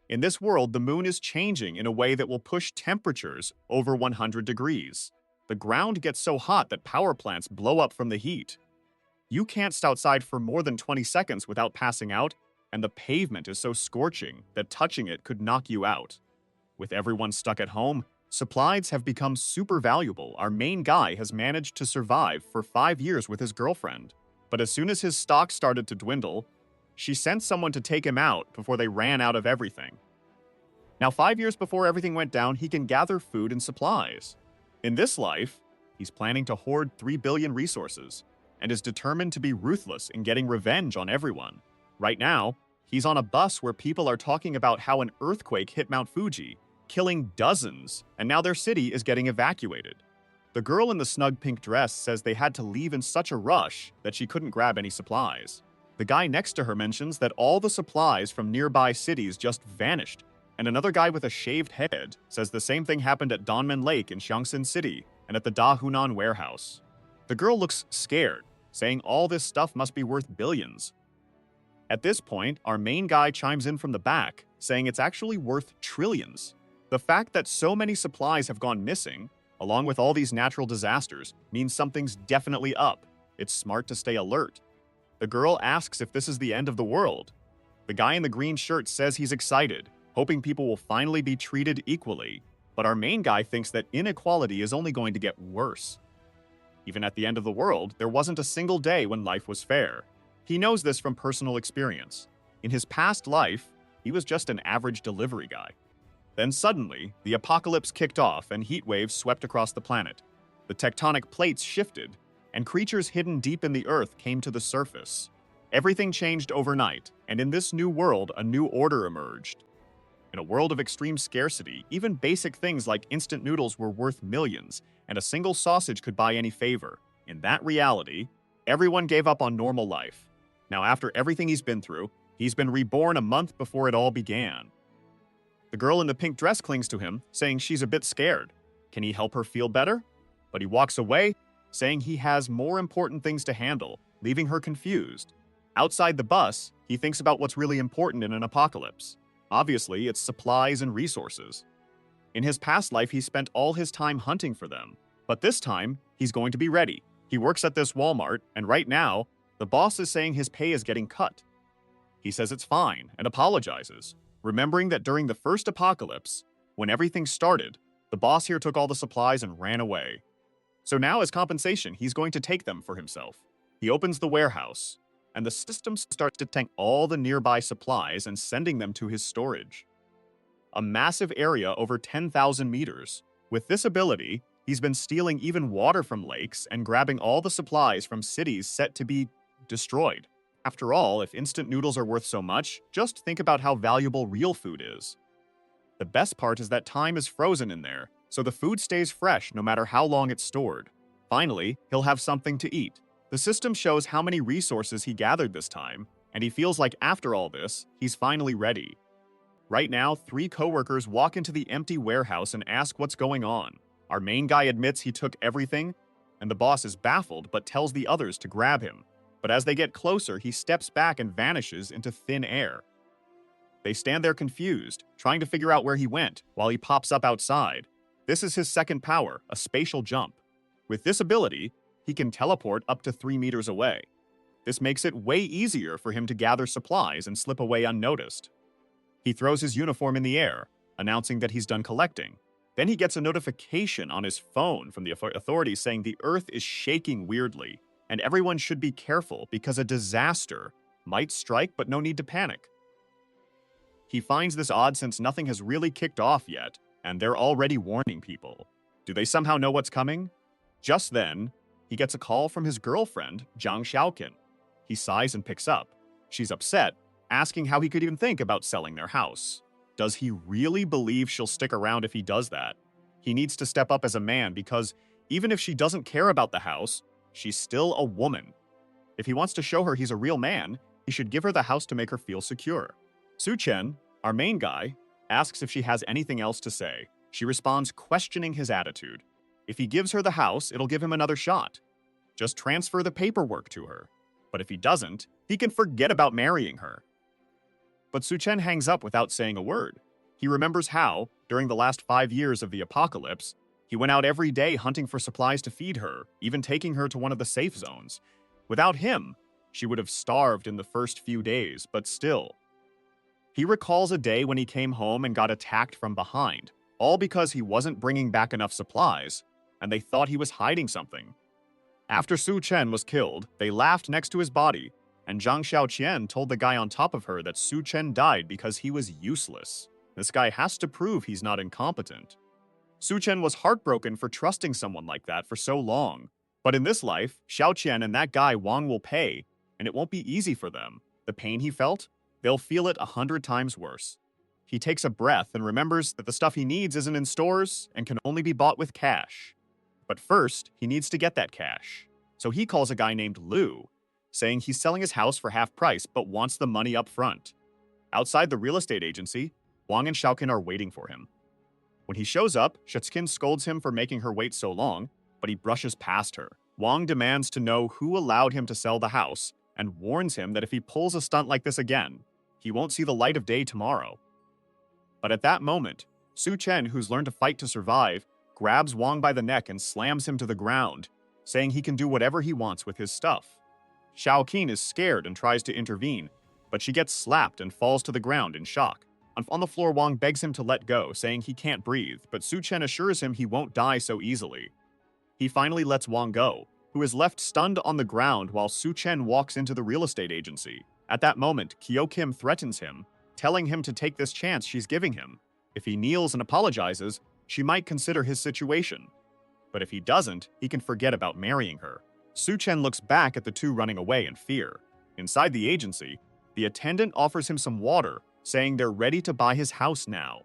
In this world, the moon is changing in a way that will push temperatures over 100 degrees. The ground gets so hot that power plants blow up from the heat. You can't stay outside for more than 20 seconds without passing out, and the pavement is so scorching that touching it could knock you out. With everyone stuck at home, supplies have become super valuable. Our main guy has managed to survive for 5 years with his girlfriend. But as soon as his stock started to dwindle, she sent someone to take him out before they ran out of everything. Now, 5 years before everything went down, he can gather food and supplies. In this life, he's planning to hoard 3 billion resources and is determined to be ruthless in getting revenge on everyone. Right now, he's on a bus where people are talking about how an earthquake hit Mount Fuji, killing dozens, and now their city is getting evacuated. The girl in the snug pink dress says they had to leave in such a rush that she couldn't grab any supplies. The guy next to her mentions that all the supplies from nearby cities just vanished, and another guy with a shaved head says the same thing happened at Donmen Lake in Xiangxin City and at the Dahunan warehouse. The girl looks scared, saying all this stuff must be worth billions. At this point, our main guy chimes in from the back, saying it's actually worth trillions. The fact that so many supplies have gone missing, along with all these natural disasters, means something's definitely up. It's smart to stay alert. The girl asks if this is the end of the world. The guy in the green shirt says he's excited, hoping people will finally be treated equally. But our main guy thinks that inequality is only going to get worse. Even at the end of the world, there wasn't a single day when life was fair. He knows this from personal experience. In his past life, he was just an average delivery guy. Then suddenly, the apocalypse kicked off and heat waves swept across the planet. The tectonic plates shifted, and creatures hidden deep in the earth came to the surface. Everything changed overnight, and in this new world, a new order emerged. In a world of extreme scarcity, even basic things like instant noodles were worth millions, and a single sausage could buy any favor. In that reality, everyone gave up on normal life. Now, after everything he's been through, he's been reborn a month before it all began. The girl in the pink dress clings to him, saying she's a bit scared. Can he help her feel better? But he walks away, saying he has more important things to handle, leaving her confused. Outside the bus, he thinks about what's really important in an apocalypse. Obviously, it's supplies and resources. In his past life, he spent all his time hunting for them. But this time, he's going to be ready. He works at this Walmart, and right now, the boss is saying his pay is getting cut. He says it's fine and apologizes, remembering that during the first apocalypse, when everything started, the boss here took all the supplies and ran away. So now, as compensation, he's going to take them for himself. He opens the warehouse, and the system starts detecting all the nearby supplies and sending them to his storage. A massive area over 10,000 meters. With this ability, he's been stealing even water from lakes and grabbing all the supplies from cities set to be destroyed. After all, if instant noodles are worth so much, just think about how valuable real food is. The best part is that time is frozen in there, so the food stays fresh no matter how long it's stored. Finally, he'll have something to eat. The system shows how many resources he gathered this time, and he feels like after all this, he's finally ready. Right now, 3 coworkers walk into the empty warehouse and ask what's going on. Our main guy admits he took everything, and the boss is baffled but tells the others to grab him. But as they get closer, he steps back and vanishes into thin air. They stand there confused, trying to figure out where he went, while he pops up outside. This is his second power, a spatial jump. With this ability, he can teleport up to 3 meters away. This makes it way easier for him to gather supplies and slip away unnoticed. He throws his uniform in the air, announcing that he's done collecting. Then he gets a notification on his phone from the authorities saying the Earth is shaking weirdly, and everyone should be careful because a disaster might strike, but no need to panic. He finds this odd since nothing has really kicked off yet, and they're already warning people. Do they somehow know what's coming? Just then, he gets a call from his girlfriend, Zhang Xiaoqin. He sighs and picks up. She's upset, asking how he could even think about selling their house. Does he really believe she'll stick around if he does that? He needs to step up as a man because even if she doesn't care about the house, she's still a woman. If he wants to show her he's a real man, he should give her the house to make her feel secure. Su Chen, our main guy, asks if she has anything else to say. She responds, questioning his attitude. If he gives her the house, it'll give him another shot. Just transfer the paperwork to her. But if he doesn't, he can forget about marrying her. But Su Chen hangs up without saying a word. He remembers how, during the last 5 years of the apocalypse, he went out every day hunting for supplies to feed her, even taking her to one of the safe zones. Without him, she would have starved in the first few days, but still. He recalls a day when he came home and got attacked from behind, all because he wasn't bringing back enough supplies, and they thought he was hiding something. After Su Chen was killed, they laughed next to his body, and Zhang Xiaoqian told the guy on top of her that Su Chen died because he was useless. This guy has to prove he's not incompetent. Su Chen was heartbroken for trusting someone like that for so long. But in this life, Xiaoqian and that guy Wang will pay, and it won't be easy for them. The pain he felt, they'll feel it 100 times worse. He takes a breath and remembers that the stuff he needs isn't in stores and can only be bought with cash. But first, he needs to get that cash. So he calls a guy named Lu, saying he's selling his house for half price but wants the money up front. Outside the real estate agency, Wang and Xiaoqin are waiting for him. When he shows up, Shutskin scolds him for making her wait so long, but he brushes past her. Wang demands to know who allowed him to sell the house and warns him that if he pulls a stunt like this again, he won't see the light of day tomorrow. But at that moment, Su Chen, who's learned to fight to survive, grabs Wang by the neck and slams him to the ground, saying he can do whatever he wants with his stuff. Xiaoqin is scared and tries to intervene, but she gets slapped and falls to the ground in shock. On the floor, Wang begs him to let go, saying he can't breathe, but Su Chen assures him he won't die so easily. He finally lets Wang go, who is left stunned on the ground while Su Chen walks into the real estate agency. At that moment, Kyo Kim threatens him, telling him to take this chance she's giving him. If he kneels and apologizes, she might consider his situation. But if he doesn't, he can forget about marrying her. Su Chen looks back at the two running away in fear. Inside the agency, the attendant offers him some water, saying they're ready to buy his house now.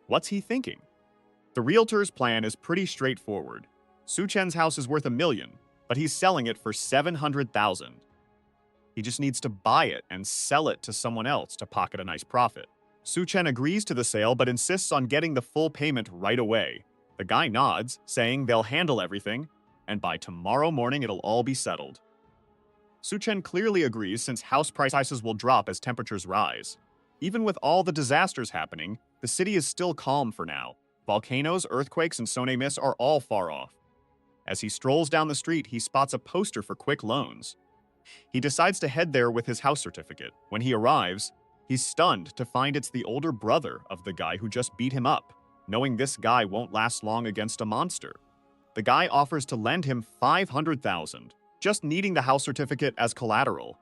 What's he thinking? The realtor's plan is pretty straightforward. Su Chen's house is worth $1 million, but he's selling it for $700,000. He just needs to buy it and sell it to someone else to pocket a nice profit. Su Chen agrees to the sale but insists on getting the full payment right away. The guy nods, saying they'll handle everything, and by tomorrow morning it'll all be settled. Su Chen clearly agrees since house prices will drop as temperatures rise. Even with all the disasters happening, the city is still calm for now. Volcanoes, earthquakes, and tsunamis are all far off. As he strolls down the street, he spots a poster for quick loans. He decides to head there with his house certificate. When he arrives, he's stunned to find it's the older brother of the guy who just beat him up, knowing this guy won't last long against a monster. The guy offers to lend him $500,000, just needing the house certificate as collateral.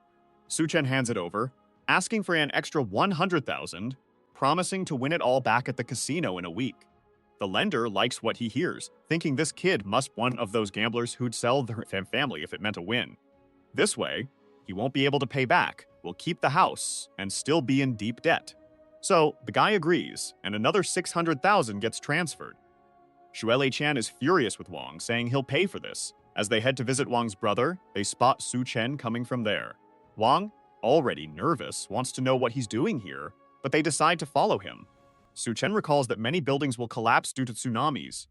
Su Chen hands it over, asking for an extra $100,000, promising to win it all back at the casino in a week. The lender likes what he hears, thinking this kid must be one of those gamblers who'd sell their family if it meant a win. This way, he won't be able to pay back, will keep the house, and still be in deep debt. So, the guy agrees, and another $600,000 gets transferred. Shuele Chan is furious with Wang, saying he'll pay for this. As they head to visit Wang's brother, they spot Su Chen coming from there. Wang, already nervous, wants to know what he's doing here, but they decide to follow him. Su Chen recalls that many buildings will collapse due to tsunamis,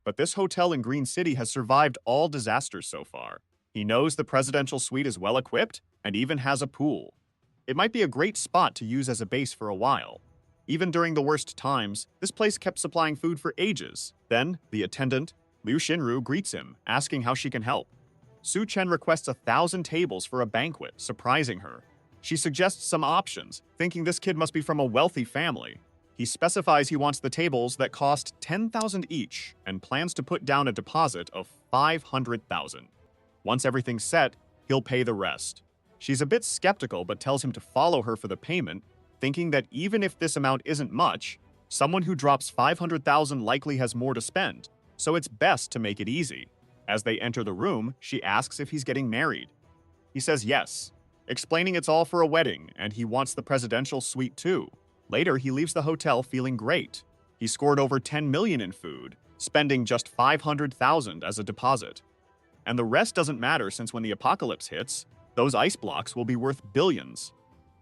but this hotel in Green City has survived all disasters so far. He knows the presidential suite is well equipped and even has a pool. It might be a great spot to use as a base for a while. Even during the worst times, this place kept supplying food for ages. Then, the attendant, Liu Xinru, greets him, asking how she can help. Su Chen requests 1,000 tables for a banquet, surprising her. She suggests some options, thinking this kid must be from a wealthy family. He specifies he wants the tables that cost 10,000 each and plans to put down a deposit of 500,000. Once everything's set, he'll pay the rest. She's a bit skeptical but tells him to follow her for the payment, thinking that even if this amount isn't much, someone who drops 500,000 likely has more to spend, so it's best to make it easy. As they enter the room, she asks if he's getting married. He says yes, explaining it's all for a wedding and he wants the presidential suite too. Later, he leaves the hotel feeling great. He scored over 10 million in food, spending just 500,000 as a deposit. And the rest doesn't matter since when the apocalypse hits, those ice blocks will be worth billions.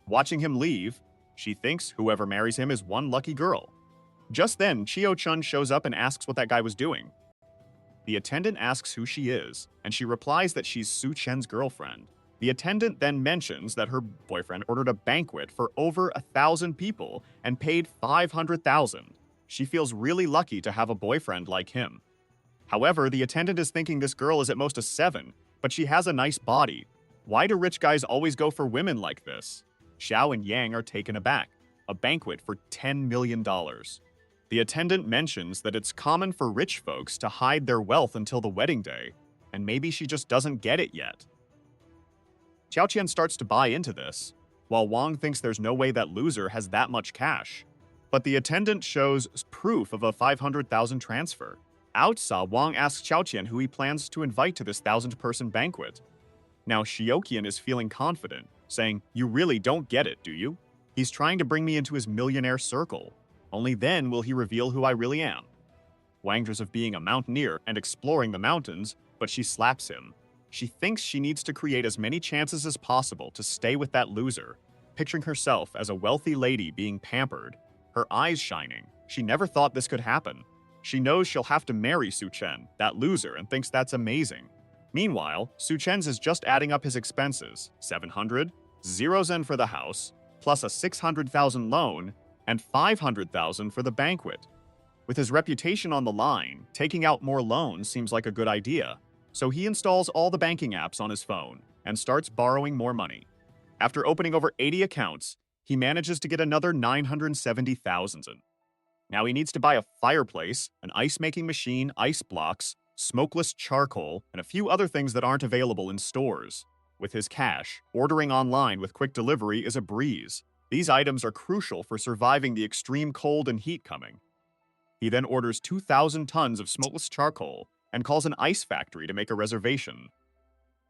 Watching him leave, she thinks whoever marries him is one lucky girl. Just then, Chio Chun shows up and asks what that guy was doing. The attendant asks who she is, and she replies that she's Su Chen's girlfriend. The attendant then mentions that her boyfriend ordered a banquet for over 1,000 people and paid 500,000. She feels really lucky to have a boyfriend like him. However, the attendant is thinking this girl is at most a 7, but she has a nice body. Why do rich guys always go for women like this? Xiao and Yang are taken aback. A banquet for $10 million. The attendant mentions that it's common for rich folks to hide their wealth until the wedding day, and maybe she just doesn't get it yet. Xiaoqian starts to buy into this, while Wang thinks there's no way that loser has that much cash. But the attendant shows proof of a 500,000 transfer. Outside, Wang asks Xiaoqian who he plans to invite to this 1,000-person banquet. Now Xiaoqian is feeling confident, saying, "You really don't get it, do you? He's trying to bring me into his millionaire circle. Only then will he reveal who I really am." Wang dreams of being a mountaineer and exploring the mountains, but she slaps him. She thinks she needs to create as many chances as possible to stay with that loser, picturing herself as a wealthy lady being pampered, her eyes shining. She never thought this could happen. She knows she'll have to marry Su Chen, that loser, and thinks that's amazing. Meanwhile, Su Chen's is just adding up his expenses, 700, 0 zen for the house, plus a 600,000 loan, and 500,000 for the banquet. With his reputation on the line, taking out more loans seems like a good idea, so he installs all the banking apps on his phone and starts borrowing more money. After opening over 80 accounts, he manages to get another 970,000. Now he needs to buy a fireplace, an ice-making machine, ice blocks, smokeless charcoal, and a few other things that aren't available in stores. With his cash, ordering online with quick delivery is a breeze. These items are crucial for surviving the extreme cold and heat coming. He then orders 2,000 tons of smokeless charcoal and calls an ice factory to make a reservation.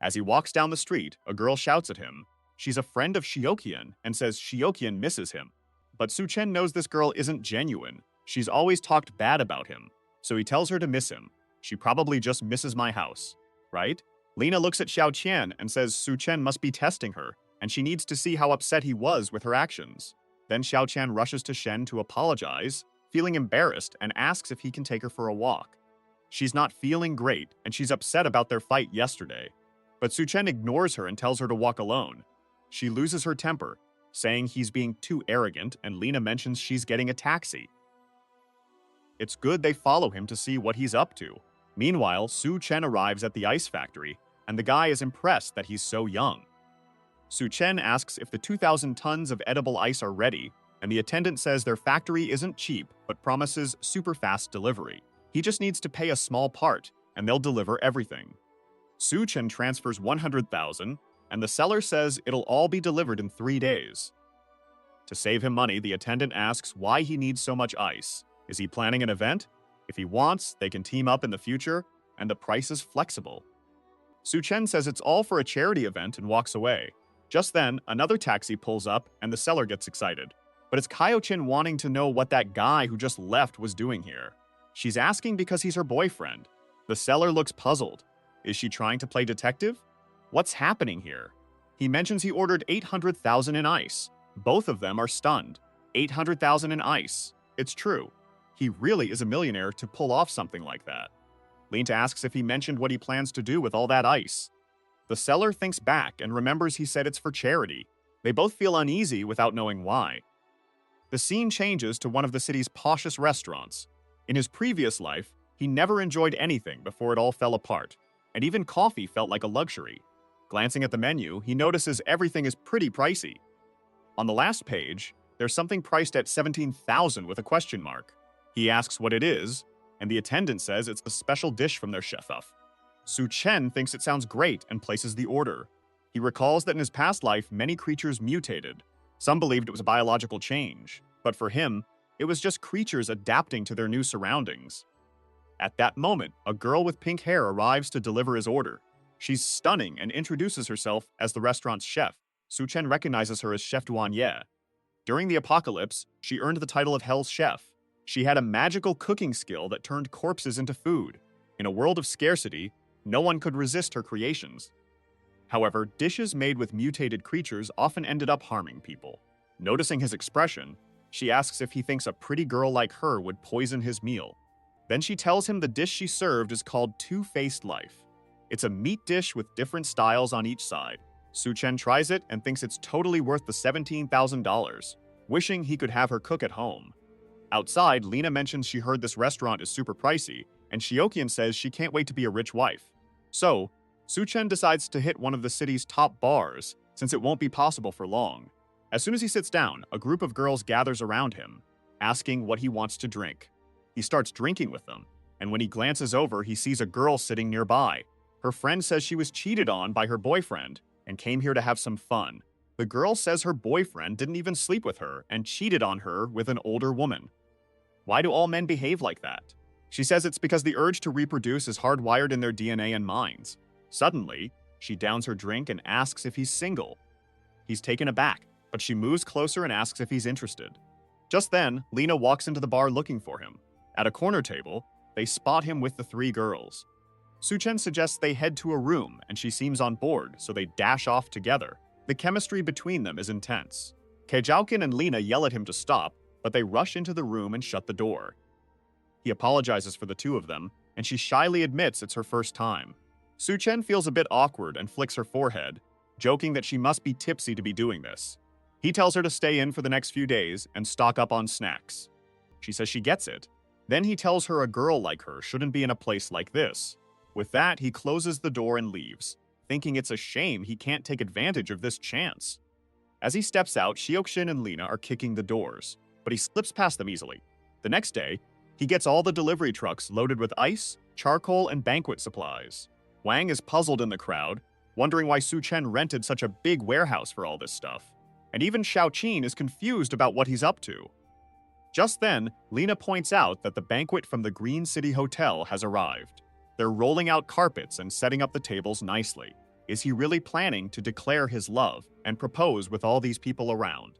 As he walks down the street, a girl shouts at him. She's a friend of Xiaoqian and says Xiaoqian misses him. But Su Chen knows this girl isn't genuine. She's always talked bad about him, so he tells her to miss him. She probably just misses my house, right? Lena looks at Xiaoqian and says Su Chen must be testing her, and she needs to see how upset he was with her actions. Then Xiaoqian rushes to Shen to apologize, feeling embarrassed, and asks if he can take her for a walk. She's not feeling great, and she's upset about their fight yesterday. But Su Chen ignores her and tells her to walk alone. She loses her temper, saying he's being too arrogant, and Lena mentions she's getting a taxi. It's good they follow him to see what he's up to. Meanwhile, Su Chen arrives at the ice factory, and the guy is impressed that he's so young. Su Chen asks if the 2,000 tons of edible ice are ready, and the attendant says their factory isn't cheap, but promises super fast delivery. He just needs to pay a small part, and they'll deliver everything. Su Chen transfers 100,000, and the seller says it'll all be delivered in 3 days. To save him money, the attendant asks why he needs so much ice. Is he planning an event? If he wants, they can team up in the future, and the price is flexible. Su Chen says it's all for a charity event and walks away. Just then, another taxi pulls up, and the seller gets excited. But it's Kaio-chin wanting to know what that guy who just left was doing here. She's asking because he's her boyfriend. The seller looks puzzled. Is she trying to play detective? What's happening here? He mentions he ordered 800,000 in ice. Both of them are stunned. 800,000 in ice. It's true. He really is a millionaire to pull off something like that. Lena asks if he mentioned what he plans to do with all that ice. The seller thinks back and remembers he said it's for charity. They both feel uneasy without knowing why. The scene changes to one of the city's poshest restaurants. In his previous life, he never enjoyed anything before it all fell apart, and even coffee felt like a luxury. Glancing at the menu, he notices everything is pretty pricey. On the last page, there's something priced at 17,000 with a question mark. He asks what it is, and the attendant says it's a special dish from their chef. Su Chen thinks it sounds great and places the order. He recalls that in his past life, many creatures mutated. Some believed it was a biological change, but for him, it was just creatures adapting to their new surroundings. At that moment, a girl with pink hair arrives to deliver his order. She's stunning and introduces herself as the restaurant's chef. Su Chen recognizes her as Chef Duan Ye. During the apocalypse, she earned the title of Hell's Chef. She had a magical cooking skill that turned corpses into food. In a world of scarcity, no one could resist her creations. However, dishes made with mutated creatures often ended up harming people. Noticing his expression, she asks if he thinks a pretty girl like her would poison his meal. Then she tells him the dish she served is called Two-Faced Life. It's a meat dish with different styles on each side. Su Chen tries it and thinks it's totally worth the $17,000, wishing he could have her cook at home. Outside, Lena mentions she heard this restaurant is super pricey, and Shiokian says she can't wait to be a rich wife. So, Su Chen decides to hit one of the city's top bars, since it won't be possible for long. As soon as he sits down, a group of girls gathers around him, asking what he wants to drink. He starts drinking with them, and when he glances over, he sees a girl sitting nearby. Her friend says she was cheated on by her boyfriend and came here to have some fun. The girl says her boyfriend didn't even sleep with her and cheated on her with an older woman. Why do all men behave like that? She says it's because the urge to reproduce is hardwired in their DNA and minds. Suddenly, she downs her drink and asks if he's single. He's taken aback, but she moves closer and asks if he's interested. Just then, Lena walks into the bar looking for him. At a corner table, they spot him with the three girls. Su Chen suggests they head to a room, and she seems on board, so they dash off together. The chemistry between them is intense. Keijukin and Lena yell at him to stop, but they rush into the room and shut the door. He apologizes for the two of them, and she shyly admits it's her first time. Su Chen feels a bit awkward and flicks her forehead, joking that she must be tipsy to be doing this. He tells her to stay in for the next few days and stock up on snacks. She says she gets it. Then he tells her a girl like her shouldn't be in a place like this. With that, he closes the door and leaves, thinking it's a shame he can't take advantage of this chance. As he steps out, Shiokshin and Lena are kicking the doors, but he slips past them easily. The next day, he gets all the delivery trucks loaded with ice, charcoal, and banquet supplies. Wang is puzzled in the crowd, wondering why Su Chen rented such a big warehouse for all this stuff. And even Xiaoqin is confused about what he's up to. Just then, Lena points out that the banquet from the Green City Hotel has arrived. They're rolling out carpets and setting up the tables nicely. Is he really planning to declare his love and propose with all these people around?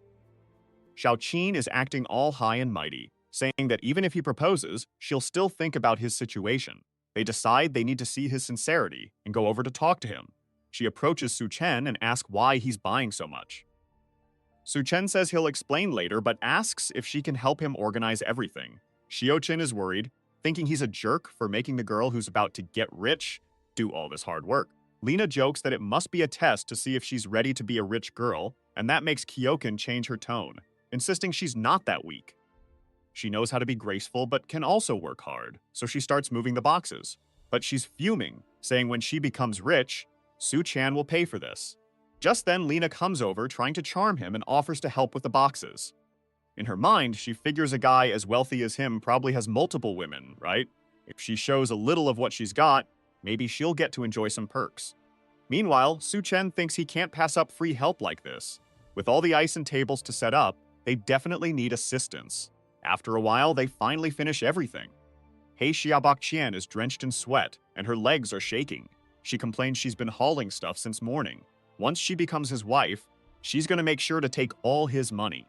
Xiaoqin is acting all high and mighty, saying that even if he proposes, she'll still think about his situation. They decide they need to see his sincerity and go over to talk to him. She approaches Su Chen and asks why he's buying so much. Su Chen says he'll explain later, but asks if she can help him organize everything. Xiaoqin is worried, thinking he's a jerk for making the girl who's about to get rich do all this hard work. Lena jokes that it must be a test to see if she's ready to be a rich girl, and that makes Kyokin change her tone, insisting she's not that weak. She knows how to be graceful but can also work hard, so she starts moving the boxes. But she's fuming, saying when she becomes rich, Su Chen will pay for this. Just then, Lena comes over trying to charm him and offers to help with the boxes. In her mind, she figures a guy as wealthy as him probably has multiple women, right? If she shows a little of what she's got, maybe she'll get to enjoy some perks. Meanwhile, Su Chen thinks he can't pass up free help like this. With all the ice and tables to set up, they definitely need assistance. After a while, they finally finish everything. Hei Xiaobaqian is drenched in sweat, and her legs are shaking. She complains she's been hauling stuff since morning. Once she becomes his wife, she's going to make sure to take all his money.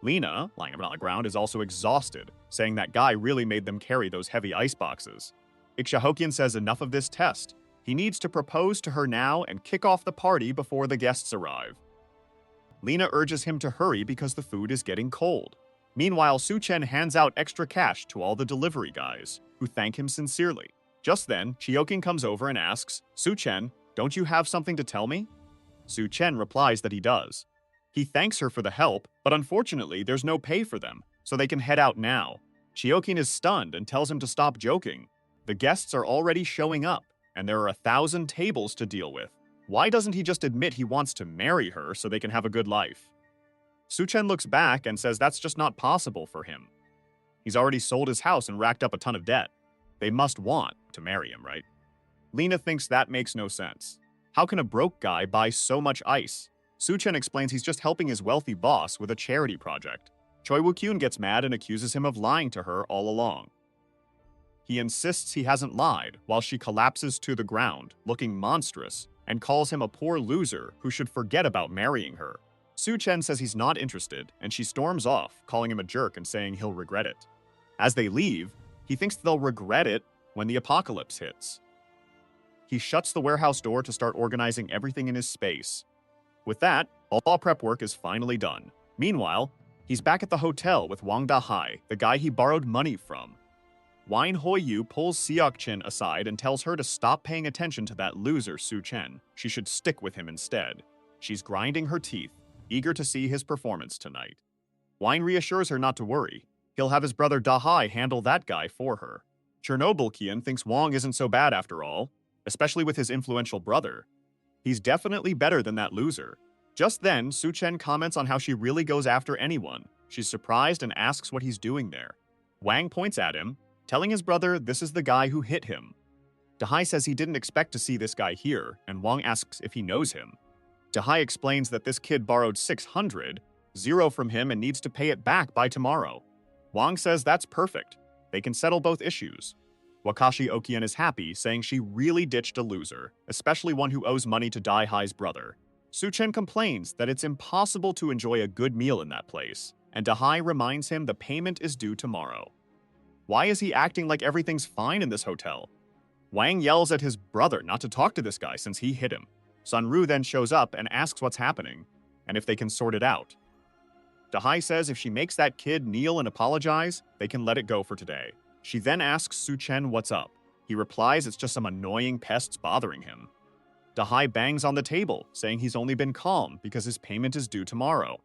Lena, lying on the ground, is also exhausted, saying that guy really made them carry those heavy ice boxes. Ixahokian says enough of this test. He needs to propose to her now and kick off the party before the guests arrive. Lena urges him to hurry because the food is getting cold. Meanwhile, Su Chen hands out extra cash to all the delivery guys, who thank him sincerely. Just then, Chioking comes over and asks, Su Chen, don't you have something to tell me? Su Chen replies that he does. He thanks her for the help, but unfortunately, there's no pay for them, so they can head out now. Chioking is stunned and tells him to stop joking. The guests are already showing up, and there are 1,000 tables to deal with. Why doesn't he just admit he wants to marry her so they can have a good life? Su Chen looks back and says that's just not possible for him. He's already sold his house and racked up a ton of debt. They must want to marry him, right? Lena thinks that makes no sense. How can a broke guy buy so much ice? Su Chen explains he's just helping his wealthy boss with a charity project. Choi Woo-kyun gets mad and accuses him of lying to her all along. He insists he hasn't lied, while she collapses to the ground, looking monstrous, and calls him a poor loser who should forget about marrying her. Su Chen says he's not interested, and she storms off, calling him a jerk and saying he'll regret it. As they leave, he thinks they'll regret it when the apocalypse hits. He shuts the warehouse door to start organizing everything in his space. With that, all prep work is finally done. Meanwhile, he's back at the hotel with Wang Dahai, the guy he borrowed money from. Wine Hoyu pulls Seok-chin aside and tells her to stop paying attention to that loser Su Chen. She should stick with him instead. She's grinding her teeth, eager to see his performance tonight. Wine reassures her not to worry. He'll have his brother Dahai handle that guy for her. Chernobyl-kian thinks Wong isn't so bad after all, especially with his influential brother. He's definitely better than that loser. Just then, Su-chen comments on how she really goes after anyone. She's surprised and asks what he's doing there. Wang points at him, telling his brother this is the guy who hit him. Dahai says he didn't expect to see this guy here, and Wang asks if he knows him. Dahai explains that this kid borrowed 600, zero from him, and needs to pay it back by tomorrow. Wang says that's perfect. They can settle both issues. Wakashi Okian is happy, saying she really ditched a loser, especially one who owes money to Dahai's brother. Su-chen complains that it's impossible to enjoy a good meal in that place, and Dahai reminds him the payment is due tomorrow. Why is he acting like everything's fine in this hotel? Wang yells at his brother not to talk to this guy since he hit him. Sunru then shows up and asks what's happening, and if they can sort it out. Dahai says if she makes that kid kneel and apologize, they can let it go for today. She then asks Su-chen what's up. He replies it's just some annoying pests bothering him. Dahai bangs on the table, saying he's only been calm because his payment is due tomorrow.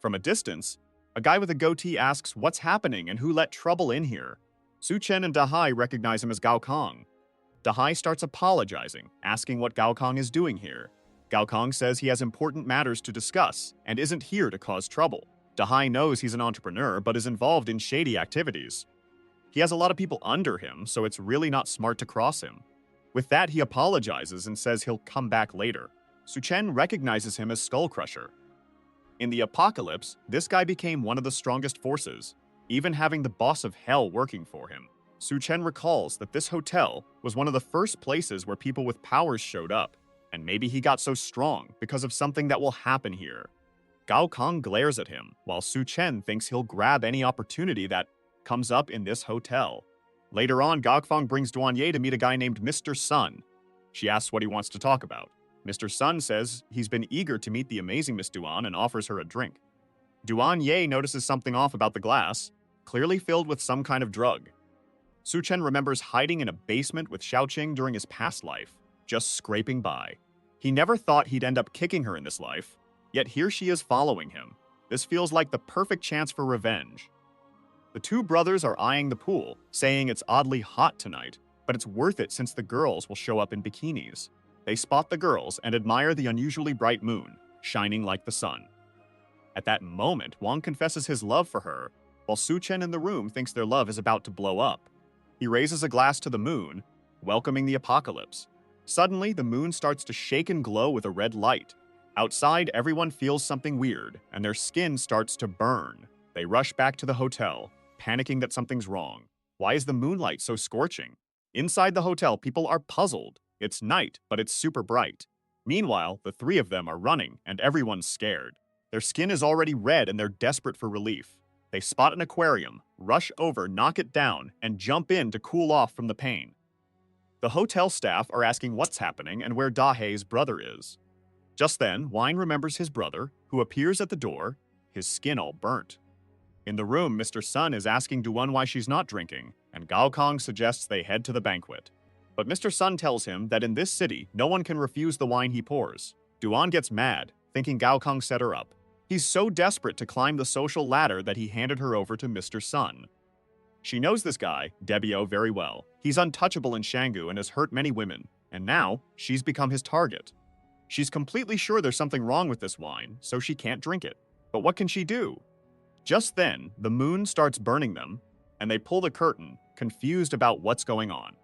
From a distance, a guy with a goatee asks what's happening and who let trouble in here. Su-chen and Dahai recognize him as Gao Kong. Dahai starts apologizing, asking what Gao Kong is doing here. Gao Kong says he has important matters to discuss and isn't here to cause trouble. Dahai knows he's an entrepreneur but is involved in shady activities. He has a lot of people under him, so it's really not smart to cross him. With that, he apologizes and says he'll come back later. Su-chen recognizes him as Skull Crusher. In the apocalypse, this guy became one of the strongest forces, even having the boss of hell working for him. Su-chen recalls that this hotel was one of the first places where people with powers showed up, and maybe he got so strong because of something that will happen here. Gao Kong glares at him, while Su-chen thinks he'll grab any opportunity that comes up in this hotel. Later on, Gao Kong brings Duan Ye to meet a guy named Mr. Sun. She asks what he wants to talk about. Mr. Sun says he's been eager to meet the amazing Miss Duan and offers her a drink. Duan Ye notices something off about the glass, clearly filled with some kind of drug. Su-chen remembers hiding in a basement with Xiaoqing during his past life, just scraping by. He never thought he'd end up kicking her in this life, yet here she is following him. This feels like the perfect chance for revenge. The two brothers are eyeing the pool, saying it's oddly hot tonight, but it's worth it since the girls will show up in bikinis. They spot the girls and admire the unusually bright moon, shining like the sun. At that moment, Wang confesses his love for her, while Su-chen in the room thinks their love is about to blow up. He raises a glass to the moon, welcoming the apocalypse. Suddenly, the moon starts to shake and glow with a red light. Outside, everyone feels something weird, and their skin starts to burn. They rush back to the hotel, panicking that something's wrong. Why is the moonlight so scorching? Inside the hotel, people are puzzled. It's night, but it's super bright. Meanwhile, the three of them are running, and everyone's scared. Their skin is already red, and they're desperate for relief. They spot an aquarium, rush over, knock it down, and jump in to cool off from the pain. The hotel staff are asking what's happening and where Dahei's brother is. Just then, Wine remembers his brother, who appears at the door, his skin all burnt. In the room, Mr. Sun is asking Duan why she's not drinking, and Gao Kong suggests they head to the banquet. But Mr. Sun tells him that in this city, no one can refuse the wine he pours. Duan gets mad, thinking Gao Kong set her up. He's so desperate to climb the social ladder that he handed her over to Mr. Sun. She knows this guy, Debio, very well. He's untouchable in Shanggu and has hurt many women, and now she's become his target. She's completely sure there's something wrong with this wine, so she can't drink it. But what can she do? Just then, the moon starts burning them, and they pull the curtain, confused about what's going on.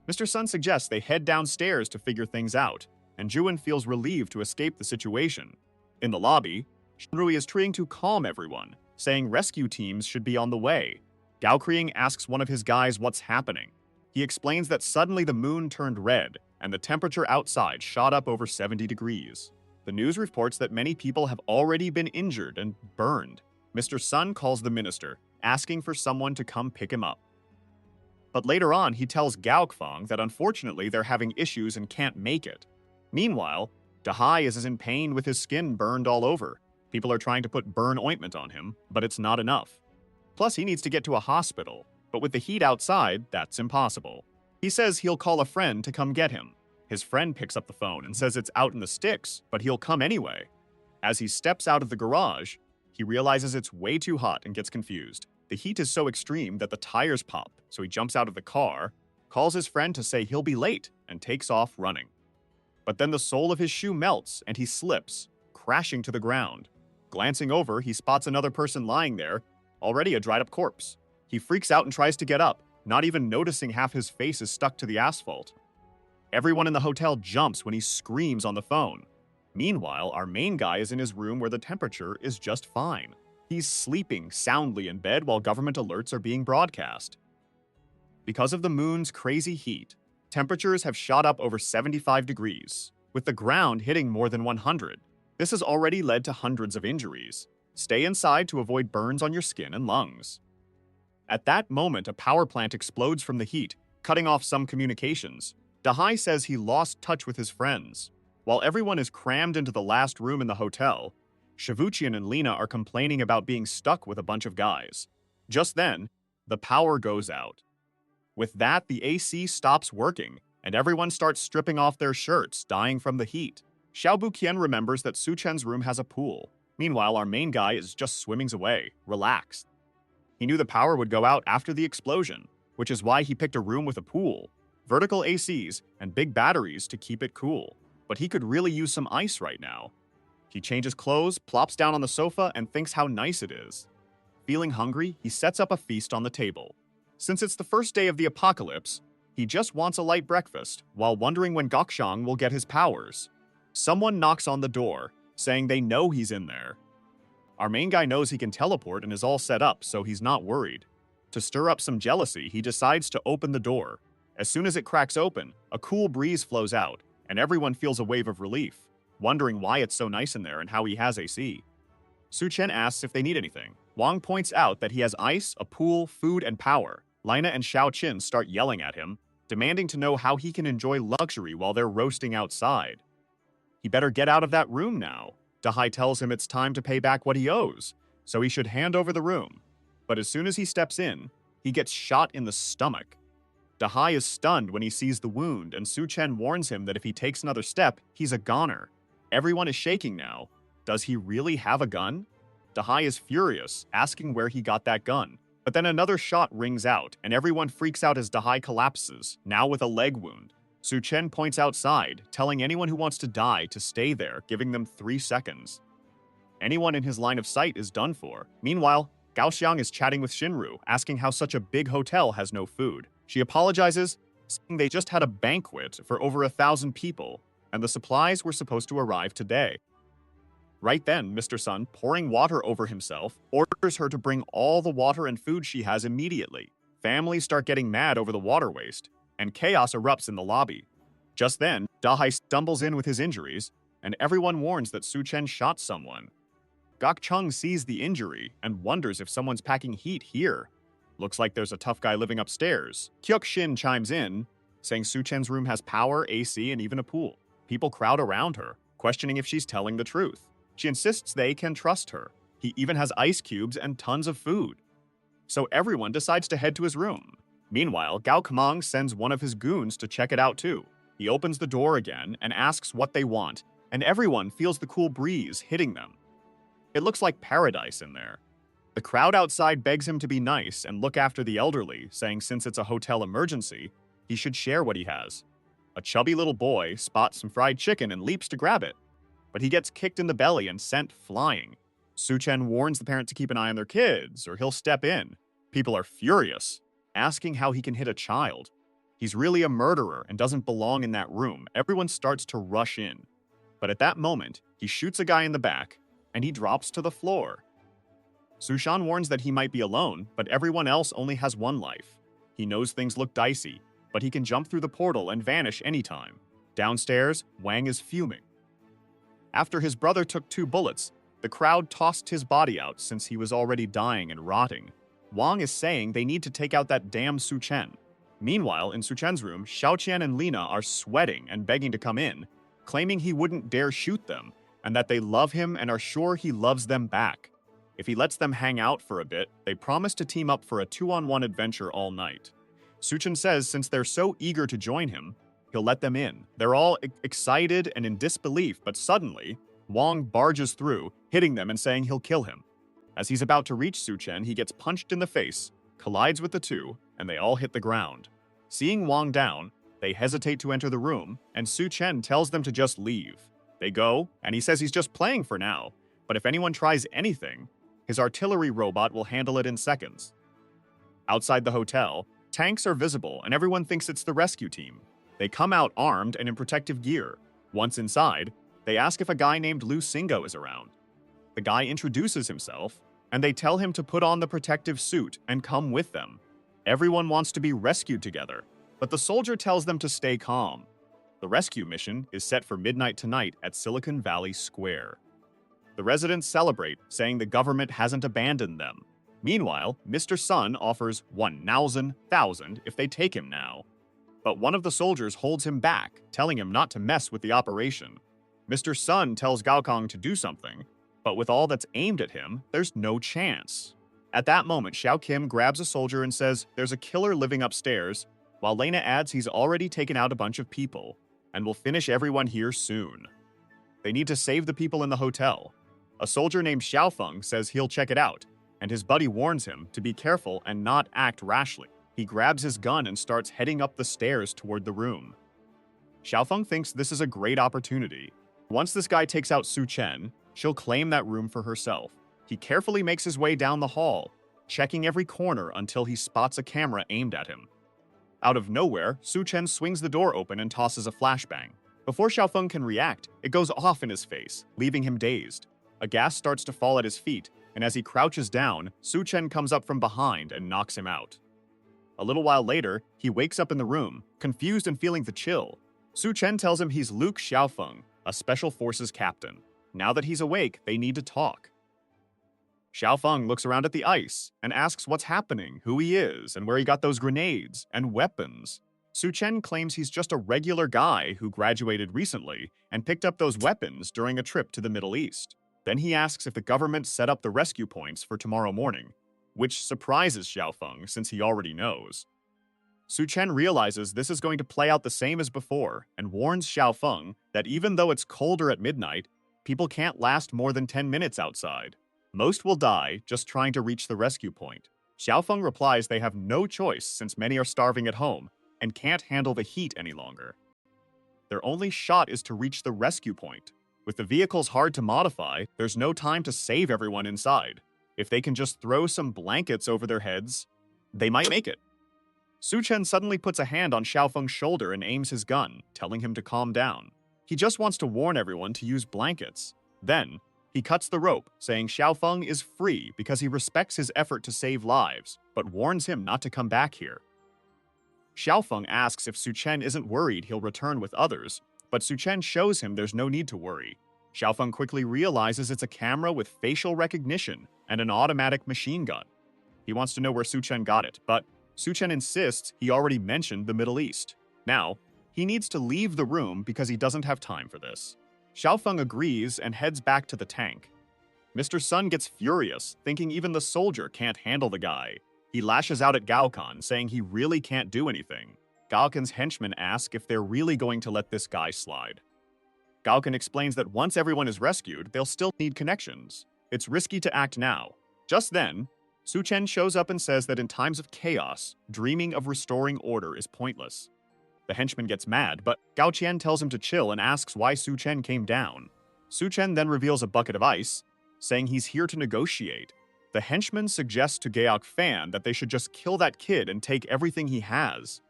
Mr. Sun suggests they head downstairs to figure things out, and Juin feels relieved to escape the situation. In the lobby, Shinrui is trying to calm everyone, saying rescue teams should be on the way. Gao Kring asks one of his guys what's happening. He explains that suddenly the moon turned red, and the temperature outside shot up over 70 degrees. The news reports that many people have already been injured and burned. Mr. Sun calls the minister, asking for someone to come pick him up. But later on, he tells Gao Kfang that unfortunately they're having issues and can't make it. Meanwhile, Dahai is in pain with his skin burned all over. People are trying to put burn ointment on him, but it's not enough. Plus, he needs to get to a hospital, but with the heat outside, that's impossible. He says he'll call a friend to come get him. His friend picks up the phone and says it's out in the sticks, but he'll come anyway. As he steps out of the garage, he realizes it's way too hot and gets confused. The heat is so extreme that the tires pop, so he jumps out of the car, calls his friend to say he'll be late, and takes off running. But then the sole of his shoe melts and he slips, crashing to the ground. Glancing over, he spots another person lying there, already a dried-up corpse. He freaks out and tries to get up, not even noticing half his face is stuck to the asphalt. Everyone in the hotel jumps when he screams on the phone. Meanwhile, our main guy is in his room where the temperature is just fine. He's sleeping soundly in bed while government alerts are being broadcast. Because of the moon's crazy heat, temperatures have shot up over 75 degrees, with the ground hitting more than 100. This has already led to hundreds of injuries. Stay inside to avoid burns on your skin and lungs. At that moment, a power plant explodes from the heat, cutting off some communications. Dahai says he lost touch with his friends. While everyone is crammed into the last room in the hotel, Shavuchian and Lena are complaining about being stuck with a bunch of guys. Just then, the power goes out. With that, the AC stops working, and everyone starts stripping off their shirts, dying from the heat. Xiao Buqian remembers that Suchen's room has a pool. Meanwhile, our main guy is just swimming away, relaxed. He knew the power would go out after the explosion, which is why he picked a room with a pool, vertical ACs, and big batteries to keep it cool. But he could really use some ice right now. He changes clothes, plops down on the sofa, and thinks how nice it is. Feeling hungry, he sets up a feast on the table. Since it's the first day of the apocalypse, he just wants a light breakfast, while wondering when Gokshang will get his powers. Someone knocks on the door, saying they know he's in there. Our main guy knows he can teleport and is all set up, so he's not worried. To stir up some jealousy, he decides to open the door. As soon as it cracks open, a cool breeze flows out, and everyone feels a wave of relief, wondering why it's so nice in there and how he has AC. Suchen asks if they need anything. Wang points out that he has ice, a pool, food, and power. Lina and Xiao Qin start yelling at him, demanding to know how he can enjoy luxury while they're roasting outside. He better get out of that room now. Dahai tells him it's time to pay back what he owes, so he should hand over the room. But as soon as he steps in, he gets shot in the stomach. Dahai is stunned when he sees the wound, and Suchen warns him that if he takes another step, he's a goner. Everyone is shaking now. Does he really have a gun? Dahai is furious, asking where he got that gun. But then another shot rings out, and everyone freaks out as Dahai collapses, now with a leg wound. Suchen points outside, telling anyone who wants to die to stay there, giving them 3 seconds. Anyone in his line of sight is done for. Meanwhile, Gaoxiang is chatting with Shinru, asking how such a big hotel has no food. She apologizes, saying they just had a banquet for over 1,000 people, and the supplies were supposed to arrive today. Right then, Mr. Sun, pouring water over himself, orders her to bring all the water and food she has immediately. Families start getting mad over the water waste, and chaos erupts in the lobby. Just then, Dahai stumbles in with his injuries, and everyone warns that Suchen shot someone. Gokchung sees the injury and wonders if someone's packing heat here. Looks like there's a tough guy living upstairs. Kyuk-shin chimes in, saying Suchen's room has power, AC, and even a pool. People crowd around her, questioning if she's telling the truth. She insists they can trust her. He even has ice cubes and tons of food. So everyone decides to head to his room. Meanwhile, Gao Kamang sends one of his goons to check it out too. He opens the door again and asks what they want, and everyone feels the cool breeze hitting them. It looks like paradise in there. The crowd outside begs him to be nice and look after the elderly, saying since it's a hotel emergency, he should share what he has. A chubby little boy spots some fried chicken and leaps to grab it, but he gets kicked in the belly and sent flying. Suchen warns the parent to keep an eye on their kids, or he'll step in. People are furious, asking how he can hit a child. He's really a murderer and doesn't belong in that room. Everyone starts to rush in. But at that moment, he shoots a guy in the back, and he drops to the floor. Sushan warns that he might be alone, but everyone else only has one life. He knows things look dicey, but he can jump through the portal and vanish anytime. Downstairs, Wang is fuming. After his brother took 2 bullets, the crowd tossed his body out since he was already dying and rotting. Wang is saying they need to take out that damn Suchen. Meanwhile, in Suchen's room, Xiaoqian and Lina are sweating and begging to come in, claiming he wouldn't dare shoot them, and that they love him and are sure he loves them back. If he lets them hang out for a bit, they promise to team up for a 2-on-1 adventure all night. Suchen says since they're so eager to join him, He'll let them in. They're all excited and in disbelief, but suddenly, Wong barges through, hitting them and saying he'll kill him. As he's about to reach Su Chen, he gets punched in the face, collides with the two, and they all hit the ground. Seeing Wong down, they hesitate to enter the room, and Su Chen tells them to just leave. They go, and he says he's just playing for now, but if anyone tries anything, his artillery robot will handle it in seconds. Outside the hotel, tanks are visible, and everyone thinks it's the rescue team. They come out armed and in protective gear. Once inside, they ask if a guy named Lu Singo is around. The guy introduces himself, and they tell him to put on the protective suit and come with them. Everyone wants to be rescued together, but the soldier tells them to stay calm. The rescue mission is set for midnight tonight at Silicon Valley Square. The residents celebrate, saying the government hasn't abandoned them. Meanwhile, Mr. Sun offers 1,000 if they take him now. But one of the soldiers holds him back, telling him not to mess with the operation. Mr. Sun tells Gaokong to do something, but with all that's aimed at him, there's no chance. At that moment, Xiao Kim grabs a soldier and says there's a killer living upstairs, while Lena adds he's already taken out a bunch of people, and will finish everyone here soon. They need to save the people in the hotel. A soldier named Xiaofeng says he'll check it out, and his buddy warns him to be careful and not act rashly. He grabs his gun and starts heading up the stairs toward the room. Xiaofeng thinks this is a great opportunity. Once this guy takes out Su Chen, she'll claim that room for herself. He carefully makes his way down the hall, checking every corner until he spots a camera aimed at him. Out of nowhere, Su Chen swings the door open and tosses a flashbang. Before Xiaofeng can react, it goes off in his face, leaving him dazed. A gas starts to fall at his feet, and as he crouches down, Su Chen comes up from behind and knocks him out. A little while later, he wakes up in the room, confused and feeling the chill. Su Chen tells him he's Luke Xiaofeng, a special forces captain. Now that he's awake, they need to talk. Xiaofeng looks around at the ice and asks what's happening, who he is, and where he got those grenades and weapons. Su Chen claims he's just a regular guy who graduated recently and picked up those weapons during a trip to the Middle East. Then he asks if the government set up the rescue points for tomorrow morning, which surprises Xiaofeng since he already knows. Su Chen realizes this is going to play out the same as before and warns Xiaofeng that even though it's colder at midnight, people can't last more than 10 minutes outside. Most will die just trying to reach the rescue point. Xiaofeng replies they have no choice since many are starving at home and can't handle the heat any longer. Their only shot is to reach the rescue point. With the vehicles hard to modify, there's no time to save everyone inside. If they can just throw some blankets over their heads, they might make it. Su Chen suddenly puts a hand on Xiaofeng's shoulder and aims his gun, telling him to calm down. He just wants to warn everyone to use blankets. Then, he cuts the rope, saying Xiaofeng is free because he respects his effort to save lives, but warns him not to come back here. Xiaofeng asks if Su Chen isn't worried he'll return with others, but Su Chen shows him there's no need to worry. Xiaofeng quickly realizes it's a camera with facial recognition and an automatic machine gun. He wants to know where Su Chen got it, but Su Chen insists he already mentioned the Middle East. Now, he needs to leave the room because he doesn't have time for this. Xiaofeng agrees and heads back to the tank. Mr. Sun gets furious, thinking even the soldier can't handle the guy. He lashes out at Gaokon, saying he really can't do anything. Gaokon's henchmen ask if they're really going to let this guy slide. Gaokon explains that once everyone is rescued, they'll still need connections. It's risky to act now. Just then, Su Chen shows up and says that in times of chaos, dreaming of restoring order is pointless. The henchman gets mad, but Gao Qian tells him to chill and asks why Su Chen came down. Su Chen then reveals a bucket of ice, saying he's here to negotiate. The henchman suggests to Gaok Fan that they should just kill that kid and take everything he has.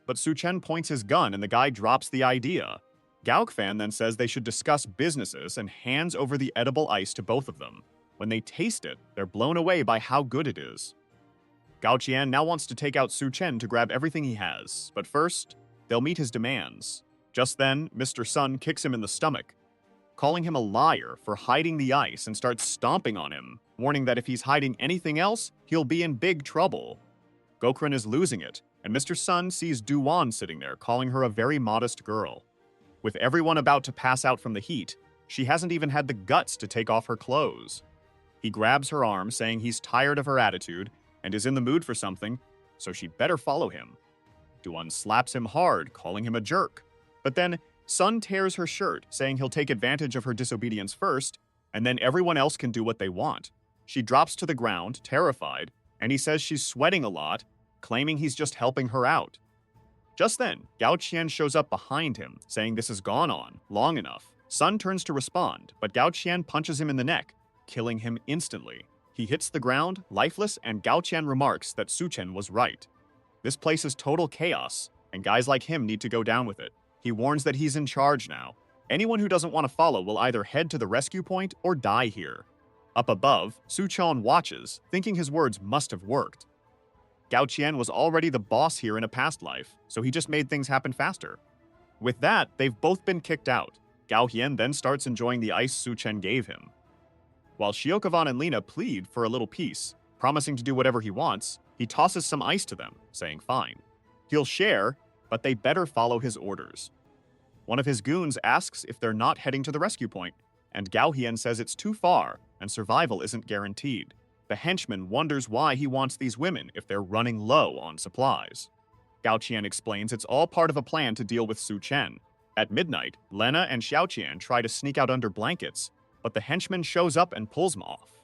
But Su Chen points his gun and the guy drops the idea. Gaok Fan then says they should discuss businesses and hands over the edible ice to both of them. When they taste it, they're blown away by how good it is. Gao Qian now wants to take out Su Chen to grab everything he has, but first, they'll meet his demands. Just then, Mr. Sun kicks him in the stomach, calling him a liar for hiding the ice and starts stomping on him, warning that if he's hiding anything else, he'll be in big trouble. Gokran is losing it, and Mr. Sun sees Duan sitting there, calling her a very modest girl. With everyone about to pass out from the heat, she hasn't even had the guts to take off her clothes. He grabs her arm, saying he's tired of her attitude and is in the mood for something, so she better follow him. Duan slaps him hard, calling him a jerk. But then Sun tears her shirt, saying he'll take advantage of her disobedience first, and then everyone else can do what they want. She drops to the ground, terrified, and he says she's sweating a lot, claiming he's just helping her out. Just then, Gao Qian shows up behind him, saying this has gone on long enough. Sun turns to respond, but Gao Qian punches him in the neck, killing him instantly. He hits the ground, lifeless, and Gao Qian remarks that Su Chen was right. This place is total chaos, and guys like him need to go down with it. He warns that he's in charge now. Anyone who doesn't want to follow will either head to the rescue point or die here. Up above, Su Chen watches, thinking his words must have worked. Gao Qian was already the boss here in a past life, so he just made things happen faster. With that, they've both been kicked out. Gao Hian then starts enjoying the ice Su Chen gave him. While Shiokavan and Lina plead for a little peace, promising to do whatever he wants, he tosses some ice to them, saying fine. He'll share, but they better follow his orders. One of his goons asks if they're not heading to the rescue point, and Gao Hian says it's too far and survival isn't guaranteed. The henchman wonders why he wants these women if they're running low on supplies. Gao Qian explains it's all part of a plan to deal with Su Chen. At midnight, Lena and Xiao Qian try to sneak out under blankets, but the henchman shows up and pulls them off.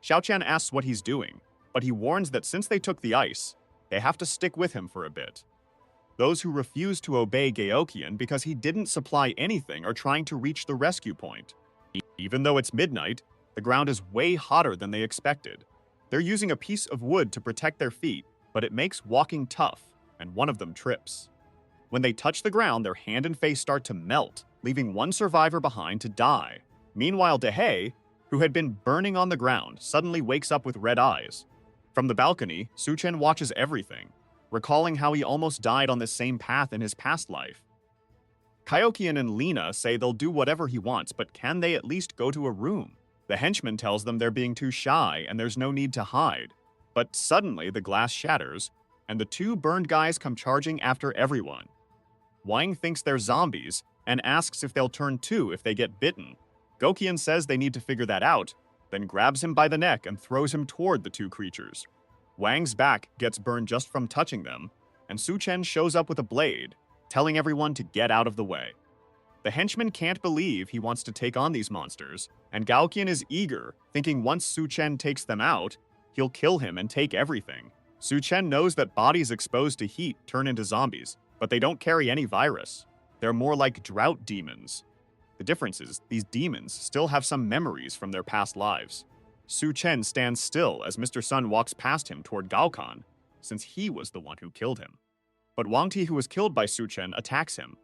Xiao Qian asks what he's doing, but he warns that since they took the ice, they have to stick with him for a bit. Those who refuse to obey Gaoqian because he didn't supply anything are trying to reach the rescue point. Even though it's midnight, the ground is way hotter than they expected. They're using a piece of wood to protect their feet, but it makes walking tough, and one of them trips. When they touch the ground, their hand and face start to melt, leaving one survivor behind to die. Meanwhile, Dehe, who had been burning on the ground, suddenly wakes up with red eyes. From the balcony, Su Chen watches everything, recalling how he almost died on this same path in his past life. Kaiokian and Lina say they'll do whatever he wants, but can they at least go to a room? The henchman tells them they're being too shy and there's no need to hide. But suddenly the glass shatters, and the two burned guys come charging after everyone. Wang thinks they're zombies and asks if they'll turn too if they get bitten. Gokian says they need to figure that out, then grabs him by the neck and throws him toward the two creatures. Wang's back gets burned just from touching them, and Su Chen shows up with a blade, telling everyone to get out of the way. The henchman can't believe he wants to take on these monsters, and Gaoqian is eager, thinking once Su Chen takes them out, he'll kill him and take everything. Su Chen knows that bodies exposed to heat turn into zombies, but they don't carry any virus. They're more like drought demons. The difference is, these demons still have some memories from their past lives. Su Chen stands still as Mr. Sun walks past him toward Gaokan, since he was the one who killed him. But Wang Ti, who was killed by Su Chen, attacks him.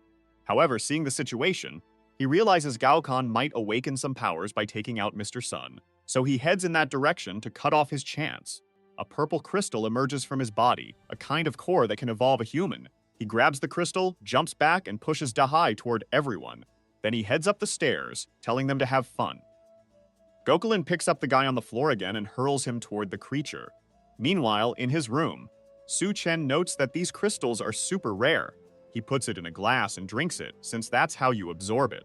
However, seeing the situation, he realizes Gaokan might awaken some powers by taking out Mr. Sun, so he heads in that direction to cut off his chance. A purple crystal emerges from his body, a kind of core that can evolve a human. He grabs the crystal, jumps back, and pushes Dahai toward everyone. Then he heads up the stairs, telling them to have fun. Gokulin picks up the guy on the floor again and hurls him toward the creature. Meanwhile, in his room, Su Chen notes that these crystals are super rare. He puts it in a glass and drinks it, since that's how you absorb it.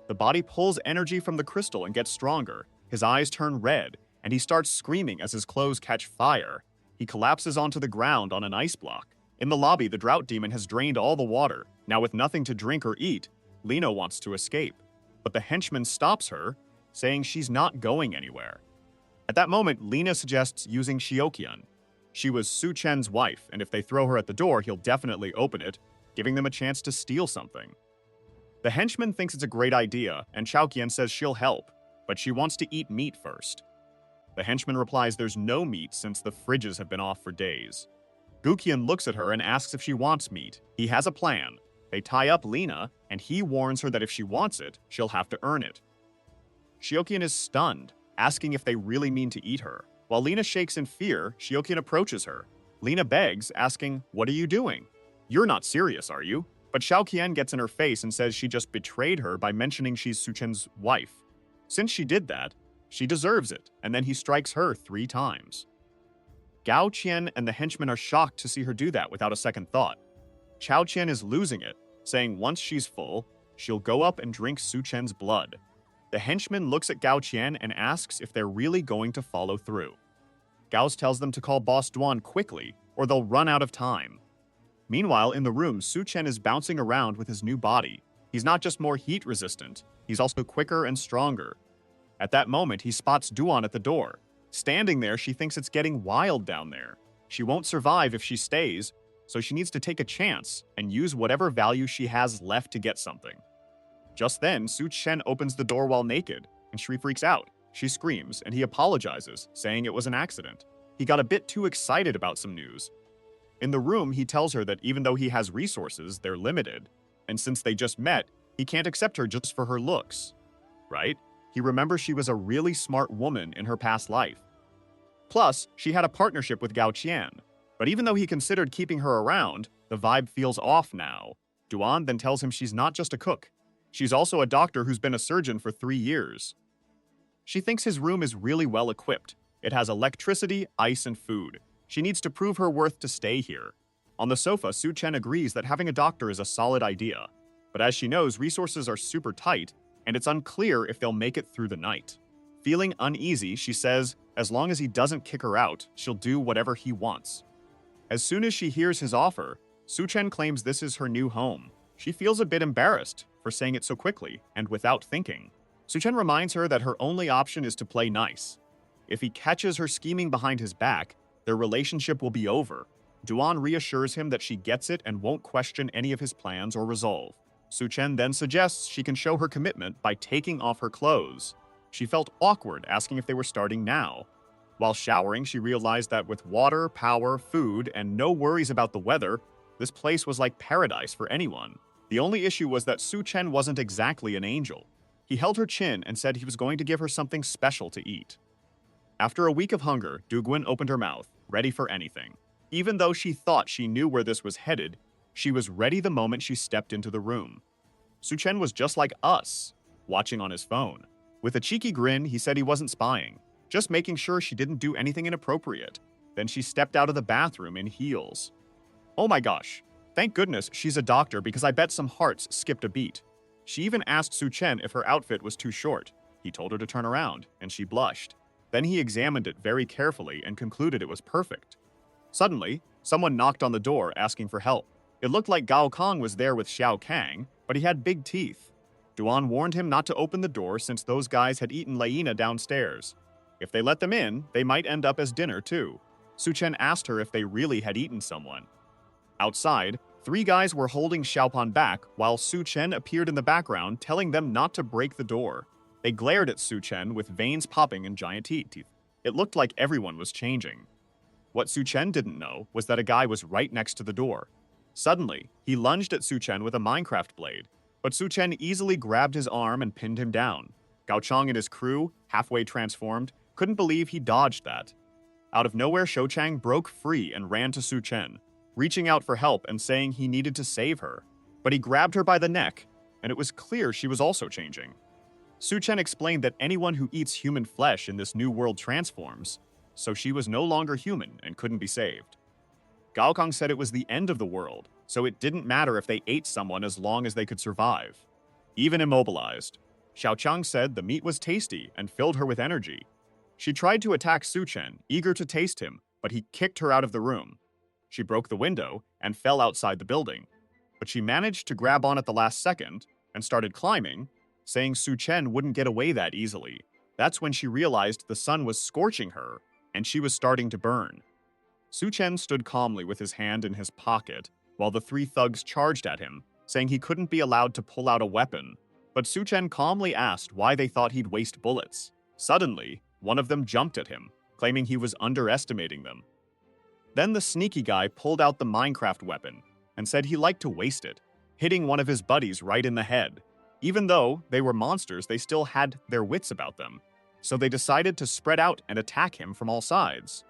The body pulls energy from the crystal and gets stronger. His eyes turn red, and he starts screaming as his clothes catch fire. He collapses onto the ground on an ice block. In the lobby, the drought demon has drained all the water. Now with nothing to drink or eat, Lina wants to escape. But the henchman stops her, saying she's not going anywhere. At that moment, Lina suggests using Shiokian. She was Su Chen's wife, and if they throw her at the door, he'll definitely open it, giving them a chance to steal something. The henchman thinks it's a great idea, and Chaoqian says she'll help, but she wants to eat meat first. The henchman replies there's no meat since the fridges have been off for days. Guqian looks at her and asks if she wants meat. He has a plan. They tie up Lina, and he warns her that if she wants it, she'll have to earn it. Shiokian is stunned, asking if they really mean to eat her. While Lina shakes in fear, Shiokian approaches her. Lina begs, asking, "What are you doing? You're not serious, are you?" But Xiaoqian gets in her face and says she just betrayed her by mentioning she's Su Chen's wife. Since she did that, she deserves it, and then he strikes her 3 times. Gao Qian and the henchmen are shocked to see her do that without a second thought. Chao Qian is losing it, saying once she's full, she'll go up and drink Su Chen's blood. The henchman looks at Gao Qian and asks if they're really going to follow through. Gao tells them to call Boss Duan quickly, or they'll run out of time. Meanwhile, in the room, Su Chen is bouncing around with his new body. He's not just more heat resistant, he's also quicker and stronger. At that moment, he spots Duan at the door. Standing there, she thinks it's getting wild down there. She won't survive if she stays, so she needs to take a chance and use whatever value she has left to get something. Just then, Su Chen opens the door while naked, and she freaks out. She screams, and he apologizes, saying it was an accident. He got a bit too excited about some news. In the room, he tells her that even though he has resources, they're limited, and since they just met, he can't accept her just for her looks. Right? He remembers she was a really smart woman in her past life. Plus, she had a partnership with Gao Qian. But even though he considered keeping her around, the vibe feels off now. Duan then tells him she's not just a cook. She's also a doctor who's been a surgeon for 3 years. She thinks his room is really well equipped. It has electricity, ice, and food. She needs to prove her worth to stay here. On the sofa, Su Chen agrees that having a doctor is a solid idea. But as she knows, resources are super tight, and it's unclear if they'll make it through the night. Feeling uneasy, she says, as long as he doesn't kick her out, she'll do whatever he wants. As soon as she hears his offer, Su Chen claims this is her new home. She feels a bit embarrassed for saying it so quickly and without thinking. Su Chen reminds her that her only option is to play nice. If he catches her scheming behind his back, their relationship will be over. Duan reassures him that she gets it and won't question any of his plans or resolve. Su Chen then suggests she can show her commitment by taking off her clothes. She felt awkward asking if they were starting now. While showering, she realized that with water, power, food, and no worries about the weather, this place was like paradise for anyone. The only issue was that Su Chen wasn't exactly an angel. He held her chin and said he was going to give her something special to eat. After a week of hunger, Dugwin opened her mouth, ready for anything. Even though she thought she knew where this was headed, she was ready the moment she stepped into the room. Su Chen was just like us, watching on his phone. With a cheeky grin, he said he wasn't spying, just making sure she didn't do anything inappropriate. Then she stepped out of the bathroom in heels. Oh my gosh, thank goodness she's a doctor because I bet some hearts skipped a beat. She even asked Su Chen if her outfit was too short. He told her to turn around, and she blushed. Then he examined it very carefully and concluded it was perfect. Suddenly, someone knocked on the door asking for help. It looked like Gao Kong was there with Xiao Kang, but he had big teeth. Duan warned him not to open the door since those guys had eaten Laina downstairs. If they let them in, they might end up as dinner too. Su Chen asked her if they really had eaten someone. Outside, 3 guys were holding Xiaopan back while Su Chen appeared in the background telling them not to break the door. They glared at Su Chen with veins popping and giant teeth. It looked like everyone was changing. What Su Chen didn't know was that a guy was right next to the door. Suddenly, he lunged at Su Chen with a Minecraft blade, but Su Chen easily grabbed his arm and pinned him down. Gao Chang and his crew, halfway transformed, couldn't believe he dodged that. Out of nowhere, Shou Chang broke free and ran to Su Chen, reaching out for help and saying he needed to save her. But he grabbed her by the neck, and it was clear she was also changing. Su Chen explained that anyone who eats human flesh in this new world transforms, so she was no longer human and couldn't be saved. Gao Kong said it was the end of the world, so it didn't matter if they ate someone as long as they could survive. Even immobilized, Xiao Chang said the meat was tasty and filled her with energy. She tried to attack Su Chen, eager to taste him, but he kicked her out of the room. She broke the window and fell outside the building, but she managed to grab on at the last second and started climbing, saying Su Chen wouldn't get away that easily. That's when she realized the sun was scorching her and she was starting to burn. Su Chen stood calmly with his hand in his pocket while the 3 thugs charged at him, saying he couldn't be allowed to pull out a weapon. But Su Chen calmly asked why they thought he'd waste bullets. Suddenly, one of them jumped at him, claiming he was underestimating them. Then the sneaky guy pulled out the Minecraft weapon and said he liked to waste it, hitting one of his buddies right in the head. Even though they were monsters, they still had their wits about them, so they decided to spread out and attack him from all sides.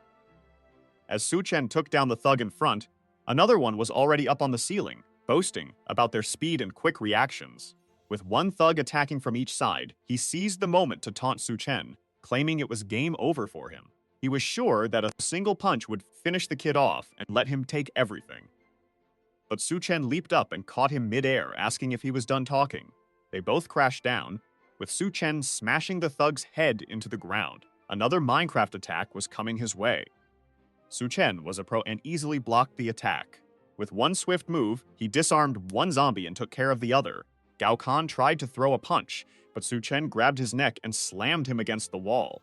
As Su Chen took down the thug in front, another one was already up on the ceiling, boasting about their speed and quick reactions. With one thug attacking from each side, he seized the moment to taunt Su Chen, claiming it was game over for him. He was sure that a single punch would finish the kid off and let him take everything. But Su Chen leaped up and caught him mid-air, asking if he was done talking. They both crashed down, with Su Chen smashing the thug's head into the ground. Another Minecraft attack was coming his way. Su Chen was a pro and easily blocked the attack. With one swift move, he disarmed one zombie and took care of the other. Gao Kan tried to throw a punch, but Su Chen grabbed his neck and slammed him against the wall.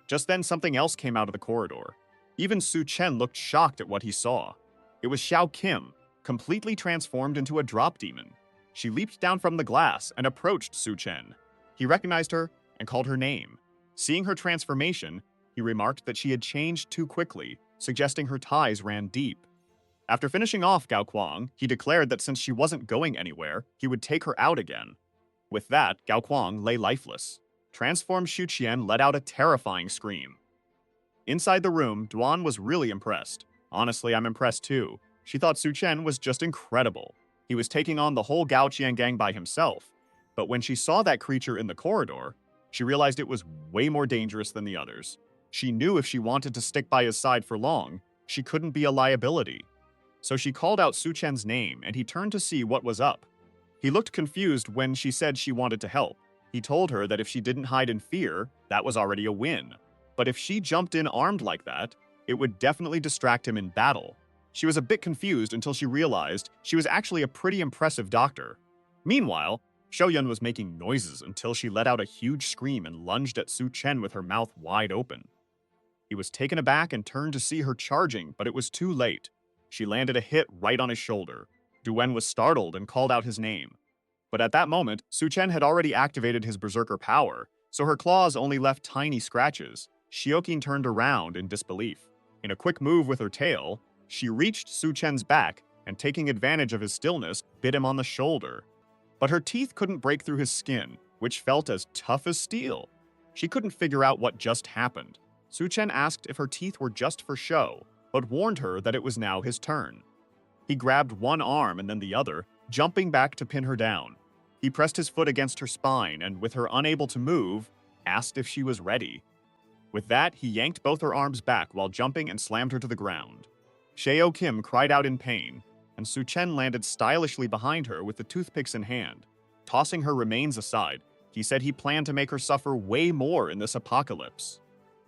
Just then, something else came out of the corridor. Even Su Chen looked shocked at what he saw. It was Xiao Kim, completely transformed into a drop demon. She leaped down from the glass and approached Su Chen. He recognized her and called her name. Seeing her transformation, he remarked that she had changed too quickly, suggesting her ties ran deep. After finishing off Gao Kuang, he declared that since she wasn't going anywhere, he would take her out again. With that, Gao Kuang lay lifeless. Transformed Xu Qian let out a terrifying scream. Inside the room, Duan was really impressed. Honestly, I'm impressed too. She thought Su Chen was just incredible. He was taking on the whole Gao Qian gang by himself. But when she saw that creature in the corridor, she realized it was way more dangerous than the others. She knew if she wanted to stick by his side for long, she couldn't be a liability. So she called out Su Chen's name, and he turned to see what was up. He looked confused when she said she wanted to help. He told her that if she didn't hide in fear, that was already a win. But if she jumped in armed like that, it would definitely distract him in battle. She was a bit confused until she realized she was actually a pretty impressive doctor. Meanwhile, Shoyun was making noises until she let out a huge scream and lunged at Su Chen with her mouth wide open. He was taken aback and turned to see her charging, but it was too late. She landed a hit right on his shoulder. Duan was startled and called out his name. But at that moment, Su Chen had already activated his berserker power, so her claws only left tiny scratches. Shiokin turned around in disbelief. In a quick move with her tail, she reached Su Chen's back and, taking advantage of his stillness, bit him on the shoulder. But her teeth couldn't break through his skin, which felt as tough as steel. She couldn't figure out what just happened. Su Chen asked if her teeth were just for show, but warned her that it was now his turn. He grabbed one arm and then the other, jumping back to pin her down. He pressed his foot against her spine and, with her unable to move, asked if she was ready. With that, he yanked both her arms back while jumping and slammed her to the ground. Sheo Kim cried out in pain, and Su Chen landed stylishly behind her with the toothpicks in hand. Tossing her remains aside, he said he planned to make her suffer way more in this apocalypse.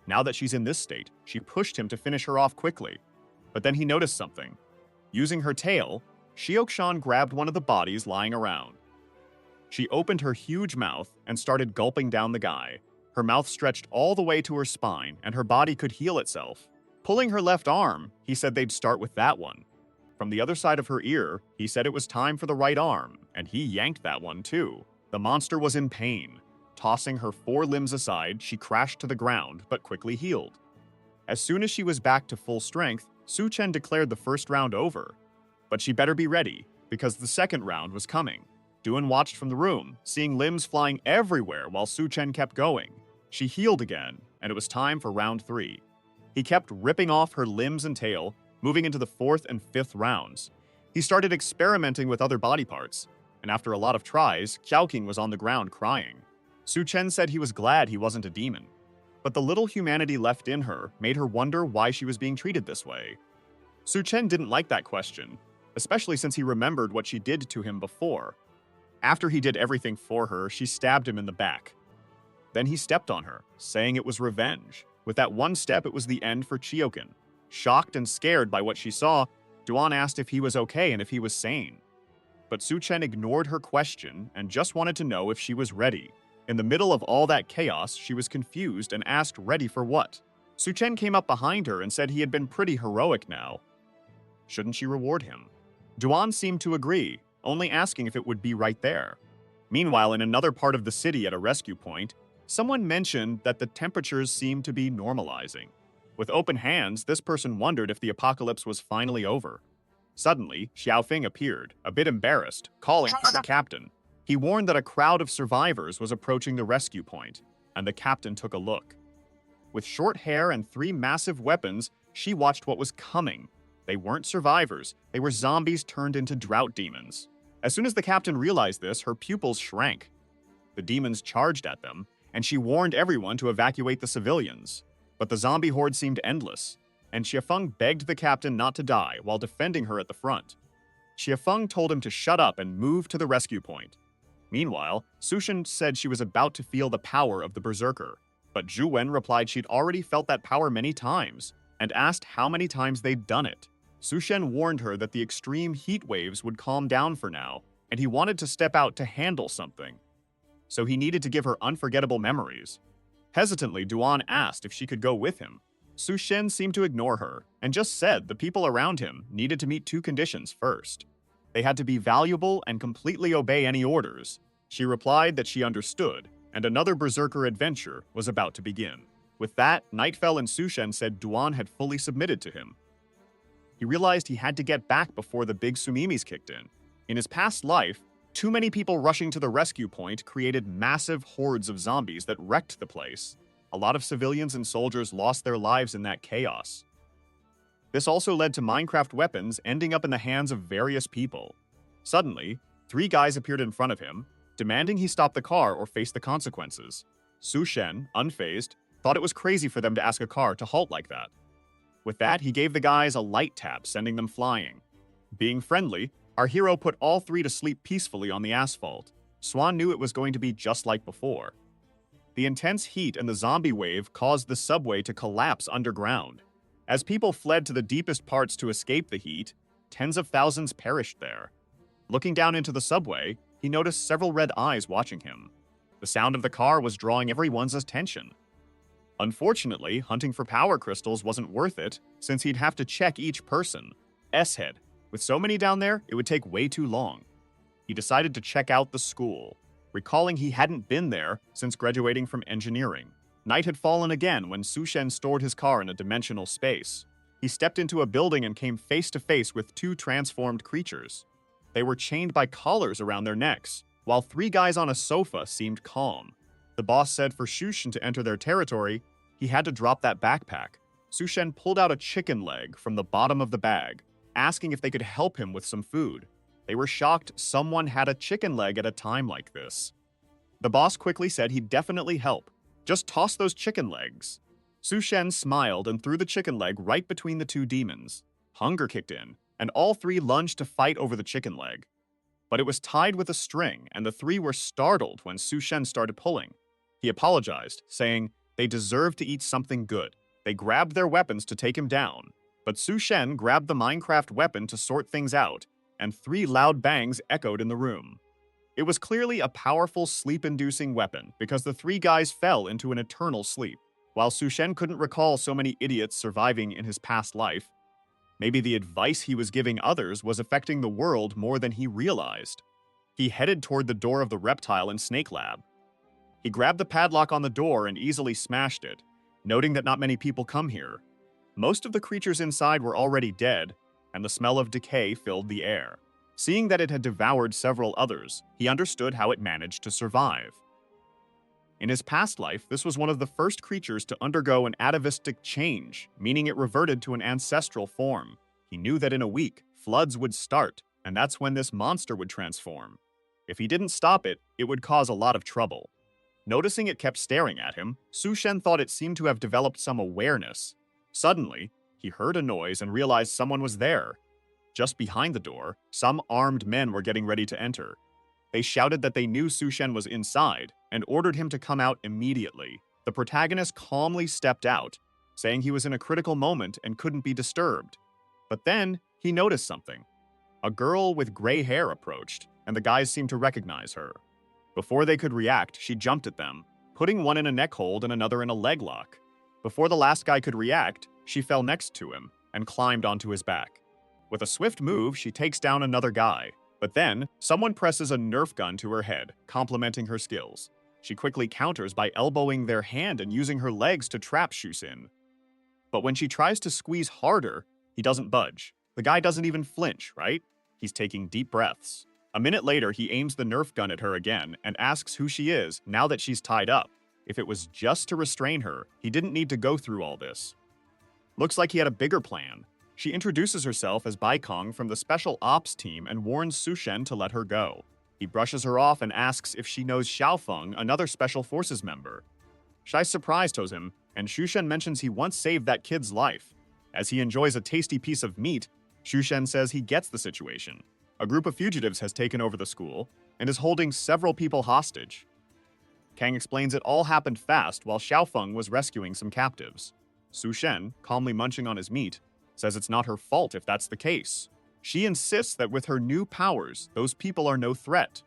Now that she's in this state, she pushed him to finish her off quickly. But then he noticed something. Using her tail, Shiokshan grabbed one of the bodies lying around. She opened her huge mouth and started gulping down the guy. Her mouth stretched all the way to her spine, and her body could heal itself. Pulling her left arm, he said they'd start with that one. From the other side of her ear, he said it was time for the right arm, and he yanked that one too. The monster was in pain. Tossing her 4 limbs aside, she crashed to the ground, but quickly healed. As soon as she was back to full strength, Su Chen declared the first round over. But she better be ready, because the second round was coming. Duan watched from the room, seeing limbs flying everywhere while Su Chen kept going. She healed again, and it was time for round 3. He kept ripping off her limbs and tail, moving into the 4th and 5th rounds. He started experimenting with other body parts, and after a lot of tries, Qiaoqing was on the ground crying. Su Chen said he was glad he wasn't a demon, but the little humanity left in her made her wonder why she was being treated this way. Su Chen didn't like that question, especially since he remembered what she did to him before. After he did everything for her, she stabbed him in the back. Then he stepped on her, saying it was revenge. With that one step, it was the end for Chiokin. Shocked and scared by what she saw, Duan asked if he was okay and if he was sane. But Su Chen ignored her question and just wanted to know if she was ready. In the middle of all that chaos, she was confused and asked ready for what. Su Chen came up behind her and said he had been pretty heroic now. Shouldn't she reward him? Duan seemed to agree, only asking if it would be right there. Meanwhile, in another part of the city at a rescue point, someone mentioned that the temperatures seemed to be normalizing. With open hands, this person wondered if the apocalypse was finally over. Suddenly, Xiaofeng appeared, a bit embarrassed, calling for the captain. He warned that a crowd of survivors was approaching the rescue point, and the captain took a look. With short hair and 3 massive weapons, she watched what was coming. They weren't survivors, they were zombies turned into drought demons. As soon as the captain realized this, her pupils shrank. The demons charged at them, and she warned everyone to evacuate the civilians. But the zombie horde seemed endless, and Xiafeng begged the captain not to die while defending her at the front. Xiafeng told him to shut up and move to the rescue point. Meanwhile, Sushin said she was about to feel the power of the berserker, but Zhu Wen replied she'd already felt that power many times, and asked how many times they'd done it. Su Shen warned her that the extreme heat waves would calm down for now, and he wanted to step out to handle something. So he needed to give her unforgettable memories. Hesitantly, Duan asked if she could go with him. Su Shen seemed to ignore her, and just said the people around him needed to meet two conditions first. They had to be valuable and completely obey any orders. She replied that she understood, and another berserker adventure was about to begin. With that, night fell and Su Shen said Duan had fully submitted to him. He realized he had to get back before the big Sumimis kicked in. In his past life, too many people rushing to the rescue point created massive hordes of zombies that wrecked the place. A lot of civilians and soldiers lost their lives in that chaos. This also led to Minecraft weapons ending up in the hands of various people. Suddenly, 3 guys appeared in front of him, demanding he stop the car or face the consequences. Su Shen, unfazed, thought it was crazy for them to ask a car to halt like that. With that, he gave the guys a light tap, sending them flying. Being friendly, our hero put all 3 to sleep peacefully on the asphalt. Swan knew it was going to be just like before. The intense heat and the zombie wave caused the subway to collapse underground. As people fled to the deepest parts to escape the heat, tens of thousands perished there. Looking down into the subway, he noticed several red eyes watching him. The sound of the car was drawing everyone's attention. Unfortunately, hunting for power crystals wasn't worth it, since he'd have to check each person. S-head. With so many down there, it would take way too long. He decided to check out the school, recalling he hadn't been there since graduating from engineering. Night had fallen again when Su Shen stored his car in a dimensional space. He stepped into a building and came face to face with 2 transformed creatures. They were chained by collars around their necks, while 3 guys on a sofa seemed calm. The boss said for Su Shen to enter their territory, he had to drop that backpack. Su Shen pulled out a chicken leg from the bottom of the bag, asking if they could help him with some food. They were shocked someone had a chicken leg at a time like this. The boss quickly said he'd definitely help. Just toss those chicken legs. Su Shen smiled and threw the chicken leg right between the 2 demons. Hunger kicked in, and all 3 lunged to fight over the chicken leg. But it was tied with a string, and the 3 were startled when Su Shen started pulling. He apologized, saying they deserved to eat something good. They grabbed their weapons to take him down, but Su Shen grabbed the Minecraft weapon to sort things out, and 3 loud bangs echoed in the room. It was clearly a powerful sleep-inducing weapon because the 3 guys fell into an eternal sleep. While Su Shen couldn't recall so many idiots surviving in his past life, maybe the advice he was giving others was affecting the world more than he realized. He headed toward the door of the reptile and snake lab. He grabbed the padlock on the door and easily smashed it, noting that not many people come here. Most of the creatures inside were already dead, and the smell of decay filled the air. Seeing that it had devoured several others, he understood how it managed to survive. In his past life, this was one of the first creatures to undergo an atavistic change, meaning it reverted to an ancestral form. He knew that in a week, floods would start, and that's when this monster would transform. If he didn't stop it, it would cause a lot of trouble. Noticing it kept staring at him, Su Shen thought it seemed to have developed some awareness. Suddenly, he heard a noise and realized someone was there. Just behind the door, some armed men were getting ready to enter. They shouted that they knew Su Shen was inside and ordered him to come out immediately. The protagonist calmly stepped out, saying he was in a critical moment and couldn't be disturbed. But then, he noticed something. A girl with gray hair approached, and the guys seemed to recognize her. Before they could react, she jumped at them, putting one in a neck hold and another in a leg lock. Before the last guy could react, she fell next to him and climbed onto his back. With a swift move, she takes down another guy. But then, someone presses a Nerf gun to her head, complimenting her skills. She quickly counters by elbowing their hand and using her legs to trap Su Shen. But when she tries to squeeze harder, he doesn't budge. The guy doesn't even flinch, right? He's taking deep breaths. A minute later, he aims the Nerf gun at her again and asks who she is now that she's tied up. If it was just to restrain her, he didn't need to go through all this. Looks like he had a bigger plan. She introduces herself as Baikong from the Special Ops team and warns Su Shen to let her go. He brushes her off and asks if she knows Xiaofeng, another Special Forces member. Shai's surprise toes him, and Su Shen mentions he once saved that kid's life. As he enjoys a tasty piece of meat, Su Shen says he gets the situation. A group of fugitives has taken over the school and is holding several people hostage. Kang explains it all happened fast while Xiaofeng was rescuing some captives. Su Shen, calmly munching on his meat, says it's not her fault if that's the case. She insists that with her new powers, those people are no threat,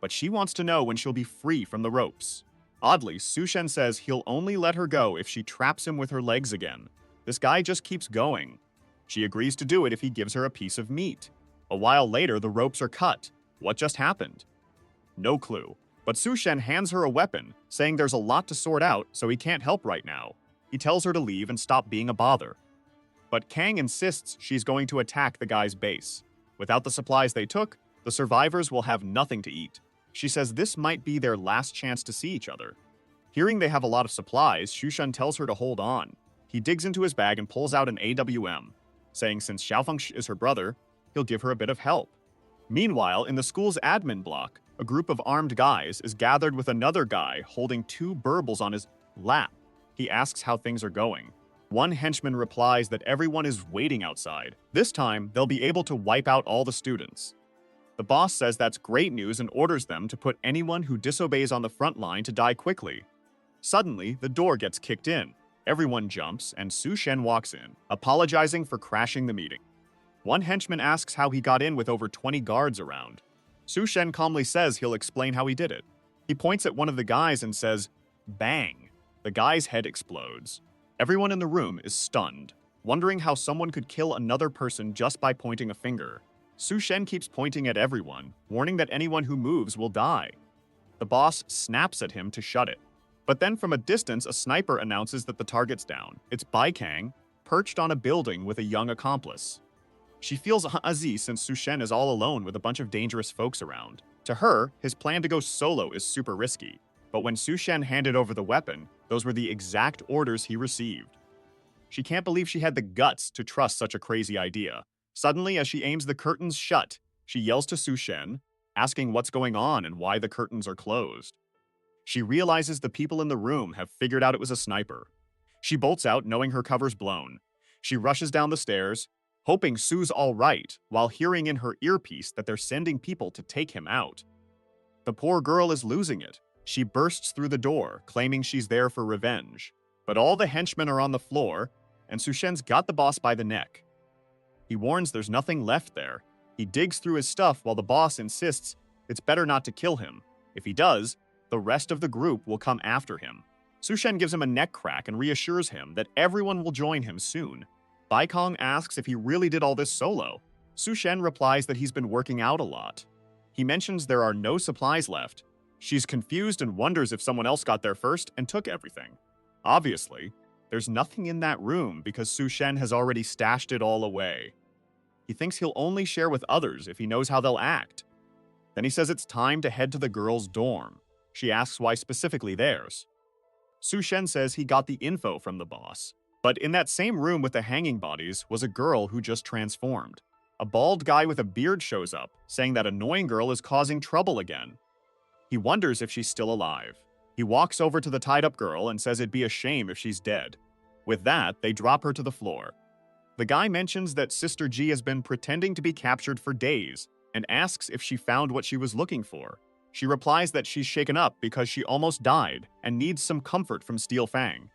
but she wants to know when she'll be free from the ropes. Oddly, Sushen says he'll only let her go if she traps him with her legs again. This guy just keeps going. She agrees to do it if he gives her a piece of meat. A while later, the ropes are cut. What just happened? No clue. But Sushen hands her a weapon, saying there's a lot to sort out, so he can't help right now. He tells her to leave and stop being a bother. But Kang insists she's going to attack the guy's base. Without the supplies they took, the survivors will have nothing to eat. She says this might be their last chance to see each other. Hearing they have a lot of supplies, Shushen tells her to hold on. He digs into his bag and pulls out an AWM, saying since Xiaofeng is her brother, he'll give her a bit of help. Meanwhile, in the school's admin block, a group of armed guys is gathered with another guy holding 2 burbles on his lap. He asks how things are going. One henchman replies that everyone is waiting outside. This time, they'll be able to wipe out all the students. The boss says that's great news and orders them to put anyone who disobeys on the front line to die quickly. Suddenly, the door gets kicked in. Everyone jumps, and Sushen walks in, apologizing for crashing the meeting. One henchman asks how he got in with over 20 guards around. Sushen calmly says he'll explain how he did it. He points at one of the guys and says, "Bang!" The guy's head explodes. Everyone in the room is stunned, wondering how someone could kill another person just by pointing a finger. Sushen keeps pointing at everyone, warning that anyone who moves will die. The boss snaps at him to shut it. But then from a distance, a sniper announces that the target's down. It's Baikang, perched on a building with a young accomplice. She feels uneasy since Sushen is all alone with a bunch of dangerous folks around. To her, his plan to go solo is super risky. But when Sushen handed over the weapon, those were the exact orders he received. She can't believe she had the guts to trust such a crazy idea. Suddenly, as she aims the curtains shut, she yells to Sushen, asking what's going on and why the curtains are closed. She realizes the people in the room have figured out it was a sniper. She bolts out, knowing her cover's blown. She rushes down the stairs, hoping Sue's all right, while hearing in her earpiece that they're sending people to take him out. The poor girl is losing it. She bursts through the door, claiming she's there for revenge. But all the henchmen are on the floor, and Sushen's got the boss by the neck. He warns there's nothing left there. He digs through his stuff while the boss insists it's better not to kill him. If he does, the rest of the group will come after him. Sushen gives him a neck crack and reassures him that everyone will join him soon. Baikang asks if he really did all this solo. Sushen replies that he's been working out a lot. He mentions there are no supplies left. She's confused and wonders if someone else got there first and took everything. Obviously, there's nothing in that room because Sushen has already stashed it all away. He thinks he'll only share with others if he knows how they'll act. Then he says it's time to head to the girls' dorm. She asks why specifically theirs. Sushen says he got the info from the boss. But in that same room with the hanging bodies was a girl who just transformed. A bald guy with a beard shows up, saying that annoying girl is causing trouble again. He wonders if she's still alive. He walks over to the tied-up girl and says it'd be a shame if she's dead. With that, they drop her to the floor. The guy mentions that Sister G has been pretending to be captured for days and asks if she found what she was looking for. She replies that she's shaken up because she almost died and needs some comfort from Steel Fang.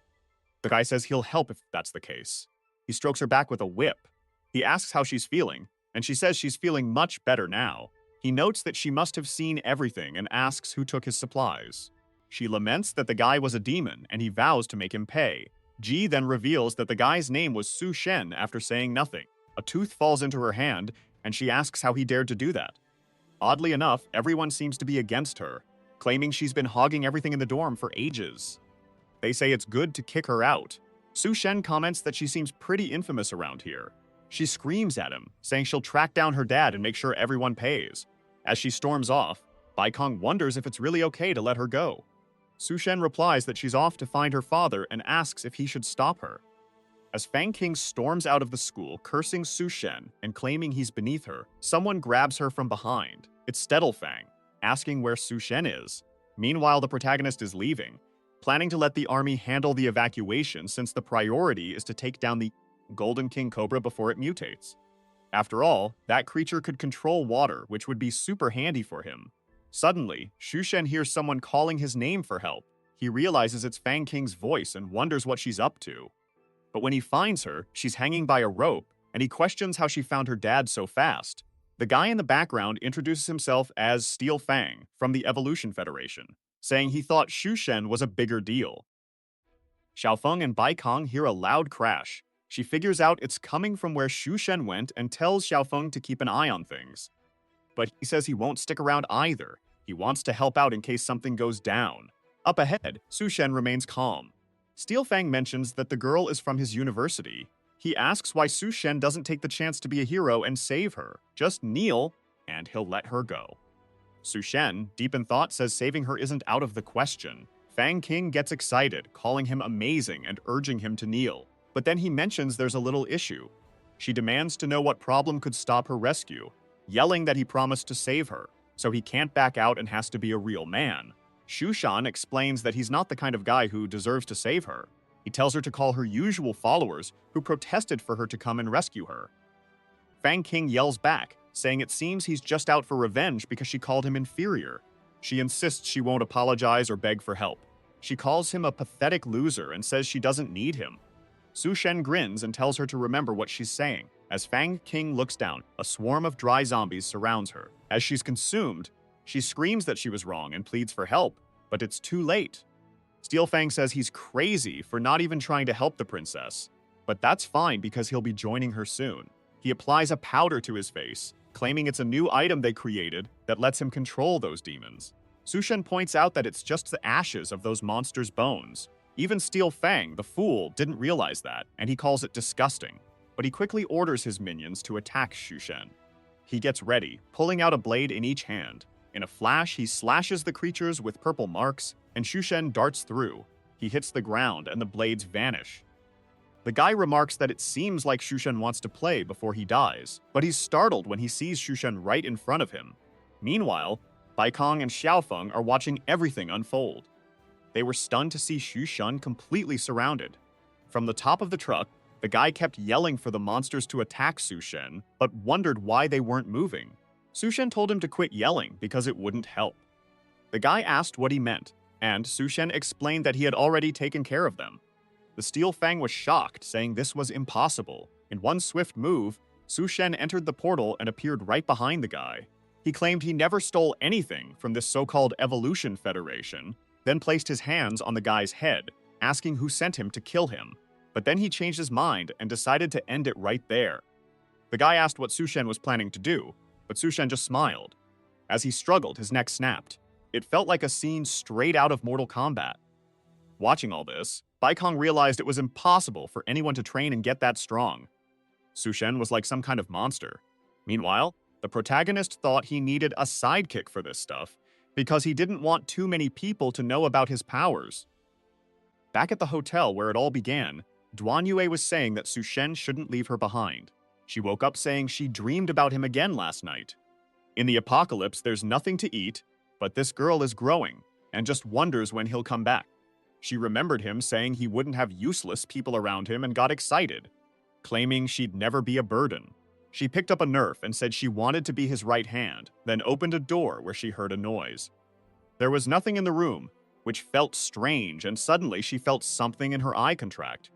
The guy says he'll help if that's the case. He strokes her back with a whip. He asks how she's feeling, and she says she's feeling much better now. He notes that she must have seen everything and asks who took his supplies. She laments that the guy was a demon, and he vows to make him pay. Ji then reveals that the guy's name was Su Shen after saying nothing. A tooth falls into her hand, and she asks how he dared to do that. Oddly enough, everyone seems to be against her, claiming she's been hogging everything in the dorm for ages. They say it's good to kick her out. Su Shen comments that she seems pretty infamous around here. She screams at him, saying she'll track down her dad and make sure everyone pays. As she storms off, Baikang wonders if it's really okay to let her go. Su Shen replies that she's off to find her father and asks if he should stop her. As Fang King storms out of the school, cursing Su Shen and claiming he's beneath her, someone grabs her from behind. It's Fang, asking where Su Shen is. Meanwhile, the protagonist is leaving, planning to let the army handle the evacuation since the priority is to take down the Golden King Cobra before it mutates. After all, that creature could control water, which would be super handy for him. Suddenly, Shu Shen hears someone calling his name for help. He realizes it's Fang King's voice and wonders what she's up to. But when he finds her, she's hanging by a rope, and he questions how she found her dad so fast. The guy in the background introduces himself as Steel Fang from the Evolution Federation, saying he thought Shushen was a bigger deal. Xiaofeng and Baikong hear a loud crash. She figures out it's coming from where Shushen went and tells Xiaofeng to keep an eye on things. But he says he won't stick around either. He wants to help out in case something goes down. Up ahead, Shushen remains calm. Steelfang mentions that the girl is from his university. He asks why Shushen doesn't take the chance to be a hero and save her. Just kneel, and he'll let her go. Shushen, deep in thought, says saving her isn't out of the question. Fang King gets excited, calling him amazing and urging him to kneel. But then he mentions there's a little issue. She demands to know what problem could stop her rescue, yelling that he promised to save her, so he can't back out and has to be a real man. Shushan explains that he's not the kind of guy who deserves to save her. He tells her to call her usual followers who protested for her to come and rescue her. Fang King yells back, saying it seems he's just out for revenge because she called him inferior. She insists she won't apologize or beg for help. She calls him a pathetic loser and says she doesn't need him. Su Shen grins and tells her to remember what she's saying. As Fang King looks down, a swarm of dry zombies surrounds her. As she's consumed, she screams that she was wrong and pleads for help, but it's too late. Steel Fang says he's crazy for not even trying to help the princess, but that's fine because he'll be joining her soon. He applies a powder to his face, claiming it's a new item they created that lets him control those demons. Su Shen points out that it's just the ashes of those monsters' bones. Even Steel Fang, the fool, didn't realize that, and he calls it disgusting. But he quickly orders his minions to attack Su Shen. He gets ready, pulling out a blade in each hand. In a flash, he slashes the creatures with purple marks, and Su Shen darts through. He hits the ground, and the blades vanish. The guy remarks that it seems like Su Shen wants to play before he dies, but he's startled when he sees Su Shen right in front of him. Meanwhile, Baikong and Xiaofeng are watching everything unfold. They were stunned to see Su Shen completely surrounded. From the top of the truck, the guy kept yelling for the monsters to attack Su Shen, but wondered why they weren't moving. Su Shen told him to quit yelling because it wouldn't help. The guy asked what he meant, and Su Shen explained that he had already taken care of them. The Steel Fang was shocked, saying this was impossible. In one swift move, Su Shen entered the portal and appeared right behind the guy. He claimed he never stole anything from this so-called Evolution Federation, then placed his hands on the guy's head, asking who sent him to kill him. But then he changed his mind and decided to end it right there. The guy asked what Su Shen was planning to do, but Su Shen just smiled. As he struggled, his neck snapped. It felt like a scene straight out of Mortal Kombat. Watching all this, Baikong realized it was impossible for anyone to train and get that strong. Su Shen was like some kind of monster. Meanwhile, the protagonist thought he needed a sidekick for this stuff because he didn't want too many people to know about his powers. Back at the hotel where it all began, Duan Yue was saying that Su Shen shouldn't leave her behind. She woke up saying she dreamed about him again last night. In the apocalypse, there's nothing to eat, but this girl is growing and just wonders when he'll come back. She remembered him saying he wouldn't have useless people around him and got excited, claiming she'd never be a burden. She picked up a Nerf and said she wanted to be his right hand, then opened a door where she heard a noise. There was nothing in the room, which felt strange, and suddenly she felt something in her eye contract.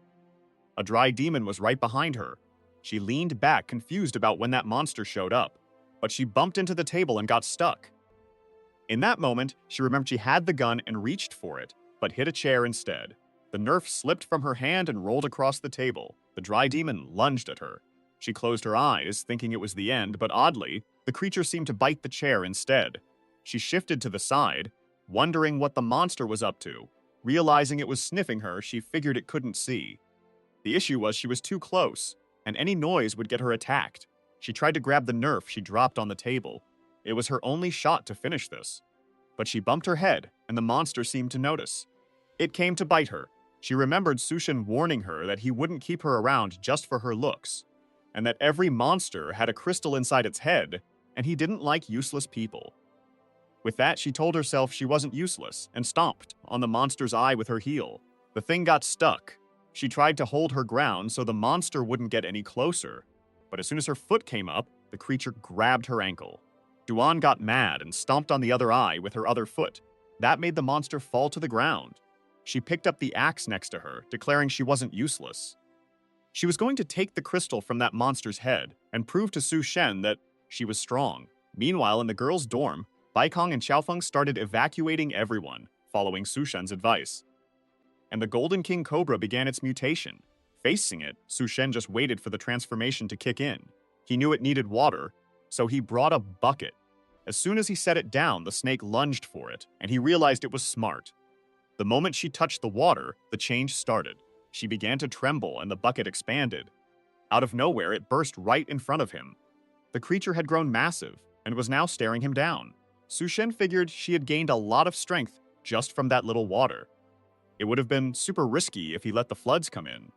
A dry demon was right behind her. She leaned back, confused about when that monster showed up, but she bumped into the table and got stuck. In that moment, she remembered she had the gun and reached for it, but hit a chair instead. The Nerf slipped from her hand and rolled across the table. The dry demon lunged at her. She closed her eyes, thinking it was the end, but oddly, the creature seemed to bite the chair instead. She shifted to the side, wondering what the monster was up to. Realizing it was sniffing her, she figured it couldn't see. The issue was she was too close, and any noise would get her attacked. She tried to grab the Nerf she dropped on the table. It was her only shot to finish this. But she bumped her head, and the monster seemed to notice. It came to bite her. She remembered Su Shen warning her that he wouldn't keep her around just for her looks, and that every monster had a crystal inside its head, and he didn't like useless people. With that, she told herself she wasn't useless, and stomped on the monster's eye with her heel. The thing got stuck. She tried to hold her ground so the monster wouldn't get any closer, but as soon as her foot came up, the creature grabbed her ankle. Duan got mad and stomped on the other eye with her other foot. That made the monster fall to the ground. She picked up the axe next to her, declaring she wasn't useless. She was going to take the crystal from that monster's head and prove to Su Shen that she was strong. Meanwhile, in the girls' dorm, Baikong and Xiaofeng started evacuating everyone, following Su Shen's advice. And the Golden King Cobra began its mutation. Facing it, Su Shen just waited for the transformation to kick in. He knew it needed water, so he brought a bucket. As soon as he set it down, the snake lunged for it, and he realized it was smart. The moment she touched the water, the change started. She began to tremble and the bucket expanded. Out of nowhere, it burst right in front of him. The creature had grown massive and was now staring him down. Su Shen figured she had gained a lot of strength just from that little water. It would have been super risky if he let the floods come in.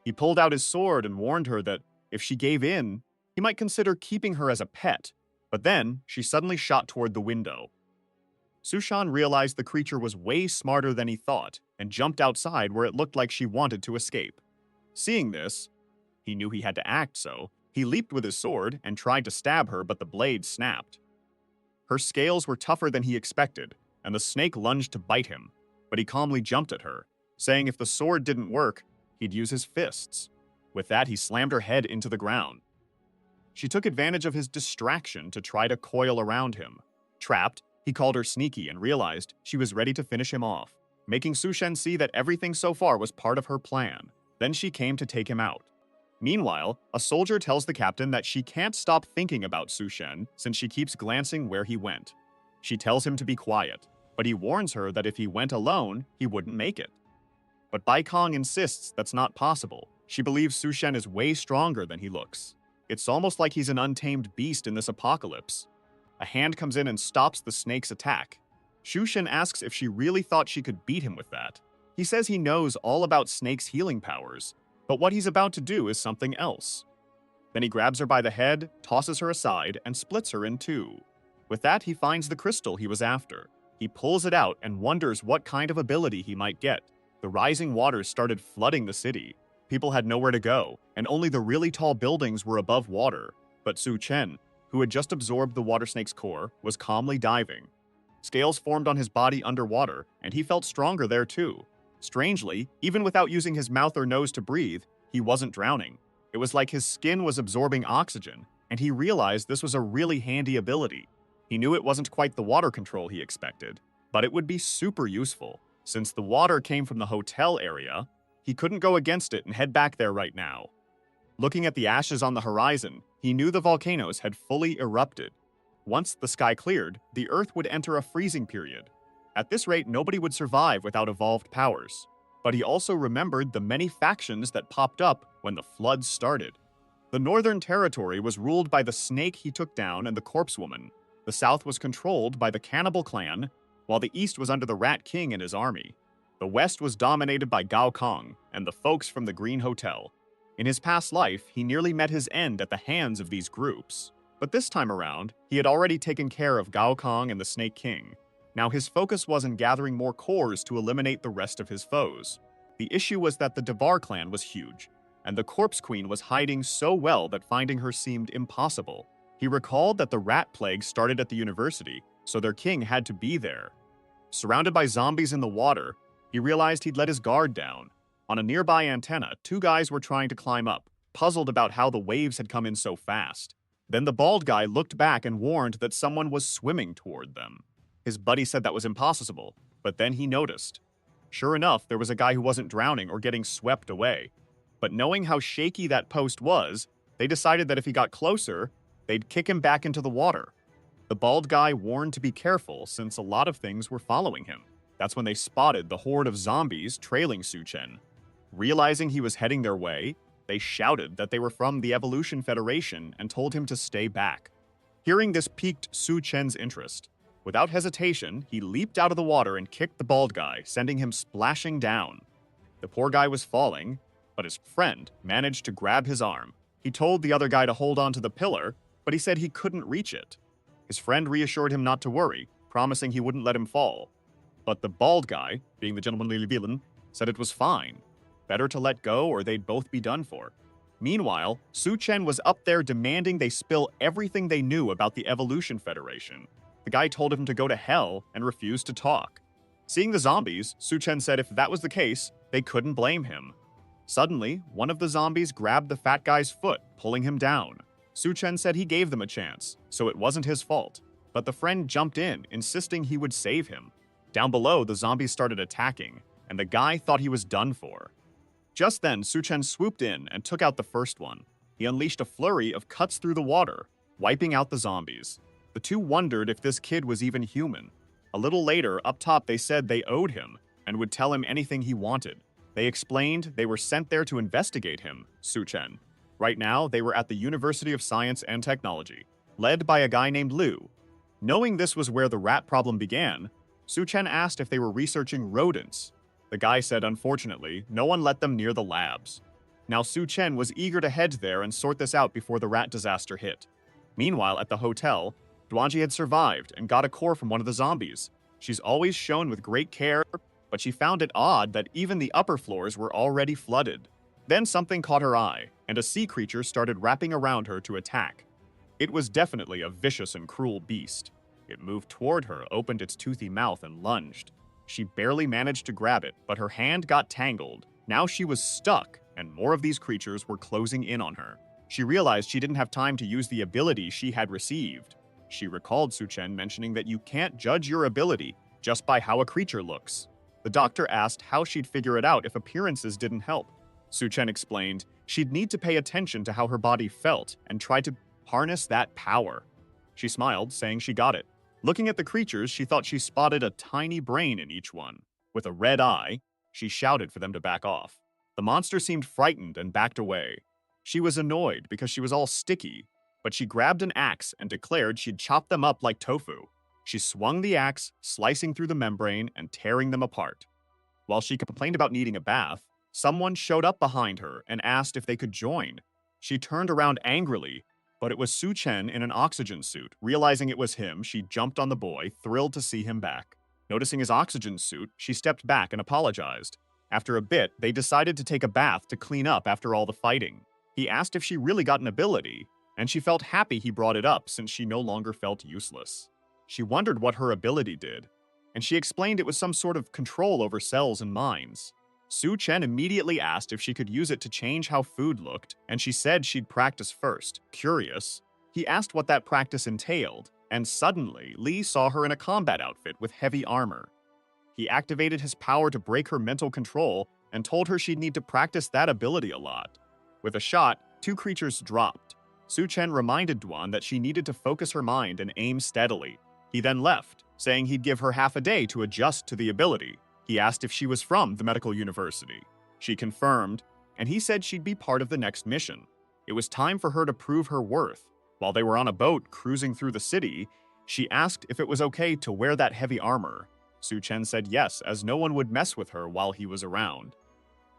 He pulled out his sword and warned her that if she gave in, he might consider keeping her as a pet. But then, she suddenly shot toward the window. Su Shen realized the creature was way smarter than he thought and jumped outside where it looked like she wanted to escape. Seeing this, he knew he had to act so. He leaped with his sword and tried to stab her, but the blade snapped. Her scales were tougher than he expected, and the snake lunged to bite him, but he calmly jumped at her, saying if the sword didn't work, he'd use his fists. With that, he slammed her head into the ground. She took advantage of his distraction to try to coil around him. Trapped, he called her sneaky and realized she was ready to finish him off, making Su Shen see that everything so far was part of her plan. Then she came to take him out. Meanwhile, a soldier tells the captain that she can't stop thinking about Su Shen since she keeps glancing where he went. She tells him to be quiet, but he warns her that if he went alone, he wouldn't make it. But Baikong insists that's not possible. She believes Su Shen is way stronger than he looks. It's almost like he's an untamed beast in this apocalypse. A hand comes in and stops the snake's attack. Su Shen asks if she really thought she could beat him with that. He says he knows all about snakes' healing powers, but what he's about to do is something else. Then he grabs her by the head, tosses her aside, and splits her in two. With that, he finds the crystal he was after. He pulls it out and wonders what kind of ability he might get. The rising waters started flooding the city. People had nowhere to go, and only the really tall buildings were above water. But Su Chen, who had just absorbed the water snake's core, was calmly diving. Scales formed on his body underwater, and he felt stronger there too. Strangely, even without using his mouth or nose to breathe, he wasn't drowning. It was like his skin was absorbing oxygen, and he realized this was a really handy ability. He knew it wasn't quite the water control he expected, but it would be super useful. Since the water came from the hotel area, he couldn't go against it and head back there right now. Looking at the ashes on the horizon, he knew the volcanoes had fully erupted. Once the sky cleared, the Earth would enter a freezing period. At this rate, nobody would survive without evolved powers. But he also remembered the many factions that popped up when the floods started. The Northern Territory was ruled by the snake he took down and the Corpse Woman. The South was controlled by the Cannibal Clan, while the East was under the Rat King and his army. The West was dominated by Gao Kong and the folks from the Green Hotel. In his past life, he nearly met his end at the hands of these groups. But this time around, he had already taken care of Gao Kong and the Snake King. Now his focus was in gathering more cores to eliminate the rest of his foes. The issue was that the Devar clan was huge, and the Corpse Queen was hiding so well that finding her seemed impossible. He recalled that the rat plague started at the university, so their king had to be there. Surrounded by zombies in the water, he realized he'd let his guard down. On a nearby antenna, two guys were trying to climb up, puzzled about how the waves had come in so fast. Then the bald guy looked back and warned that someone was swimming toward them. His buddy said that was impossible, but then he noticed. Sure enough, there was a guy who wasn't drowning or getting swept away. But knowing how shaky that post was, they decided that if he got closer, they'd kick him back into the water. The bald guy warned to be careful since a lot of things were following him. That's when they spotted the horde of zombies trailing Su Chen. Realizing he was heading their way, they shouted that they were from the Evolution Federation and told him to stay back. Hearing this piqued Su Chen's interest. Without hesitation, he leaped out of the water and kicked the bald guy, sending him splashing down. The poor guy was falling, but his friend managed to grab his arm. He told the other guy to hold on to the pillar, but he said he couldn't reach it. His friend reassured him not to worry, promising he wouldn't let him fall. But the bald guy, being the gentlemanly villain, said it was fine. Better to let go or they'd both be done for. Meanwhile, Su Chen was up there demanding they spill everything they knew about the Evolution Federation. The guy told him to go to hell and refused to talk. Seeing the zombies, Su Chen said if that was the case, they couldn't blame him. Suddenly, one of the zombies grabbed the fat guy's foot, pulling him down. Su-chen said he gave them a chance, so it wasn't his fault. But the friend jumped in, insisting he would save him. Down below, the zombies started attacking, and the guy thought he was done for. Just then, Su-chen swooped in and took out the first one. He unleashed a flurry of cuts through the water, wiping out the zombies. The two wondered if this kid was even human. A little later, up top, they said they owed him and would tell him anything he wanted. They explained they were sent there to investigate him, Su-chen. Right now, they were at the University of Science and Technology, led by a guy named Liu. Knowing this was where the rat problem began, Su-chen asked if they were researching rodents. The guy said, unfortunately, no one let them near the labs. Now Su-chen was eager to head there and sort this out before the rat disaster hit. Meanwhile, at the hotel, Duanji had survived and got a core from one of the zombies. She's always shown with great care, but she found it odd that even the upper floors were already flooded. Then something caught her eye, and a sea creature started wrapping around her to attack. It was definitely a vicious and cruel beast. It moved toward her, opened its toothy mouth, and lunged. She barely managed to grab it, but her hand got tangled. Now she was stuck, and more of these creatures were closing in on her. She realized she didn't have time to use the ability she had received. She recalled Su-chen mentioning that you can't judge your ability just by how a creature looks. The doctor asked how she'd figure it out if appearances didn't help. Su-chen explained she'd need to pay attention to how her body felt and try to harness that power. She smiled, saying she got it. Looking at the creatures, she thought she spotted a tiny brain in each one. With a red eye, she shouted for them to back off. The monster seemed frightened and backed away. She was annoyed because she was all sticky, but she grabbed an axe and declared she'd chop them up like tofu. She swung the axe, slicing through the membrane and tearing them apart. While she complained about needing a bath, someone showed up behind her and asked if they could join. She turned around angrily, but it was Su-chen in an oxygen suit. Realizing it was him, she jumped on the boy, thrilled to see him back. Noticing his oxygen suit, she stepped back and apologized. After a bit, they decided to take a bath to clean up after all the fighting. He asked if she really got an ability, and she felt happy he brought it up since she no longer felt useless. She wondered what her ability did, and she explained it was some sort of control over cells and minds. Su-chen immediately asked if she could use it to change how food looked, and she said she'd practice first. Curious, he asked what that practice entailed, and suddenly, Lee saw her in a combat outfit with heavy armor. He activated his power to break her mental control and told her she'd need to practice that ability a lot. With a shot, two creatures dropped. Su-chen reminded Duan that she needed to focus her mind and aim steadily. He then left, saying he'd give her half a day to adjust to the ability. He asked if she was from the medical university. She confirmed, and he said she'd be part of the next mission. It was time for her to prove her worth. While they were on a boat cruising through the city, she asked if it was okay to wear that heavy armor. Su-chen said yes, as no one would mess with her while he was around.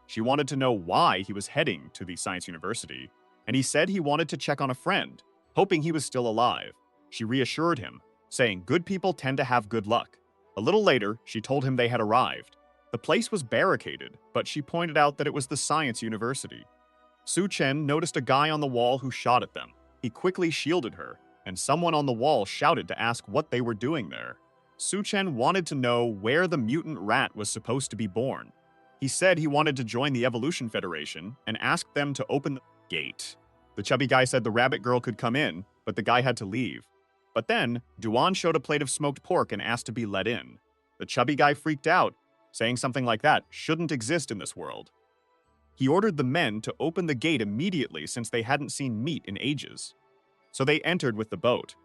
She wanted to know why he was heading to the science university, and he said he wanted to check on a friend, hoping he was still alive. She reassured him, saying good people tend to have good luck. A little later, she told him they had arrived. The place was barricaded, but she pointed out that it was the science university. Su-chen noticed a guy on the wall who shot at them. He quickly shielded her, and someone on the wall shouted to ask what they were doing there. Su-chen wanted to know where the mutant rat was supposed to be born. He said he wanted to join the Evolution Federation and asked them to open the gate. The chubby guy said the rabbit girl could come in, but the guy had to leave. But then, Duan showed a plate of smoked pork and asked to be let in. The chubby guy freaked out, saying something like that shouldn't exist in this world. He ordered the men to open the gate immediately since they hadn't seen meat in ages. So they entered with the boat.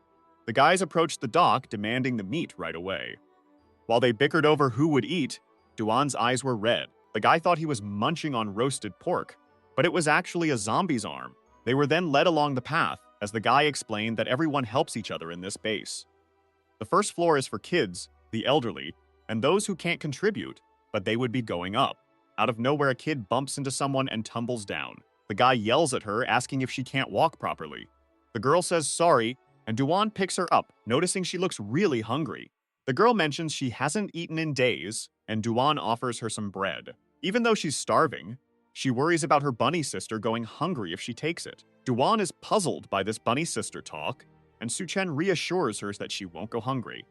The guys approached the dock, demanding the meat right away. While they bickered over who would eat, Duan's eyes were red. The guy thought he was munching on roasted pork, but it was actually a zombie's arm. They were then led along the path, as the guy explained that everyone helps each other in this base. The first floor is for kids, the elderly, and those who can't contribute, but they would be going up. Out of nowhere, a kid bumps into someone and tumbles down. The guy yells at her, asking if she can't walk properly. The girl says sorry, and Duan picks her up, noticing she looks really hungry. The girl mentions she hasn't eaten in days, and Duan offers her some bread. Even though she's starving, she worries about her bunny sister going hungry if she takes it. Duan is puzzled by this bunny sister talk, and Su-chen reassures her that she won't go hungry.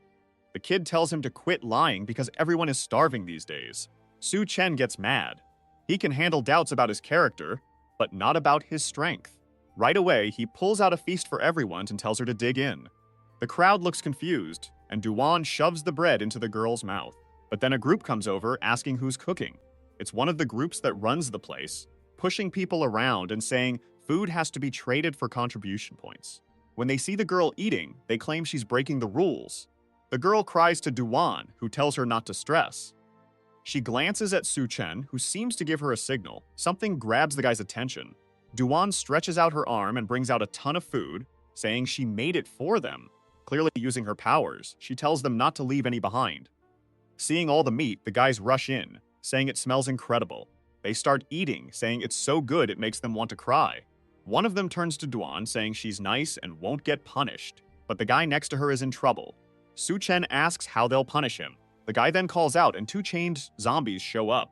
The kid tells him to quit lying because everyone is starving these days. Su-chen gets mad. He can handle doubts about his character, but not about his strength. Right away, he pulls out a feast for everyone and tells her to dig in. The crowd looks confused, and Duan shoves the bread into the girl's mouth. But then a group comes over asking who's cooking. It's one of the groups that runs the place, pushing people around and saying food has to be traded for contribution points. When they see the girl eating, they claim she's breaking the rules. The girl cries to Duan, who tells her not to stress. She glances at Su Chen, who seems to give her a signal. Something grabs the guy's attention. Duan stretches out her arm and brings out a ton of food, saying she made it for them. Clearly using her powers, she tells them not to leave any behind. Seeing all the meat, the guys rush in, saying it smells incredible. They start eating, saying it's so good it makes them want to cry. One of them turns to Duan, saying she's nice and won't get punished. But the guy next to her is in trouble. Su Chen asks how they'll punish him. The guy then calls out and two chained zombies show up.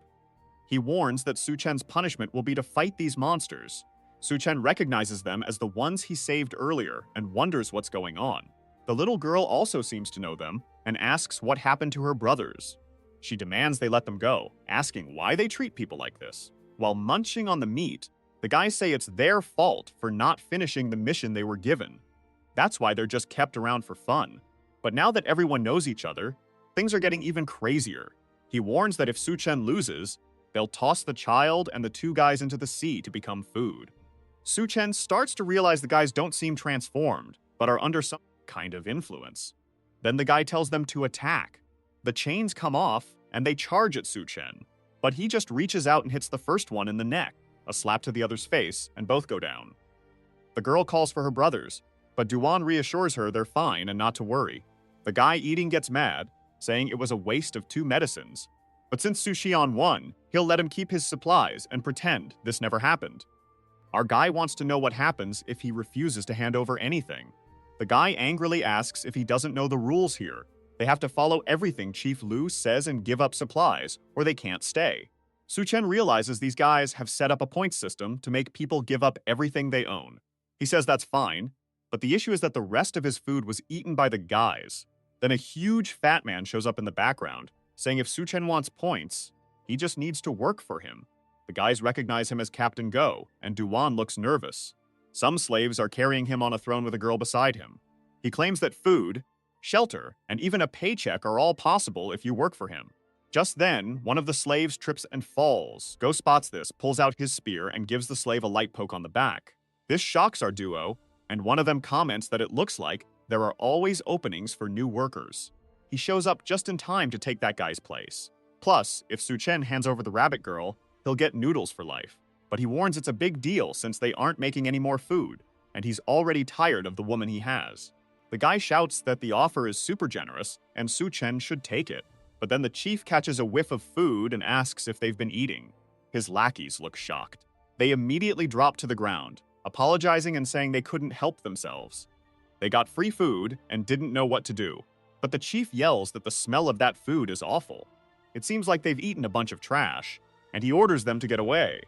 He warns that Su Chen's punishment will be to fight these monsters. Su Chen recognizes them as the ones he saved earlier and wonders what's going on. The little girl also seems to know them and asks what happened to her brothers. She demands they let them go, asking why they treat people like this. While munching on the meat, the guys say it's their fault for not finishing the mission they were given. That's why they're just kept around for fun. But now that everyone knows each other, things are getting even crazier. He warns that if Su Chen loses, they'll toss the child and the two guys into the sea to become food. Su Chen starts to realize the guys don't seem transformed, but are under some kind of influence. Then the guy tells them to attack. The chains come off, and they charge at Su Chen, but he just reaches out and hits the first one in the neck, a slap to the other's face, and both go down. The girl calls for her brothers, but Duan reassures her they're fine and not to worry. The guy eating gets mad, saying it was a waste of 2 medicines. But since Su Xian won, he'll let him keep his supplies and pretend this never happened. Our guy wants to know what happens if he refuses to hand over anything. The guy angrily asks if he doesn't know the rules here. They have to follow everything Chief Lu says and give up supplies, or they can't stay. Su Chen realizes these guys have set up a point system to make people give up everything they own. He says that's fine, but the issue is that the rest of his food was eaten by the guys. Then a huge fat man shows up in the background, saying if Su Chen wants points, he just needs to work for him. The guys recognize him as Captain Go, and Duan looks nervous. Some slaves are carrying him on a throne with a girl beside him. He claims that food, shelter, and even a paycheck are all possible if you work for him. Just then, one of the slaves trips and falls. Go spots this, pulls out his spear, and gives the slave a light poke on the back. This shocks our duo, and one of them comments that it looks like there are always openings for new workers. He shows up just in time to take that guy's place. Plus, if Su Chen hands over the rabbit girl, he'll get noodles for life. But he warns it's a big deal since they aren't making any more food, and he's already tired of the woman he has. The guy shouts that the offer is super generous and Su Chen should take it. But then the chief catches a whiff of food and asks if they've been eating. His lackeys look shocked. They immediately drop to the ground, apologizing and saying they couldn't help themselves. They got free food and didn't know what to do. But the chief yells that the smell of that food is awful. It seems like they've eaten a bunch of trash, and he orders them to get away.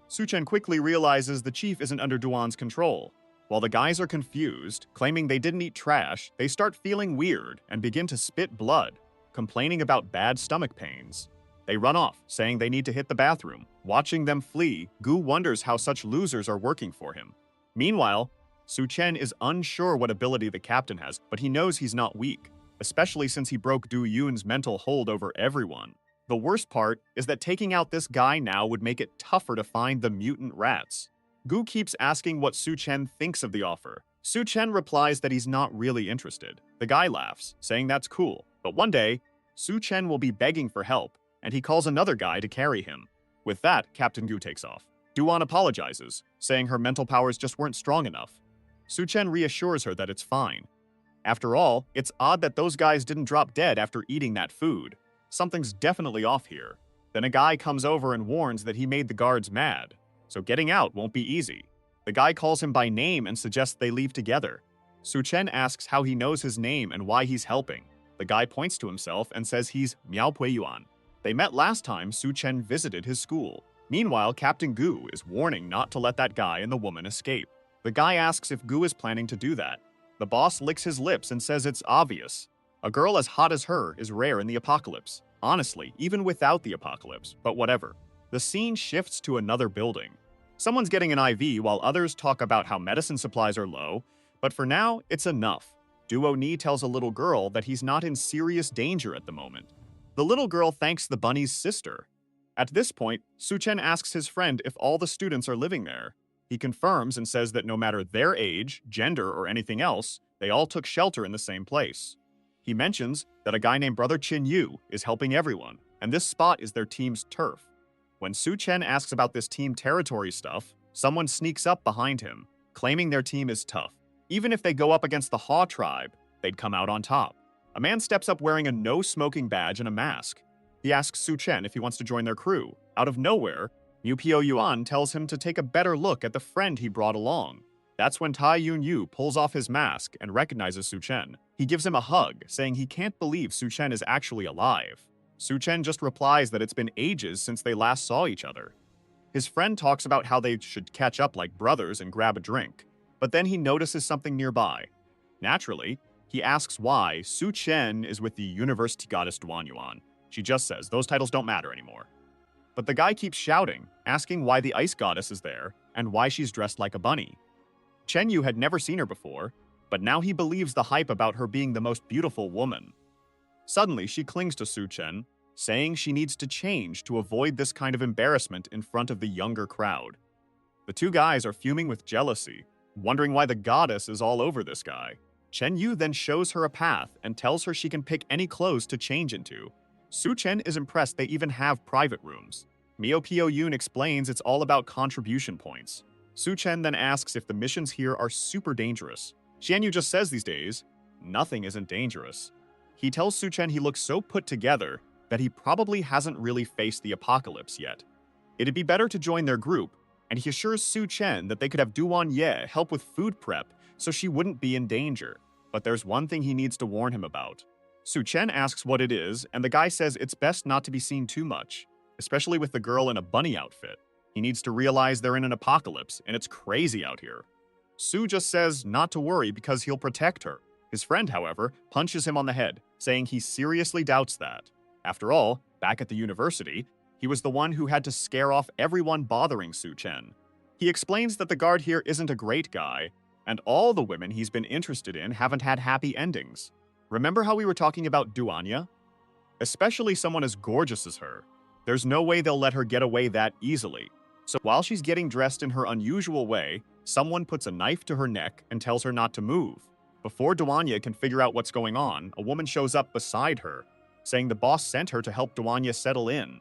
Su Chen quickly realizes the chief isn't under Duan's control. While the guys are confused, claiming they didn't eat trash, they start feeling weird and begin to spit blood, complaining about bad stomach pains. They run off, saying they need to hit the bathroom. Watching them flee, Gu wonders how such losers are working for him. Meanwhile, Su Chen is unsure what ability the captain has, but he knows he's not weak, especially since he broke Du Yun's mental hold over everyone. The worst part is that taking out this guy now would make it tougher to find the mutant rats. Gu keeps asking what Su Chen thinks of the offer. Su Chen replies that he's not really interested. The guy laughs, saying that's cool. But one day, Su Chen will be begging for help, and he calls another guy to carry him. With that, Captain Gu takes off. Duan apologizes, saying her mental powers just weren't strong enough. Su Chen reassures her that it's fine. After all, it's odd that those guys didn't drop dead after eating that food. Something's definitely off here. Then a guy comes over and warns that he made the guards mad, so getting out won't be easy. The guy calls him by name and suggests they leave together. Su Chen asks how he knows his name and why he's helping. The guy points to himself and says he's Miao Pui Yuan. They met last time Su Chen visited his school. Meanwhile, Captain Gu is warning not to let that guy and the woman escape. The guy asks if Gu is planning to do that. The boss licks his lips and says it's obvious. A girl as hot as her is rare in the apocalypse. Honestly, even without the apocalypse, but whatever. The scene shifts to another building. Someone's getting an IV while others talk about how medicine supplies are low, but for now, it's enough. Duo Ni tells a little girl that he's not in serious danger at the moment. The little girl thanks the bunny's sister. At this point, Suchen asks his friend if all the students are living there. He confirms and says that no matter their age, gender, or anything else, they all took shelter in the same place. He mentions that a guy named Brother Chin Yu is helping everyone, and this spot is their team's turf. When Su Chen asks about this team territory stuff, someone sneaks up behind him, claiming their team is tough. Even if they go up against the Ha tribe, they'd come out on top. A man steps up wearing a no-smoking badge and a mask. He asks Su Chen if he wants to join their crew. Out of nowhere, Yu Pio Yuan tells him to take a better look at the friend he brought along. That's when Tai Yun Yu pulls off his mask and recognizes Su Chen. He gives him a hug, saying he can't believe Su Chen is actually alive. Su Chen just replies that it's been ages since they last saw each other. His friend talks about how they should catch up like brothers and grab a drink, but then he notices something nearby. Naturally, he asks why Su Chen is with the University Goddess Duan Yuan. She just says those titles don't matter anymore. But the guy keeps shouting, asking why the Ice Goddess is there and why she's dressed like a bunny. Chen Yu had never seen her before, but now he believes the hype about her being the most beautiful woman. Suddenly, she clings to Su Chen, saying she needs to change to avoid this kind of embarrassment in front of the younger crowd. The two guys are fuming with jealousy, wondering why the goddess is all over this guy. Chen Yu then shows her a path and tells her she can pick any clothes to change into. Su Chen is impressed they even have private rooms. Mio Pio Yun explains it's all about contribution points. Su Chen then asks if the missions here are super dangerous. Xian Yu just says these days, nothing isn't dangerous. He tells Su Chen he looks so put together that he probably hasn't really faced the apocalypse yet. It'd be better to join their group, and he assures Su Chen that they could have Duan Ye help with food prep so she wouldn't be in danger. But there's one thing he needs to warn him about. Su Chen asks what it is, and the guy says it's best not to be seen too much, especially with the girl in a bunny outfit. He needs to realize they're in an apocalypse, and it's crazy out here. Su just says not to worry because he'll protect her. His friend, however, punches him on the head, saying he seriously doubts that. After all, back at the university, he was the one who had to scare off everyone bothering Su Chen. He explains that the guard here isn't a great guy, and all the women he's been interested in haven't had happy endings. Remember how we were talking about Duanya? Especially someone as gorgeous as her. There's no way they'll let her get away that easily. So while she's getting dressed in her unusual way, someone puts a knife to her neck and tells her not to move. Before Duanya can figure out what's going on, a woman shows up beside her, saying the boss sent her to help Duanya settle in.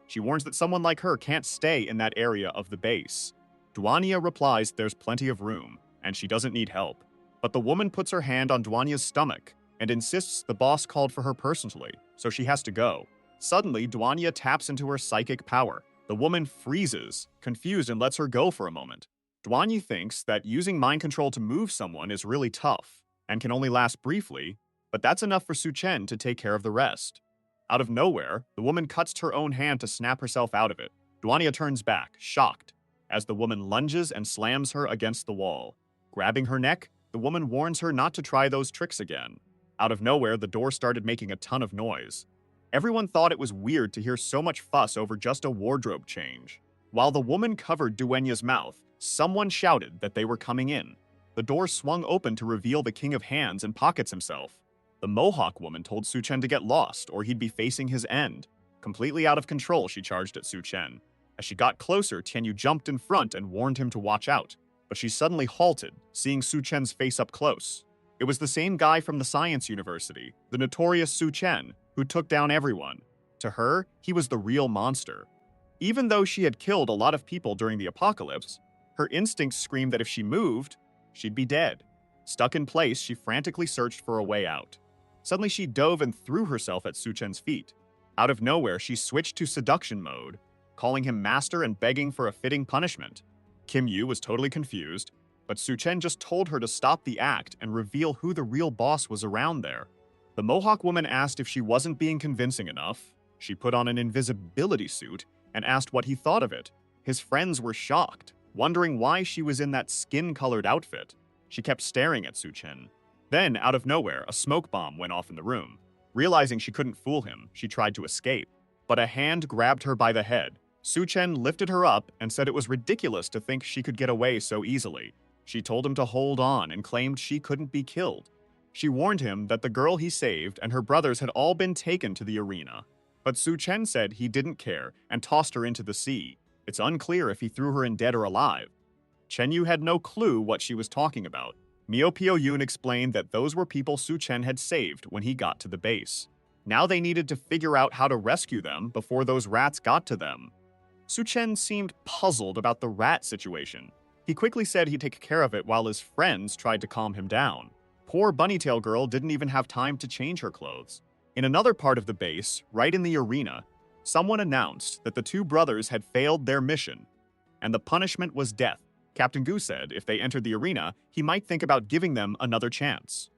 She warns that someone like her can't stay in that area of the base. Duanya replies there's plenty of room, and she doesn't need help. But the woman puts her hand on Duanya's stomach and insists the boss called for her personally, so she has to go. Suddenly, Duanya taps into her psychic power. The woman freezes, confused, and lets her go for a moment. Duanya thinks that using mind control to move someone is really tough and can only last briefly, but that's enough for Su Chen to take care of the rest. Out of nowhere, the woman cuts her own hand to snap herself out of it. Duanya turns back, shocked, as the woman lunges and slams her against the wall. Grabbing her neck, the woman warns her not to try those tricks again. Out of nowhere, the door started making a ton of noise. Everyone thought it was weird to hear so much fuss over just a wardrobe change. While the woman covered Duenya's mouth, someone shouted that they were coming in. The door swung open to reveal the King of Hands and Pockets himself. The Mohawk woman told Su Chen to get lost or he'd be facing his end. Completely out of control, she charged at Su Chen. As she got closer, Tianyu jumped in front and warned him to watch out. But she suddenly halted, seeing Su Chen's face up close. It was the same guy from the Science University, the notorious Su Chen, who took down everyone. To her, he was the real monster. Even though she had killed a lot of people during the apocalypse, her instincts screamed that if she moved, she'd be dead. Stuck in place, she frantically searched for a way out. Suddenly, she dove and threw herself at Su Chen's feet. Out of nowhere, she switched to seduction mode, calling him master and begging for a fitting punishment. Kim Yu was totally confused, but Su Chen just told her to stop the act and reveal who the real boss was around there. The Mohawk woman asked if she wasn't being convincing enough. She put on an invisibility suit and asked what he thought of it. His friends were shocked, wondering why she was in that skin-colored outfit. She kept staring at Su Chen. Then, out of nowhere, a smoke bomb went off in the room. Realizing she couldn't fool him, she tried to escape. But a hand grabbed her by the head, Su Chen lifted her up and said it was ridiculous to think she could get away so easily. She told him to hold on and claimed she couldn't be killed. She warned him that the girl he saved and her brothers had all been taken to the arena. But Su Chen said he didn't care and tossed her into the sea. It's unclear if he threw her in dead or alive. Chen Yu had no clue what she was talking about. Miao Pio Yun explained that those were people Su Chen had saved when he got to the base. Now they needed to figure out how to rescue them before those rats got to them. Su Chen seemed puzzled about the rat situation. He quickly said he'd take care of it while his friends tried to calm him down. Poor Bunnytail Girl didn't even have time to change her clothes. In another part of the base, right in the arena, someone announced that the two brothers had failed their mission, and the punishment was death. Captain Gu said if they entered the arena, he might think about giving them another chance.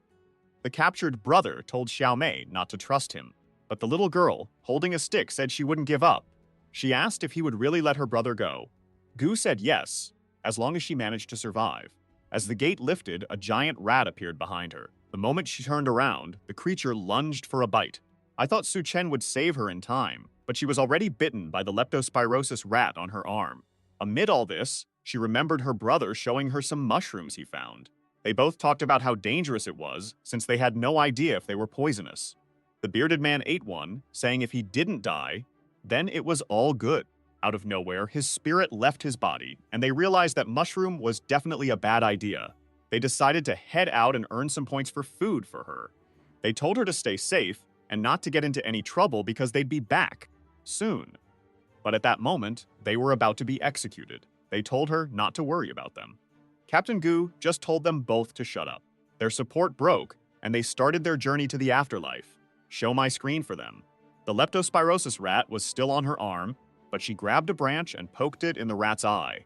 The captured brother told Xiao Mei not to trust him, but the little girl, holding a stick, said she wouldn't give up. She asked if he would really let her brother go. Gu said yes, as long as she managed to survive. As the gate lifted, a giant rat appeared behind her. The moment she turned around, the creature lunged for a bite. I thought Su Chen would save her in time, but she was already bitten by the leptospirosis rat on her arm. Amid all this, she remembered her brother showing her some mushrooms he found. They both talked about how dangerous it was, since they had no idea if they were poisonous. The bearded man ate one, saying if he didn't die, then it was all good. Out of nowhere, his spirit left his body, and they realized that mushroom was definitely a bad idea. They decided to head out and earn some points for food for her. They told her to stay safe and not to get into any trouble because they'd be back soon. But at that moment, they were about to be executed. They told her not to worry about them. Captain Gu just told them both to shut up. Their support broke, and they started their journey to the afterlife. Show my screen for them. The leptospirosis rat was still on her arm, but she grabbed a branch and poked it in the rat's eye.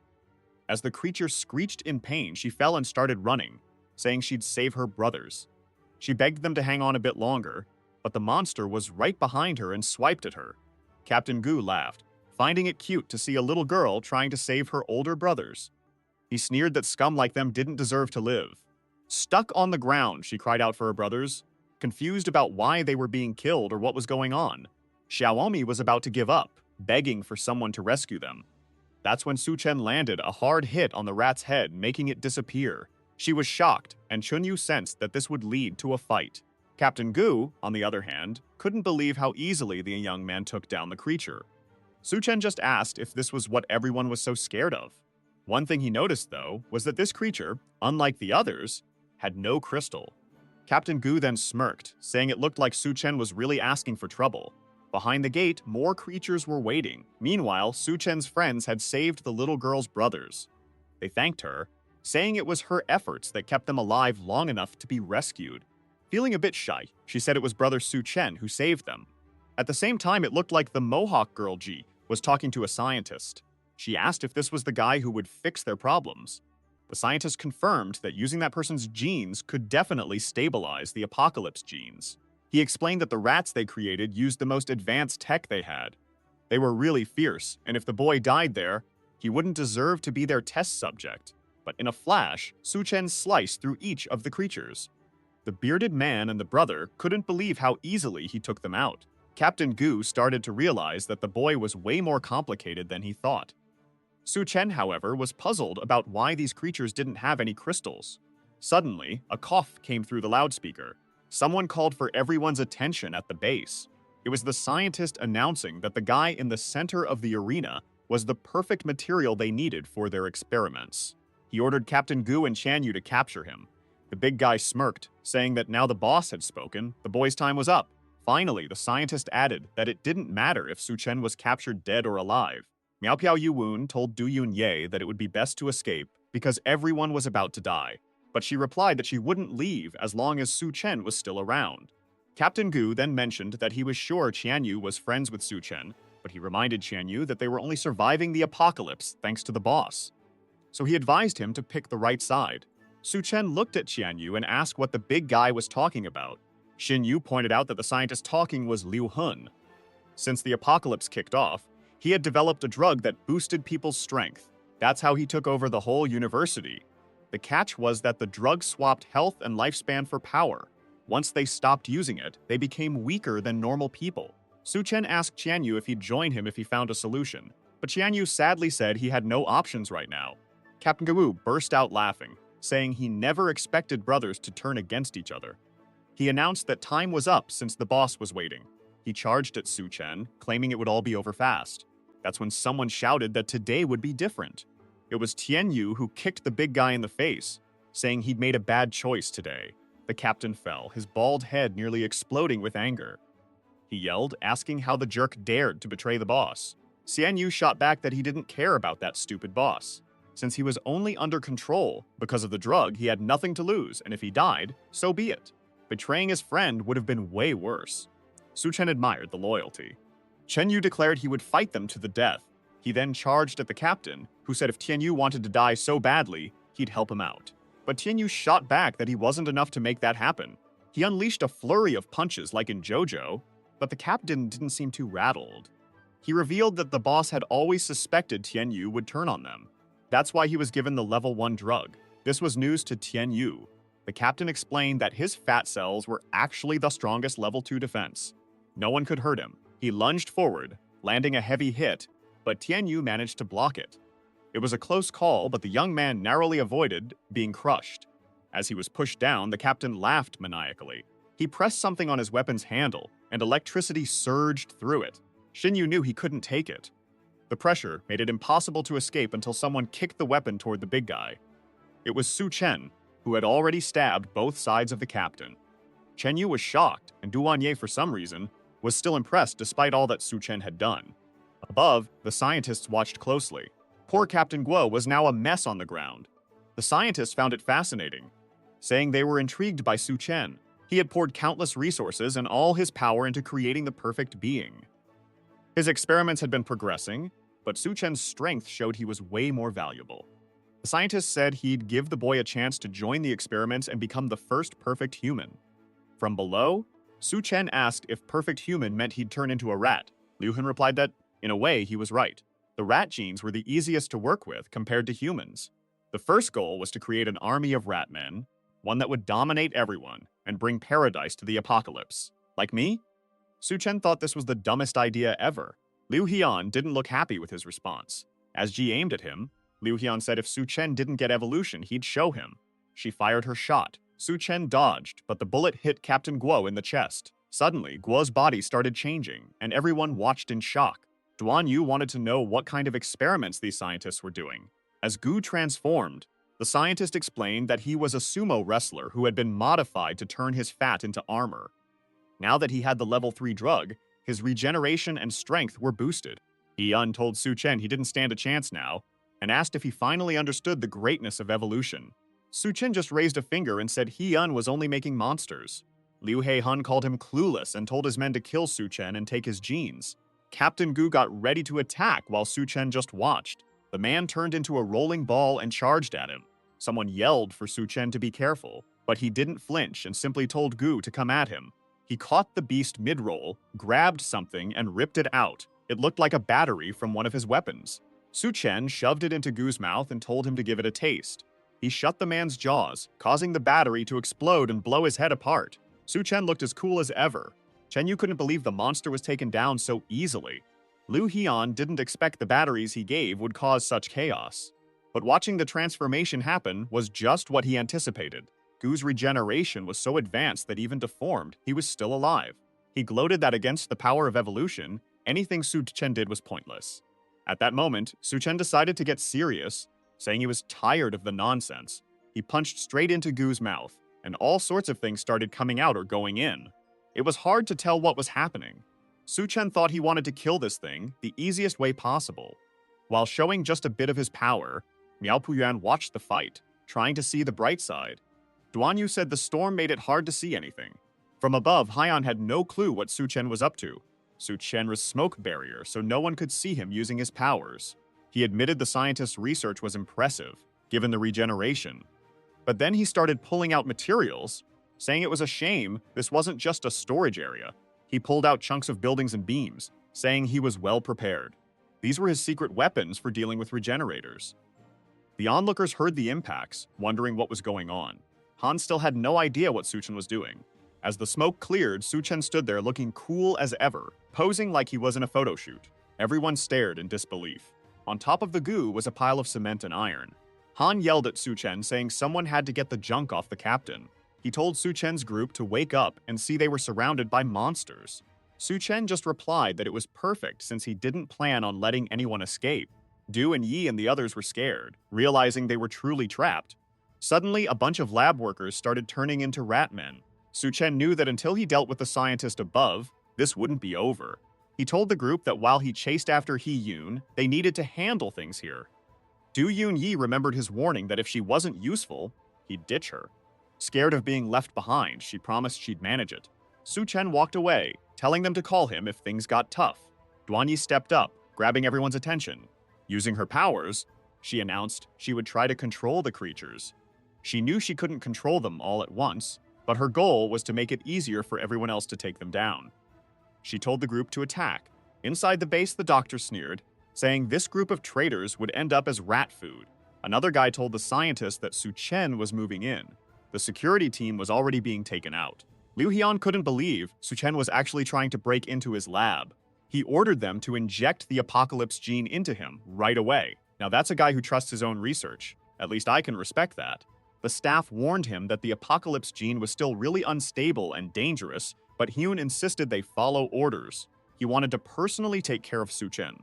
As the creature screeched in pain, she fell and started running, saying she'd save her brothers. She begged them to hang on a bit longer, but the monster was right behind her and swiped at her. Captain Gu laughed, finding it cute to see a little girl trying to save her older brothers. He sneered that scum like them didn't deserve to live. Stuck on the ground, she cried out for her brothers, confused about why they were being killed or what was going on. Xiaomi was about to give up, begging for someone to rescue them. That's when Su Chen landed a hard hit on the rat's head, making it disappear. She was shocked, and Chunyu sensed that this would lead to a fight. Captain Gu, on the other hand, couldn't believe how easily the young man took down the creature. Su Chen just asked if this was what everyone was so scared of. One thing he noticed, though, was that this creature, unlike the others, had no crystal. Captain Gu then smirked, saying it looked like Su Chen was really asking for trouble. Behind the gate, more creatures were waiting. Meanwhile, Su Chen's friends had saved the little girl's brothers. They thanked her, saying it was her efforts that kept them alive long enough to be rescued. Feeling a bit shy, she said it was brother Su Chen who saved them. At the same time, it looked like the Mohawk girl Ji was talking to a scientist. She asked if this was the guy who would fix their problems. The scientist confirmed that using that person's genes could definitely stabilize the apocalypse genes. He explained that the rats they created used the most advanced tech they had. They were really fierce, and if the boy died there, he wouldn't deserve to be their test subject. But in a flash, Su Chen sliced through each of the creatures. The bearded man and the brother couldn't believe how easily he took them out. Captain Gu started to realize that the boy was way more complicated than he thought. Su Chen, however, was puzzled about why these creatures didn't have any crystals. Suddenly, a cough came through the loudspeaker. Someone called for everyone's attention at the base. It was the scientist announcing that the guy in the center of the arena was the perfect material they needed for their experiments. He ordered Captain Gu and Chanyu to capture him. The big guy smirked, saying that now the boss had spoken, the boy's time was up. Finally, the scientist added that it didn't matter if Su Chen was captured dead or alive. Miao Piao Yuwun told Du Yunye that it would be best to escape because everyone was about to die, but she replied that she wouldn't leave as long as Su Chen was still around. Captain Gu then mentioned that he was sure Qianyu was friends with Su Chen, but he reminded Qianyu that they were only surviving the apocalypse thanks to the boss. So he advised him to pick the right side. Su Chen looked at Qianyu and asked what the big guy was talking about. Xin Yu pointed out that the scientist talking was Liu Hun. Since the apocalypse kicked off, he had developed a drug that boosted people's strength. That's how he took over the whole university. The catch was that the drug swapped health and lifespan for power. Once they stopped using it, they became weaker than normal people. Su Chen asked Qianyu if he'd join him if he found a solution. But Qianyu sadly said he had no options right now. Captain Gu burst out laughing, saying he never expected brothers to turn against each other. He announced that time was up since the boss was waiting. He charged at Su Chen, claiming it would all be over fast. That's when someone shouted that today would be different. It was Tianyu who kicked the big guy in the face, saying he'd made a bad choice today. The captain fell, his bald head nearly exploding with anger. He yelled, asking how the jerk dared to betray the boss. Tianyu shot back that he didn't care about that stupid boss. Since he was only under control because of the drug, he had nothing to lose, and if he died, so be it. Betraying his friend would have been way worse. Su Chen admired the loyalty. Chen Yu declared he would fight them to the death. He then charged at the captain, who said if Tianyu wanted to die so badly, he'd help him out. But Tianyu shot back that he wasn't enough to make that happen. He unleashed a flurry of punches like in JoJo, but the captain didn't seem too rattled. He revealed that the boss had always suspected Tianyu would turn on them. That's why he was given the level 1 drug. This was news to Tianyu. The captain explained that his fat cells were actually the strongest level 2 defense. No one could hurt him. He lunged forward, landing a heavy hit, but Tianyu managed to block it. It was a close call, but the young man narrowly avoided being crushed. As he was pushed down, the captain laughed maniacally. He pressed something on his weapon's handle, and electricity surged through it. Shinyu knew he couldn't take it. The pressure made it impossible to escape until someone kicked the weapon toward the big guy. It was Su Chen, who had already stabbed both sides of the captain. Chen Yu was shocked, and Duanye, for some reason, was still impressed despite all that Su Chen had done. Above, the scientists watched closely. Poor Captain Guo was now a mess on the ground. The scientists found it fascinating, saying they were intrigued by Su Chen. He had poured countless resources and all his power into creating the perfect being. His experiments had been progressing, but Su Chen's strength showed he was way more valuable. The scientists said he'd give the boy a chance to join the experiments and become the first perfect human. From below, Su Chen asked if perfect human meant he'd turn into a rat. Liu Hun replied that, in a way, he was right. The rat genes were the easiest to work with compared to humans. The first goal was to create an army of rat men, one that would dominate everyone and bring paradise to the apocalypse. Like me? Su Chen thought this was the dumbest idea ever. Liu Hian didn't look happy with his response. As Ji aimed at him, Liu Hian said if Su Chen didn't get evolution, he'd show him. She fired her shot. Su Chen dodged, but the bullet hit Captain Guo in the chest. Suddenly, Guo's body started changing, and everyone watched in shock. Duan Yu wanted to know what kind of experiments these scientists were doing. As Gu transformed, the scientist explained that he was a sumo wrestler who had been modified to turn his fat into armor. Now that he had the level 3 drug, his regeneration and strength were boosted. Yun told Su Chen he didn't stand a chance now, and asked if he finally understood the greatness of evolution. Su Chen just raised a finger and said Yun was only making monsters. Liu He-hun called him clueless and told his men to kill Su Chen and take his genes. Captain Gu got ready to attack while Su Chen just watched. The man turned into a rolling ball and charged at him. Someone yelled for Su Chen to be careful, but he didn't flinch and simply told Gu to come at him. He caught the beast mid-roll, grabbed something, and ripped it out. It looked like a battery from one of his weapons. Su Chen shoved it into Gu's mouth and told him to give it a taste. He shut the man's jaws, causing the battery to explode and blow his head apart. Su Chen looked as cool as ever. Chen Yu couldn't believe the monster was taken down so easily. Liu Hian didn't expect the batteries he gave would cause such chaos. But watching the transformation happen was just what he anticipated. Gu's regeneration was so advanced that even deformed, he was still alive. He gloated that against the power of evolution, anything Su Chen did was pointless. At that moment, Su Chen decided to get serious, saying he was tired of the nonsense. He punched straight into Gu's mouth, and all sorts of things started coming out or going in. It was hard to tell what was happening. Su Chen thought he wanted to kill this thing the easiest way possible. While showing just a bit of his power, Miao Puyuan watched the fight, trying to see the bright side. Duan Yu said the storm made it hard to see anything. From above, Haiyan had no clue what Su Chen was up to. Su Chen was smoke barrier, so no one could see him using his powers. He admitted the scientist's research was impressive, given the regeneration. But then he started pulling out materials, saying it was a shame this wasn't just a storage area. He pulled out chunks of buildings and beams, saying he was well prepared. These were his secret weapons for dealing with regenerators. The onlookers heard the impacts, wondering what was going on. Han still had no idea what Su Chen was doing. As the smoke cleared, Su Chen stood there looking cool as ever, posing like he was in a photo shoot. Everyone stared in disbelief. On top of the goo was a pile of cement and iron. Han yelled at Su Chen, saying someone had to get the junk off the captain. He told Su Chen's group to wake up and see they were surrounded by monsters. Su Chen just replied that it was perfect since he didn't plan on letting anyone escape. Du and Yi and the others were scared, realizing they were truly trapped. Suddenly, a bunch of lab workers started turning into rat men. Su Chen knew that until he dealt with the scientist above, this wouldn't be over. He told the group that while he chased after He-Yoon, they needed to handle things here. Du-Yoon Yi remembered his warning that if she wasn't useful, he'd ditch her. Scared of being left behind, she promised she'd manage it. Su Chen walked away, telling them to call him if things got tough. Duan Yi stepped up, grabbing everyone's attention. Using her powers, she announced she would try to control the creatures. She knew she couldn't control them all at once, but her goal was to make it easier for everyone else to take them down. She told the group to attack. Inside the base, the doctor sneered, saying this group of traitors would end up as rat food. Another guy told the scientist that Su Chen was moving in. The security team was already being taken out. Liu Hian couldn't believe Su Chen was actually trying to break into his lab. He ordered them to inject the apocalypse gene into him right away. Now that's a guy who trusts his own research. At least I can respect that. The staff warned him that the apocalypse gene was still really unstable and dangerous, but Hyun insisted they follow orders. He wanted to personally take care of Su Chen.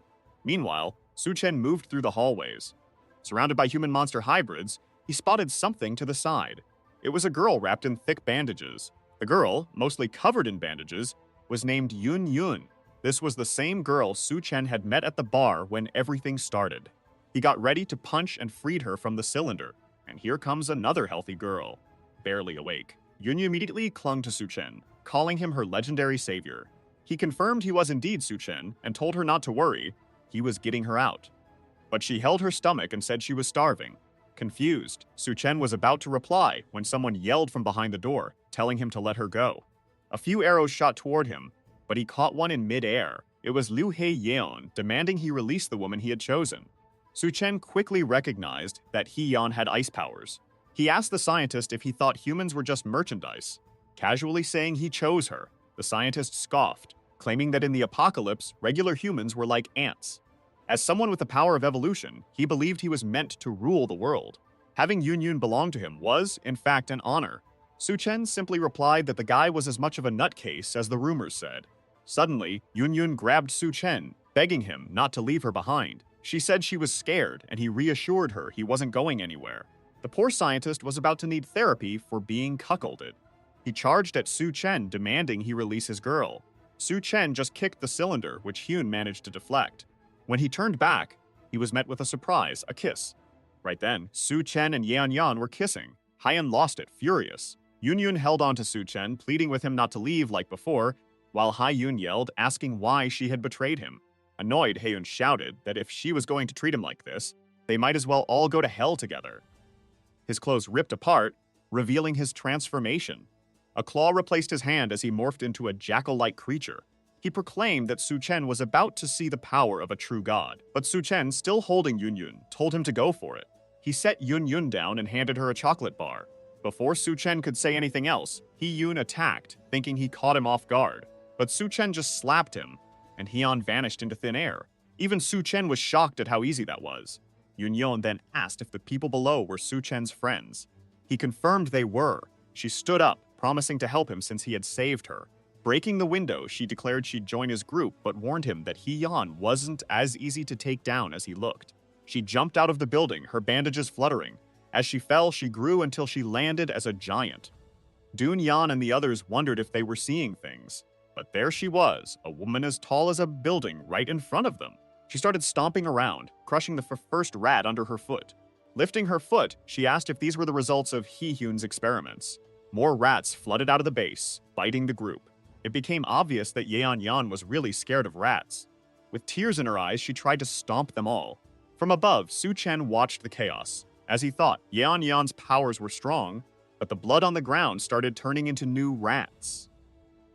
Meanwhile, Su Chen moved through the hallways. Surrounded by human-monster hybrids, he spotted something to the side. It was a girl wrapped in thick bandages. The girl, mostly covered in bandages, was named Yun Yun. This was the same girl Su Chen had met at the bar when everything started. He got ready to punch and freed her from the cylinder. And here comes another healthy girl, barely awake. Yun immediately clung to Su Chen, calling him her legendary savior. He confirmed he was indeed Su Chen and told her not to worry, he was getting her out. But she held her stomach and said she was starving. Confused, Su Chen was about to reply when someone yelled from behind the door, telling him to let her go. A few arrows shot toward him, but he caught one in mid-air. It was Liu He Yeon demanding he release the woman he had chosen. Su Chen quickly recognized that He-Yeon had ice powers. He asked the scientist if he thought humans were just merchandise, casually saying he chose her. The scientist scoffed, claiming that in the apocalypse, regular humans were like ants. As someone with the power of evolution, he believed he was meant to rule the world. Having Yun Yun belong to him was, in fact, an honor. Su Chen simply replied that the guy was as much of a nutcase as the rumors said. Suddenly, Yun Yun grabbed Su Chen, begging him not to leave her behind. She said she was scared, and he reassured her he wasn't going anywhere. The poor scientist was about to need therapy for being cuckolded. He charged at Su Chen, demanding he release his girl. Su Chen just kicked the cylinder, which Hyun managed to deflect. When he turned back, he was met with a surprise, a kiss. Right then, Su Chen and Yeon Yan were kissing. Hyan lost it, furious. Yun Yun held on to Su Chen, pleading with him not to leave like before, while Hyun yelled, asking why she had betrayed him. Annoyed, Haeun shouted that if she was going to treat him like this, they might as well all go to hell together. His clothes ripped apart, revealing his transformation. A claw replaced his hand as he morphed into a jackal-like creature. He proclaimed that Su Chen was about to see the power of a true god, but Su Chen, still holding Yun Yun, told him to go for it. He set Yun Yun down and handed her a chocolate bar. Before Su Chen could say anything else, He-Yoon attacked, thinking he caught him off guard. But Su Chen just slapped him, and Heon vanished into thin air. Even Su Chen was shocked at how easy that was. Yun Yeon then asked if the people below were Su Chen's friends. He confirmed they were. She stood up, promising to help him since he had saved her. Breaking the window, she declared she'd join his group, but warned him that He-Yeon wasn't as easy to take down as he looked. She jumped out of the building, her bandages fluttering. As she fell, she grew until she landed as a giant. Doon Yan and the others wondered if they were seeing things. But there she was, a woman as tall as a building right in front of them. She started stomping around, crushing the first rat under her foot. Lifting her foot, she asked if these were the results of Hee-Hyun's experiments. More rats flooded out of the base, biting the group. It became obvious that Yeon Yan was really scared of rats. With tears in her eyes, she tried to stomp them all. From above, Su Chen watched the chaos. As he thought, Yeon Yan's powers were strong, but the blood on the ground started turning into new rats.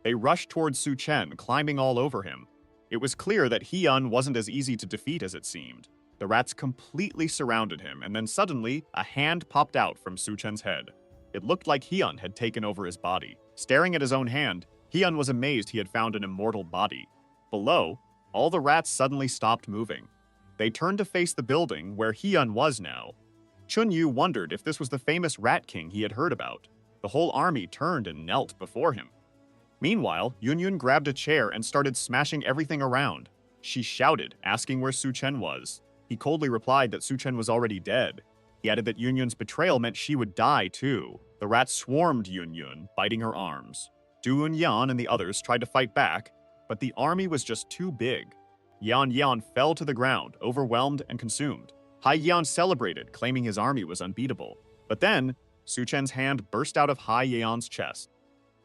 They rushed towards Su Chen, climbing all over him. It was clear that Hyun wasn't as easy to defeat as it seemed. The rats completely surrounded him, and then suddenly, a hand popped out from Su Chen's head. It looked like Hyun had taken over his body. Staring at his own hand, Hyun was amazed he had found an immortal body. Below, all the rats suddenly stopped moving. They turned to face the building where Hyun was now. Chunyu wondered if this was the famous Rat King he had heard about. The whole army turned and knelt before him. Meanwhile, Yunyun grabbed a chair and started smashing everything around. She shouted, asking where Su-chen was. He coldly replied that Su-chen was already dead. He added that Yunyun's betrayal meant she would die too. The rats swarmed Yunyun, biting her arms. Du and Yan and the others tried to fight back, but the army was just too big. Yan fell to the ground, overwhelmed and consumed. Hai Yan celebrated, claiming his army was unbeatable. But then, Su-chen's hand burst out of Hai Yan's chest.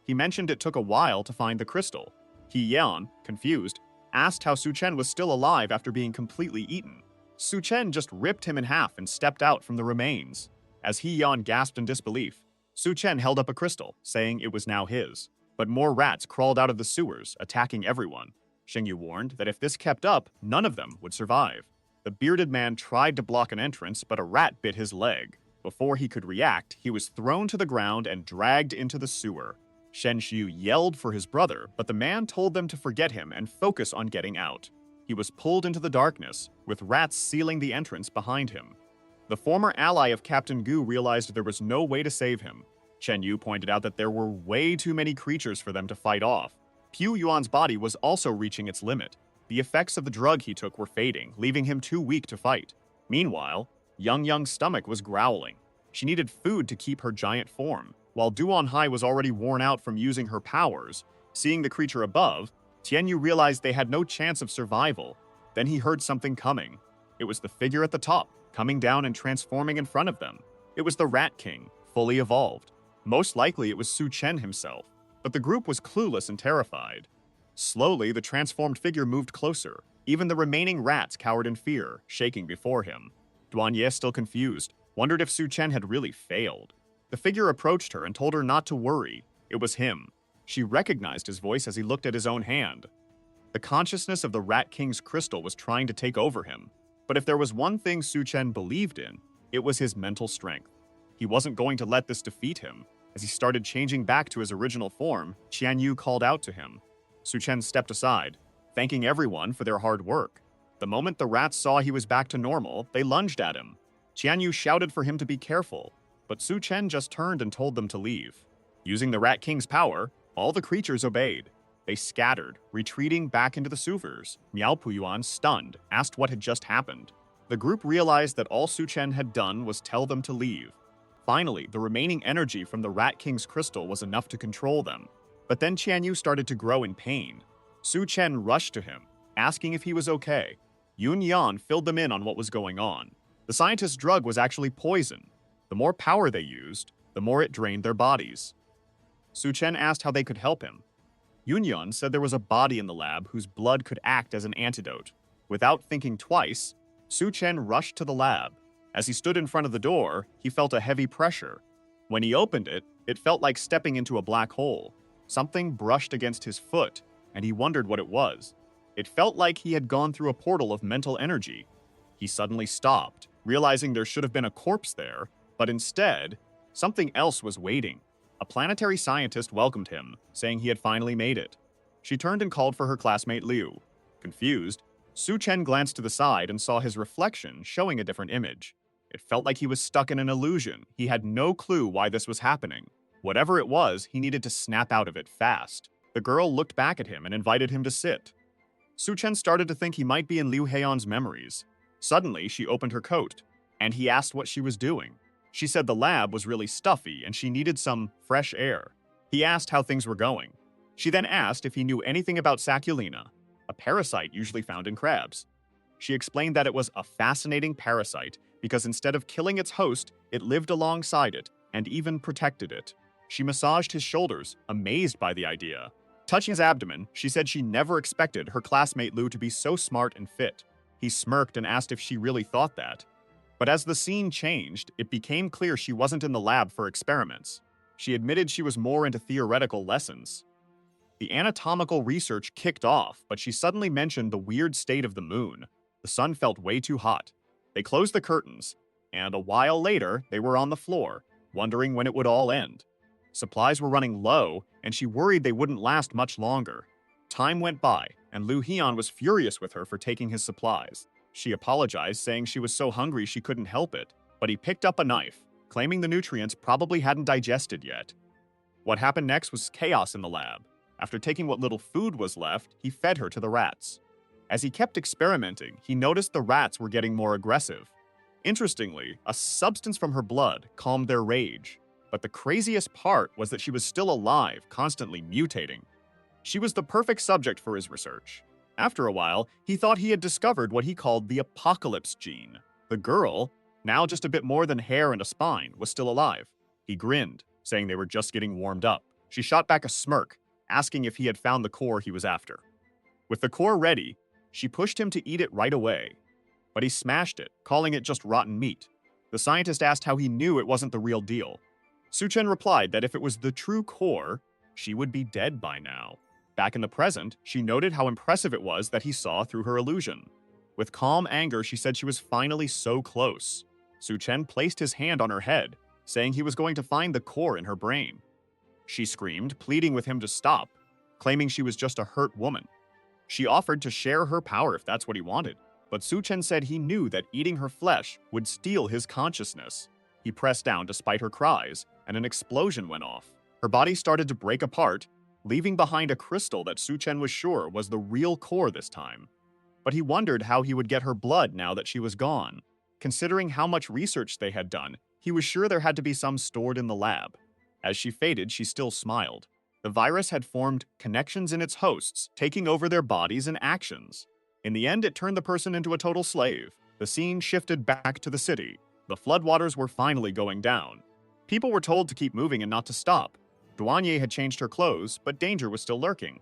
He mentioned it took a while to find the crystal. He Yan, confused, asked how Su-chen was still alive after being completely eaten. Su-chen just ripped him in half and stepped out from the remains. As He Yan gasped in disbelief, Su-chen held up a crystal, saying it was now his. But more rats crawled out of the sewers, attacking everyone. Xingyu warned that if this kept up, none of them would survive. The bearded man tried to block an entrance, but a rat bit his leg. Before he could react, he was thrown to the ground and dragged into the sewer. Shen Xiu yelled for his brother, but the man told them to forget him and focus on getting out. He was pulled into the darkness, with rats sealing the entrance behind him. The former ally of Captain Gu realized there was no way to save him. Chen Yu pointed out that there were way too many creatures for them to fight off. Pu Yuan's body was also reaching its limit. The effects of the drug he took were fading, leaving him too weak to fight. Meanwhile, Yang's stomach was growling. She needed food to keep her giant form. While Duan Hai was already worn out from using her powers, seeing the creature above, Tianyu realized they had no chance of survival. Then he heard something coming. It was the figure at the top, coming down and transforming in front of them. It was the Rat King, fully evolved. Most likely it was Su-chen himself, but the group was clueless and terrified. Slowly, the transformed figure moved closer. Even the remaining rats cowered in fear, shaking before him. Duanye, still confused, wondered if Su-chen had really failed. The figure approached her and told her not to worry. It was him. She recognized his voice as he looked at his own hand. The consciousness of the Rat King's crystal was trying to take over him. But if there was one thing Su-chen believed in, it was his mental strength. He wasn't going to let this defeat him. As he started changing back to his original form, Qianyu called out to him. Su-chen stepped aside, thanking everyone for their hard work. The moment the rats saw he was back to normal, they lunged at him. Qianyu shouted for him to be careful, but Su-chen just turned and told them to leave. Using the Rat King's power, all the creatures obeyed. They scattered, retreating back into the sewers. Miao Puyuan, stunned, asked what had just happened. The group realized that all Su-chen had done was tell them to leave. Finally, the remaining energy from the Rat King's crystal was enough to control them. But then Qianyu started to grow in pain. Su-chen rushed to him, asking if he was okay. Yun Yan filled them in on what was going on. The scientist's drug was actually poison. The more power they used, the more it drained their bodies. Su-chen asked how they could help him. Yun said there was a body in the lab whose blood could act as an antidote. Without thinking twice, Su-chen rushed to the lab. As he stood in front of the door, he felt a heavy pressure. When he opened it, it felt like stepping into a black hole. Something brushed against his foot, and he wondered what it was. It felt like he had gone through a portal of mental energy. He suddenly stopped, realizing there should have been a corpse there, but instead, something else was waiting. A planetary scientist welcomed him, saying he had finally made it. She turned and called for her classmate Liu. Confused, Su-chen glanced to the side and saw his reflection showing a different image. It felt like he was stuck in an illusion. He had no clue why this was happening. Whatever it was, he needed to snap out of it fast. The girl looked back at him and invited him to sit. Su-chen started to think he might be in Liu Heion's memories. Suddenly, she opened her coat, and he asked what she was doing. She said the lab was really stuffy and she needed some fresh air. He asked how things were going. She then asked if he knew anything about Saculina, a parasite usually found in crabs. She explained that it was a fascinating parasite because instead of killing its host, it lived alongside it and even protected it. She massaged his shoulders, amazed by the idea. Touching his abdomen, she said she never expected her classmate Liu to be so smart and fit. He smirked and asked if she really thought that. But as the scene changed, it became clear she wasn't in the lab for experiments. She admitted she was more into theoretical lessons. The anatomical research kicked off, but she suddenly mentioned the weird state of the moon. The sun felt way too hot. They closed the curtains, and a while later, they were on the floor, wondering when it would all end. Supplies were running low, and she worried they wouldn't last much longer. Time went by, and Lu Hyun was furious with her for taking his supplies. She apologized, saying she was so hungry she couldn't help it, but he picked up a knife, claiming the nutrients probably hadn't digested yet. What happened next was chaos in the lab. After taking what little food was left, he fed her to the rats. As he kept experimenting, he noticed the rats were getting more aggressive. Interestingly, a substance from her blood calmed their rage. But the craziest part was that she was still alive, constantly mutating. She was the perfect subject for his research. After a while, he thought he had discovered what he called the apocalypse gene. The girl, now just a bit more than hair and a spine, was still alive. He grinned, saying they were just getting warmed up. She shot back a smirk, asking if he had found the core he was after. With the core ready, she pushed him to eat it right away. But he smashed it, calling it just rotten meat. The scientist asked how he knew it wasn't the real deal. Suchen replied that if it was the true core, she would be dead by now. Back in the present, she noted how impressive it was that he saw through her illusion. With calm anger, she said she was finally so close. Suchen placed his hand on her head, saying he was going to find the core in her brain. She screamed, pleading with him to stop, claiming she was just a hurt woman. She offered to share her power if that's what he wanted, but Suchen said he knew that eating her flesh would steal his consciousness. He pressed down despite her cries, and an explosion went off. Her body started to break apart, leaving behind a crystal that Suchen was sure was the real core this time. But he wondered how he would get her blood now that she was gone. Considering how much research they had done, he was sure there had to be some stored in the lab. As she faded, she still smiled. The virus had formed connections in its hosts, taking over their bodies and actions. In the end, it turned the person into a total slave. The scene shifted back to the city. The floodwaters were finally going down. People were told to keep moving and not to stop. Douanier had changed her clothes, but danger was still lurking.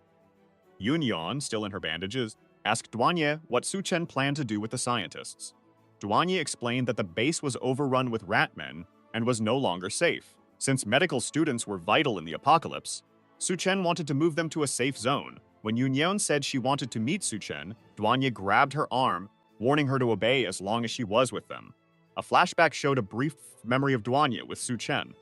Yunyon, still in her bandages, asked Douanier what Suchen planned to do with the scientists. Douanier explained that the base was overrun with ratmen and was no longer safe. Since medical students were vital in the apocalypse, Suchen wanted to move them to a safe zone. When Yunyon said she wanted to meet Suchen, Douanier grabbed her arm, warning her to obey as long as she was with them. A flashback showed a brief memory of Douanier with Suchen.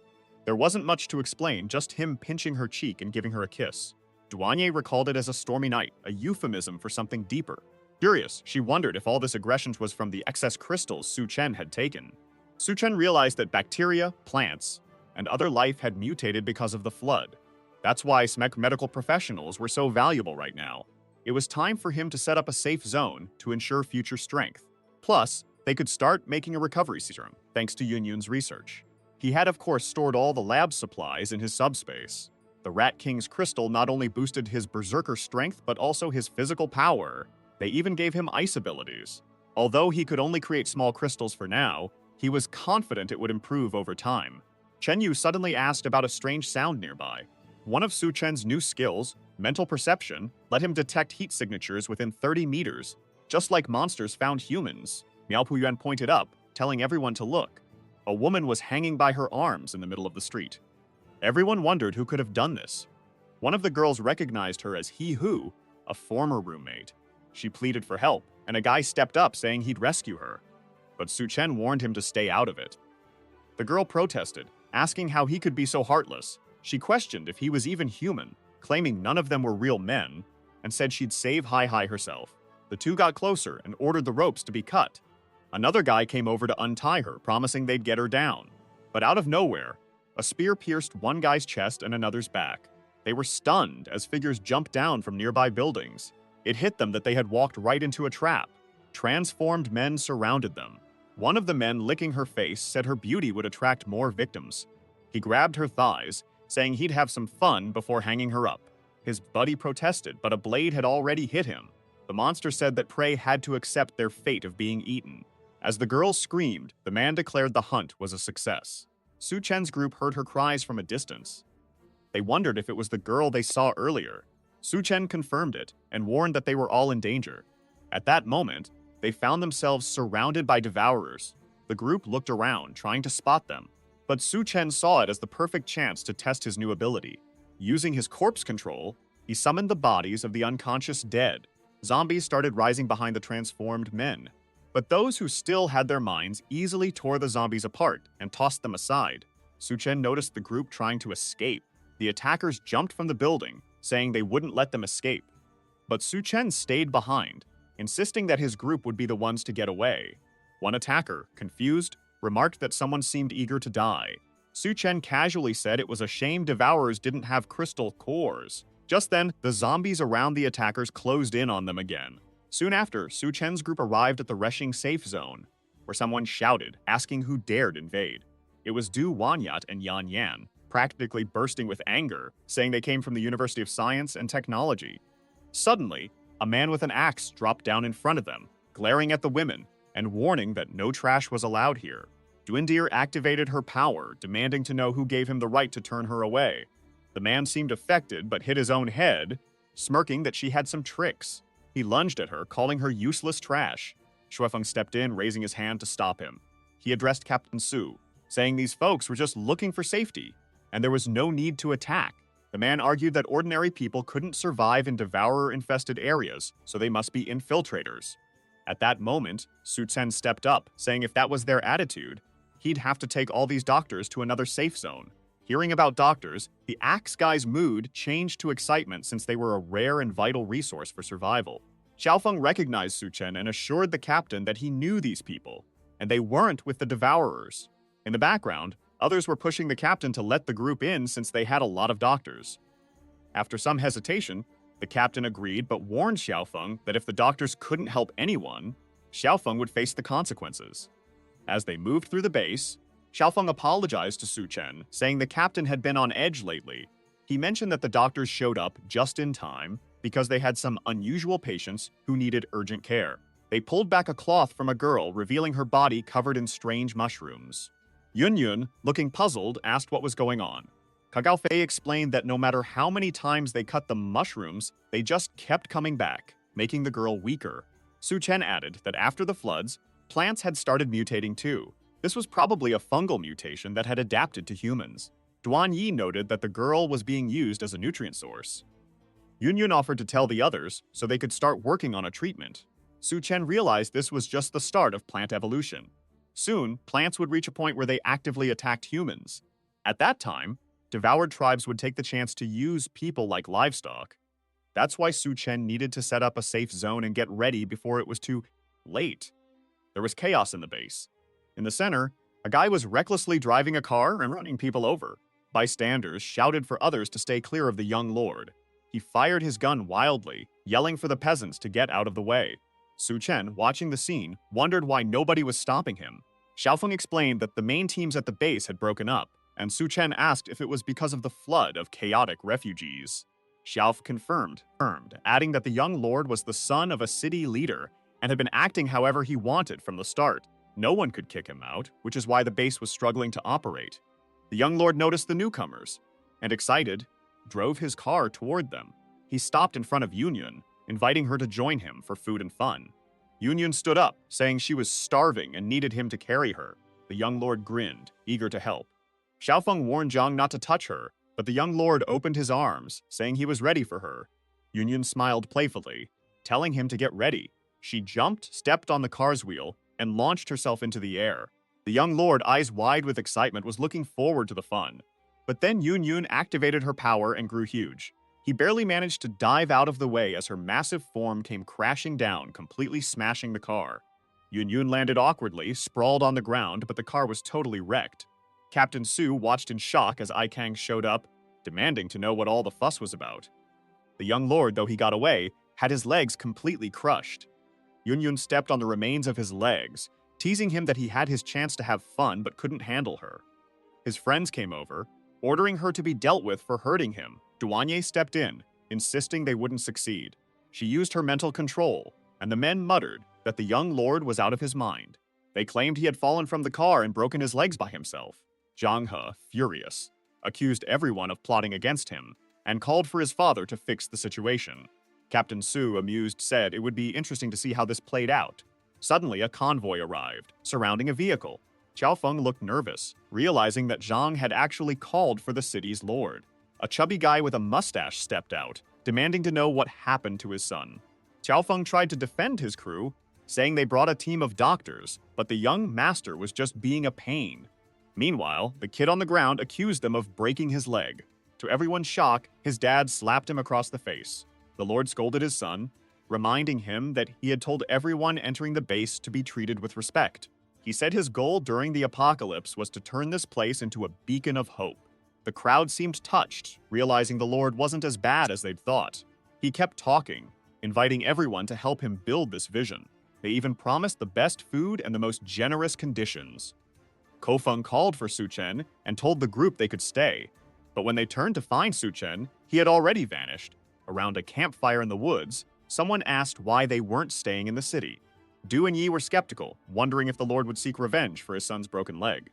There wasn't much to explain, just him pinching her cheek and giving her a kiss. Douanier recalled it as a stormy night, a euphemism for something deeper. Curious, she wondered if all this aggression was from the excess crystals Suchen had taken. Suchen realized that bacteria, plants, and other life had mutated because of the flood. That's why medical professionals were so valuable right now. It was time for him to set up a safe zone to ensure future strength. Plus, they could start making a recovery serum, thanks to Yunyun's research. He had, of course, stored all the lab supplies in his subspace. The Rat King's crystal not only boosted his berserker strength, but also his physical power. They even gave him ice abilities. Although he could only create small crystals for now, he was confident it would improve over time. Chen Yu suddenly asked about a strange sound nearby. One of Su Chen's new skills, mental perception, let him detect heat signatures within 30 meters, just like monsters found humans. Miao Puyuan pointed up, telling everyone to look. A woman was hanging by her arms in the middle of the street. Everyone wondered who could have done this. One of the girls recognized her as He Hu, a former roommate. She pleaded for help, and a guy stepped up saying he'd rescue her. But Su Chen warned him to stay out of it. The girl protested, asking how he could be so heartless. She questioned if he was even human, claiming none of them were real men, and said she'd save Hai Hai herself. The two got closer and ordered the ropes to be cut. Another guy came over to untie her, promising they'd get her down. But out of nowhere, a spear pierced one guy's chest and another's back. They were stunned as figures jumped down from nearby buildings. It hit them that they had walked right into a trap. Transformed men surrounded them. One of the men licking her face said her beauty would attract more victims. He grabbed her thighs, saying he'd have some fun before hanging her up. His buddy protested, but a blade had already hit him. The monster said that prey had to accept their fate of being eaten. As the girl screamed, the man declared the hunt was a success. Su Chen's group heard her cries from a distance. They wondered if it was the girl they saw earlier. Su Chen confirmed it and warned that they were all in danger. At that moment, they found themselves surrounded by devourers. The group looked around, trying to spot them. But Su Chen saw it as the perfect chance to test his new ability. Using his corpse control, he summoned the bodies of the unconscious dead. Zombies started rising behind the transformed men. But those who still had their minds easily tore the zombies apart and tossed them aside. Su Chen noticed the group trying to escape. The attackers jumped from the building, saying they wouldn't let them escape. But Su Chen stayed behind, insisting that his group would be the ones to get away. One attacker, confused, remarked that someone seemed eager to die. Su Chen casually said it was a shame devourers didn't have crystal cores. Just then, the zombies around the attackers closed in on them again. Soon after, Su Chen's group arrived at the rushing safe zone, where someone shouted, asking who dared invade. It was Du Wanyat and Yan Yan, practically bursting with anger, saying they came from the University of Science and Technology. Suddenly, a man with an axe dropped down in front of them, glaring at the women and warning that no trash was allowed here. Dwindir activated her power, demanding to know who gave him the right to turn her away. The man seemed affected but hit his own head, smirking that she had some tricks. He lunged at her, calling her useless trash. Shuefeng stepped in, raising his hand to stop him. He addressed Captain Su, saying these folks were just looking for safety, and there was no need to attack. The man argued that ordinary people couldn't survive in devourer-infested areas, so they must be infiltrators. At that moment, Su Chen stepped up, saying if that was their attitude, he'd have to take all these doctors to another safe zone. Hearing about doctors, the Axe Guy's mood changed to excitement since they were a rare and vital resource for survival. Xiaofeng recognized Su Chen and assured the captain that he knew these people, and they weren't with the Devourers. In the background, others were pushing the captain to let the group in since they had a lot of doctors. After some hesitation, the captain agreed but warned Xiaofeng that if the doctors couldn't help anyone, Xiaofeng would face the consequences. As they moved through the base, Xiaofeng apologized to Su Chen, saying the captain had been on edge lately. He mentioned that the doctors showed up just in time because they had some unusual patients who needed urgent care. They pulled back a cloth from a girl, revealing her body covered in strange mushrooms. Yun Yun, looking puzzled, asked what was going on. Kagao Fei explained that no matter how many times they cut the mushrooms, they just kept coming back, making the girl weaker. Su Chen added that after the floods, plants had started mutating too. This was probably a fungal mutation that had adapted to humans. Duan Yi noted that the girl was being used as a nutrient source. Yun Yun offered to tell the others so they could start working on a treatment. Su Chen realized this was just the start of plant evolution. Soon, plants would reach a point where they actively attacked humans. At that time, devoured tribes would take the chance to use people like livestock. That's why Su Chen needed to set up a safe zone and get ready before it was too late. There was chaos in the base. In the center, a guy was recklessly driving a car and running people over. Bystanders shouted for others to stay clear of the young lord. He fired his gun wildly, yelling for the peasants to get out of the way. Su Chen, watching the scene, wondered why nobody was stopping him. Xiaofeng explained that the main teams at the base had broken up, and Su Chen asked if it was because of the flood of chaotic refugees. Xiaof confirmed, adding that the young lord was the son of a city leader and had been acting however he wanted from the start. No one could kick him out, which is why the base was struggling to operate. The young lord noticed the newcomers, and excited, drove his car toward them. He stopped in front of Yun Yun, inviting her to join him for food and fun. Yun Yun stood up, saying she was starving and needed him to carry her. The young lord grinned, eager to help. Xiaofeng warned Zhang not to touch her, but the young lord opened his arms, saying he was ready for her. Yun Yun smiled playfully, telling him to get ready. She jumped, stepped on the car's wheel, and launched herself into the air. The young lord, eyes wide with excitement, was looking forward to the fun. But then Yun Yun activated her power and grew huge. He barely managed to dive out of the way as her massive form came crashing down, completely smashing the car. Yun Yun landed awkwardly, sprawled on the ground, but the car was totally wrecked. Captain Su watched in shock as Ikang showed up, demanding to know what all the fuss was about. The young lord, though he got away, had his legs completely crushed. Yun Yun stepped on the remains of his legs, teasing him that he had his chance to have fun but couldn't handle her. His friends came over, ordering her to be dealt with for hurting him. Duanye stepped in, insisting they wouldn't succeed. She used her mental control, and the men muttered that the young lord was out of his mind. They claimed he had fallen from the car and broken his legs by himself. Zhang He, furious, accused everyone of plotting against him and called for his father to fix the situation. Captain Su, amused, said it would be interesting to see how this played out. Suddenly, a convoy arrived, surrounding a vehicle. Xiaofeng looked nervous, realizing that Zhang had actually called for the city's lord. A chubby guy with a mustache stepped out, demanding to know what happened to his son. Xiaofeng tried to defend his crew, saying they brought a team of doctors, but the young master was just being a pain. Meanwhile, the kid on the ground accused them of breaking his leg. To everyone's shock, his dad slapped him across the face. The Lord scolded his son, reminding him that he had told everyone entering the base to be treated with respect. He said his goal during the apocalypse was to turn this place into a beacon of hope. The crowd seemed touched, realizing the Lord wasn't as bad as they'd thought. He kept talking, inviting everyone to help him build this vision. They even promised the best food and the most generous conditions. Kofeng called for Suchen and told the group they could stay. But when they turned to find Suchen, he had already vanished. Around a campfire in the woods, someone asked why they weren't staying in the city. Du and Yi were skeptical, wondering if the Lord would seek revenge for his son's broken leg.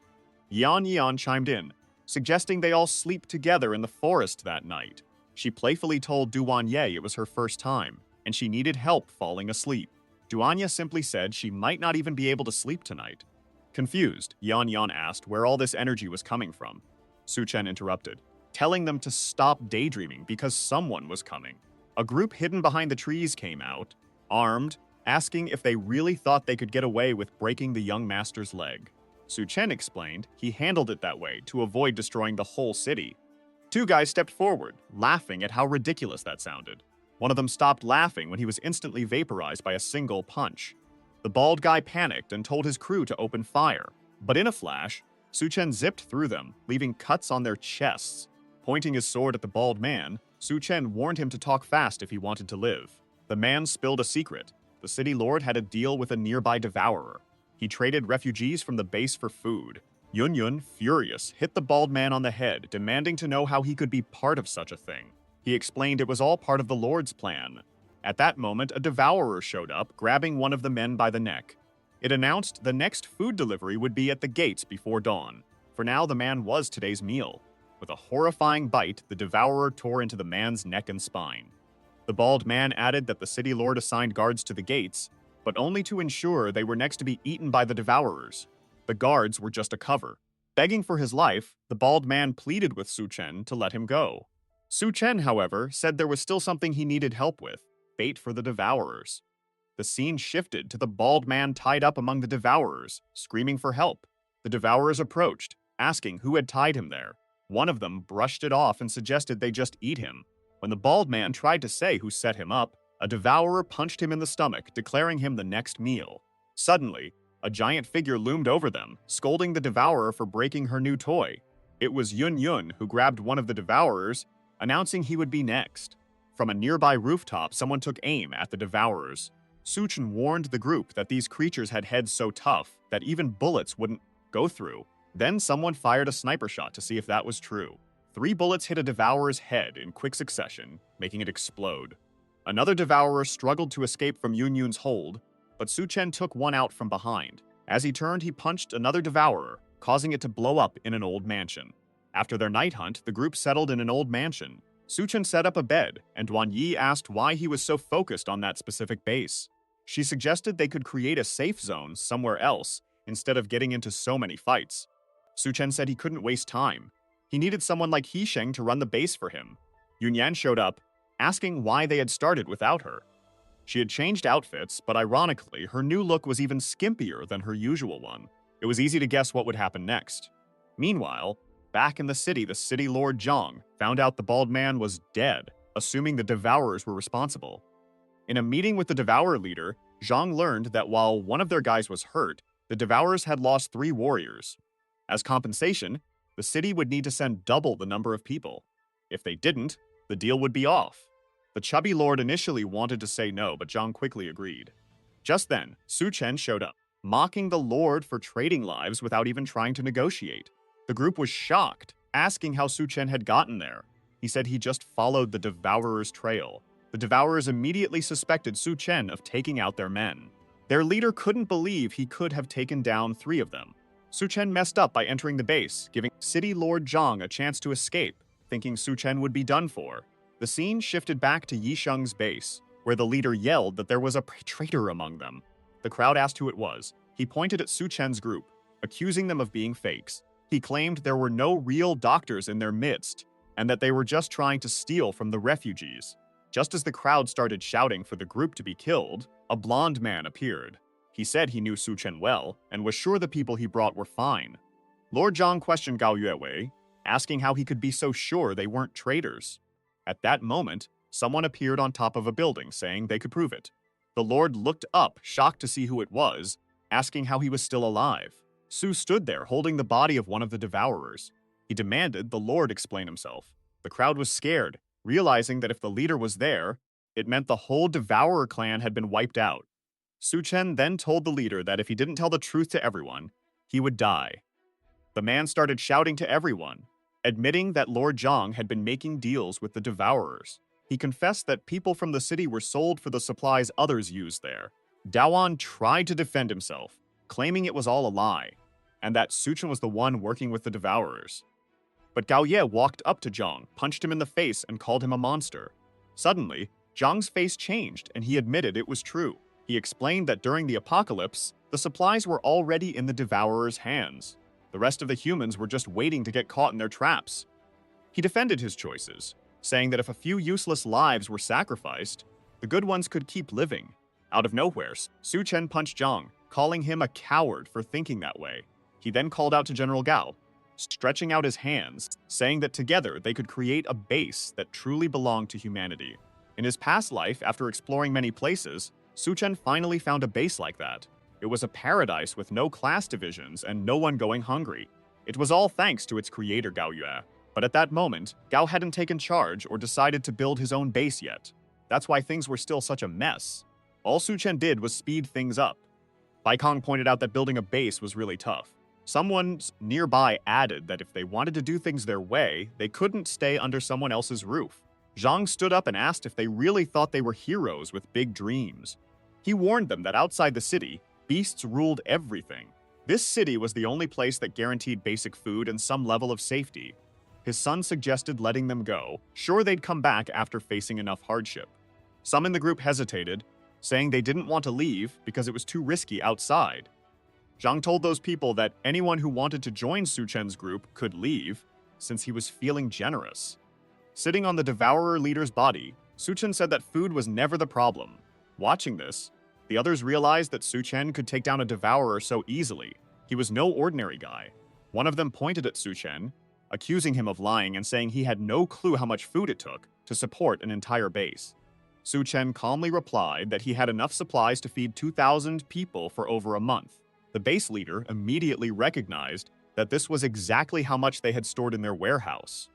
Yan chimed in, suggesting they all sleep together in the forest that night. She playfully told Duanye it was her first time, and she needed help falling asleep. Duanya simply said she might not even be able to sleep tonight. Confused, Yan asked where all this energy was coming from. Suchen interrupted, telling them to stop daydreaming because someone was coming. A group hidden behind the trees came out, armed, asking if they really thought they could get away with breaking the young master's leg. Suchen explained he handled it that way to avoid destroying the whole city. Two guys stepped forward, laughing at how ridiculous that sounded. One of them stopped laughing when he was instantly vaporized by a single punch. The bald guy panicked and told his crew to open fire. But in a flash, Suchen zipped through them, leaving cuts on their chests. Pointing his sword at the bald man, Suchen warned him to talk fast if he wanted to live. The man spilled a secret. The city lord had a deal with a nearby devourer. He traded refugees from the base for food. Yun, furious, hit the bald man on the head, demanding to know how he could be part of such a thing. He explained it was all part of the Lord's plan. At that moment, a devourer showed up, grabbing one of the men by the neck. It announced the next food delivery would be at the gates before dawn. For now, the man was today's meal. With a horrifying bite, the devourer tore into the man's neck and spine. The bald man added that the city lord assigned guards to the gates, but only to ensure they were next to be eaten by the devourers. The guards were just a cover. Begging for his life, the bald man pleaded with Suchen to let him go. Suchen, however, said there was still something he needed help with: bait for the devourers. The scene shifted to the bald man tied up among the devourers, screaming for help. The devourers approached, asking who had tied him there. One of them brushed it off and suggested they just eat him. When the bald man tried to say who set him up, a devourer punched him in the stomach, declaring him the next meal. Suddenly, a giant figure loomed over them, scolding the devourer for breaking her new toy. It was Yun who grabbed one of the devourers, announcing he would be next. From a nearby rooftop, someone took aim at the devourers. Suchen warned the group that these creatures had heads so tough that even bullets wouldn't go through. Then someone fired a sniper shot to see if that was true. 3 bullets hit a devourer's head in quick succession, making it explode. Another devourer struggled to escape from Yun's hold, but Suchen took one out from behind. As he turned, he punched another devourer, causing it to blow up in an old mansion. After their night hunt, the group settled in an old mansion. Suchen set up a bed, and Duanyi asked why he was so focused on that specific base. She suggested they could create a safe zone somewhere else instead of getting into so many fights. Suchen said he couldn't waste time. He needed someone like Hisheng to run the base for him. Yunyan showed up, asking why they had started without her. She had changed outfits, but ironically, her new look was even skimpier than her usual one. It was easy to guess what would happen next. Meanwhile, back in the city lord Zhang found out the bald man was dead, assuming the devourers were responsible. In a meeting with the devourer leader, Zhang learned that while one of their guys was hurt, the devourers had lost 3 warriors. As compensation, the city would need to send double the number of people. If they didn't, the deal would be off. The chubby lord initially wanted to say no, but Zhang quickly agreed. Just then, Suchen showed up, mocking the lord for trading lives without even trying to negotiate. The group was shocked, asking how Suchen had gotten there. He said he just followed the devourer's trail. The devourers immediately suspected Suchen of taking out their men. Their leader couldn't believe he could have taken down 3 of them. Suchen messed up by entering the base, giving City Lord Zhang a chance to escape, thinking Suchen would be done for. The scene shifted back to Yisheng's base, where the leader yelled that there was a traitor among them. The crowd asked who it was. He pointed at Suchen's group, accusing them of being fakes. He claimed there were no real doctors in their midst, and that they were just trying to steal from the refugees. Just as the crowd started shouting for the group to be killed, a blond man appeared. He said he knew Suchen well, and was sure the people he brought were fine. Lord Zhang questioned Gao Yuewei, asking how he could be so sure they weren't traitors. At that moment, someone appeared on top of a building saying they could prove it. The Lord looked up, shocked to see who it was, asking how he was still alive. Su stood there holding the body of one of the devourers. He demanded the Lord explain himself. The crowd was scared, realizing that if the leader was there, it meant the whole Devourer clan had been wiped out. Su Chen then told the leader that if he didn't tell the truth to everyone, he would die. The man started shouting to everyone, admitting that Lord Zhang had been making deals with the Devourers. He confessed that people from the city were sold for the supplies others used there. Dawan tried to defend himself, claiming it was all a lie, and that Su Chen was the one working with the Devourers. But Gao Ye walked up to Zhang, punched him in the face, and called him a monster. Suddenly, Zhang's face changed, and he admitted it was true. He explained that during the apocalypse, the supplies were already in the Devourers' hands. The rest of the humans were just waiting to get caught in their traps. He defended his choices, saying that if a few useless lives were sacrificed, the good ones could keep living. Out of nowhere, Su Chen punched Zhang, calling him a coward for thinking that way. He then called out to General Gao, stretching out his hands, saying that together they could create a base that truly belonged to humanity. In his past life, after exploring many places, Su Chen finally found a base like that. It was a paradise with no class divisions and no one going hungry. It was all thanks to its creator Gao Yue. But at that moment, Gao hadn't taken charge or decided to build his own base yet. That's why things were still such a mess. All Su Chen did was speed things up. Bai Kong pointed out that building a base was really tough. Someone nearby added that if they wanted to do things their way, they couldn't stay under someone else's roof. Zhang stood up and asked if they really thought they were heroes with big dreams. He warned them that outside the city, beasts ruled everything. This city was the only place that guaranteed basic food and some level of safety. His son suggested letting them go, sure they'd come back after facing enough hardship. Some in the group hesitated, saying they didn't want to leave because it was too risky outside. Zhang told those people that anyone who wanted to join Su Chen's group could leave, since he was feeling generous. Sitting on the Devourer leader's body, Su Chen said that food was never the problem. Watching this, the others realized that Su Chen could take down a Devourer so easily. He was no ordinary guy. One of them pointed at Su Chen, accusing him of lying and saying he had no clue how much food it took to support an entire base. Su Chen calmly replied that he had enough supplies to feed 2,000 people for over a month. The base leader immediately recognized that this was exactly how much they had stored in their warehouse.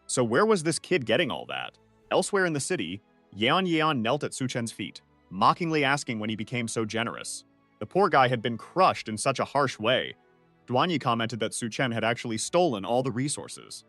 So where was this kid getting all that? Elsewhere in the city, Yeon knelt at Su Chen's feet, mockingly asking when he became so generous. The poor guy had been crushed in such a harsh way. Duanyi commented that Su Chen had actually stolen all the resources.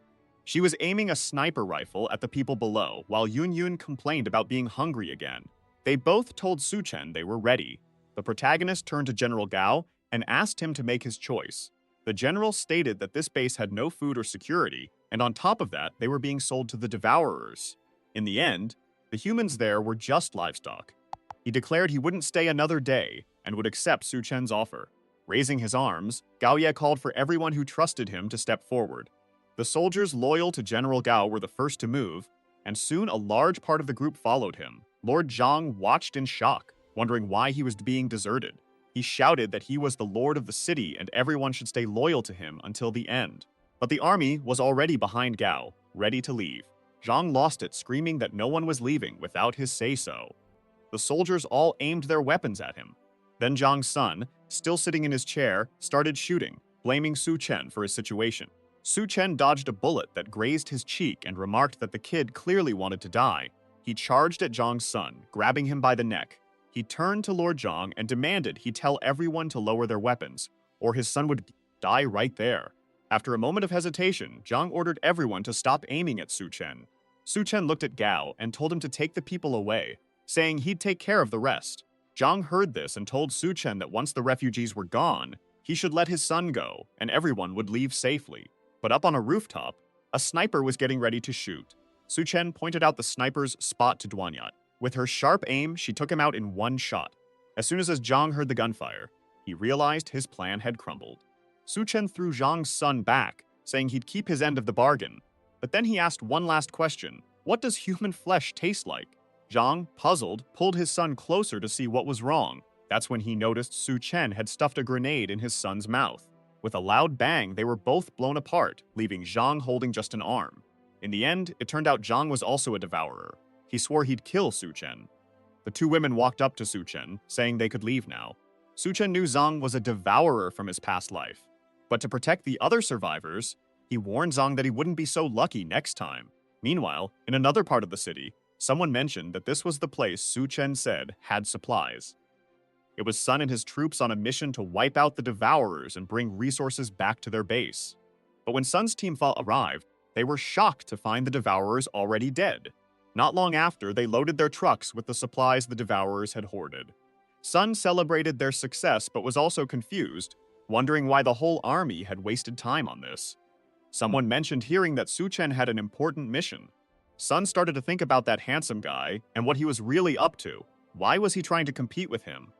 She was aiming a sniper rifle at the people below, while Yun complained about being hungry again. They both told Su Chen they were ready. The protagonist turned to General Gao and asked him to make his choice. The general stated that this base had no food or security, and on top of that, they were being sold to the Devourers. In the end, the humans there were just livestock. He declared he wouldn't stay another day and would accept Su Chen's offer. Raising his arms, Gao Ye called for everyone who trusted him to step forward. The soldiers loyal to General Gao were the first to move, and soon a large part of the group followed him. Lord Zhang watched in shock, wondering why he was being deserted. He shouted that he was the lord of the city and everyone should stay loyal to him until the end. But the army was already behind Gao, ready to leave. Zhang lost it, screaming that no one was leaving without his say-so. The soldiers all aimed their weapons at him. Then Zhang's son, still sitting in his chair, started shooting, blaming Su Chen for his situation. Su Chen dodged a bullet that grazed his cheek and remarked that the kid clearly wanted to die. He charged at Zhang's son, grabbing him by the neck. He turned to Lord Zhang and demanded he tell everyone to lower their weapons, or his son would die right there. After a moment of hesitation, Zhang ordered everyone to stop aiming at Su Chen. Su Chen looked at Gao and told him to take the people away, saying he'd take care of the rest. Zhang heard this and told Su Chen that once the refugees were gone, he should let his son go and everyone would leave safely. But up on a rooftop, a sniper was getting ready to shoot. Su Chen pointed out the sniper's spot to Duanyat. With her sharp aim, she took him out in one shot. As soon as Zhang heard the gunfire, he realized his plan had crumbled. Su Chen threw Zhang's son back, saying he'd keep his end of the bargain. But then he asked one last question. What does human flesh taste like? Zhang, puzzled, pulled his son closer to see what was wrong. That's when he noticed Su Chen had stuffed a grenade in his son's mouth. With a loud bang, they were both blown apart, leaving Zhang holding just an arm. In the end, it turned out Zhang was also a devourer. He swore he'd kill Su-chen. The two women walked up to Su-chen, saying they could leave now. Su-chen knew Zhang was a devourer from his past life, but to protect the other survivors, he warned Zhang that he wouldn't be so lucky next time. Meanwhile, in another part of the city, someone mentioned that this was the place Su-chen said had supplies. It was Sun and his troops on a mission to wipe out the devourers and bring resources back to their base. But when Sun's team arrived, they were shocked to find the devourers already dead. Not long after, they loaded their trucks with the supplies the devourers had hoarded. Sun celebrated their success but was also confused, wondering why the whole army had wasted time on this. Someone mentioned hearing that Su-chen had an important mission. Sun started to think about that handsome guy and what he was really up to. Why was he trying to compete with him?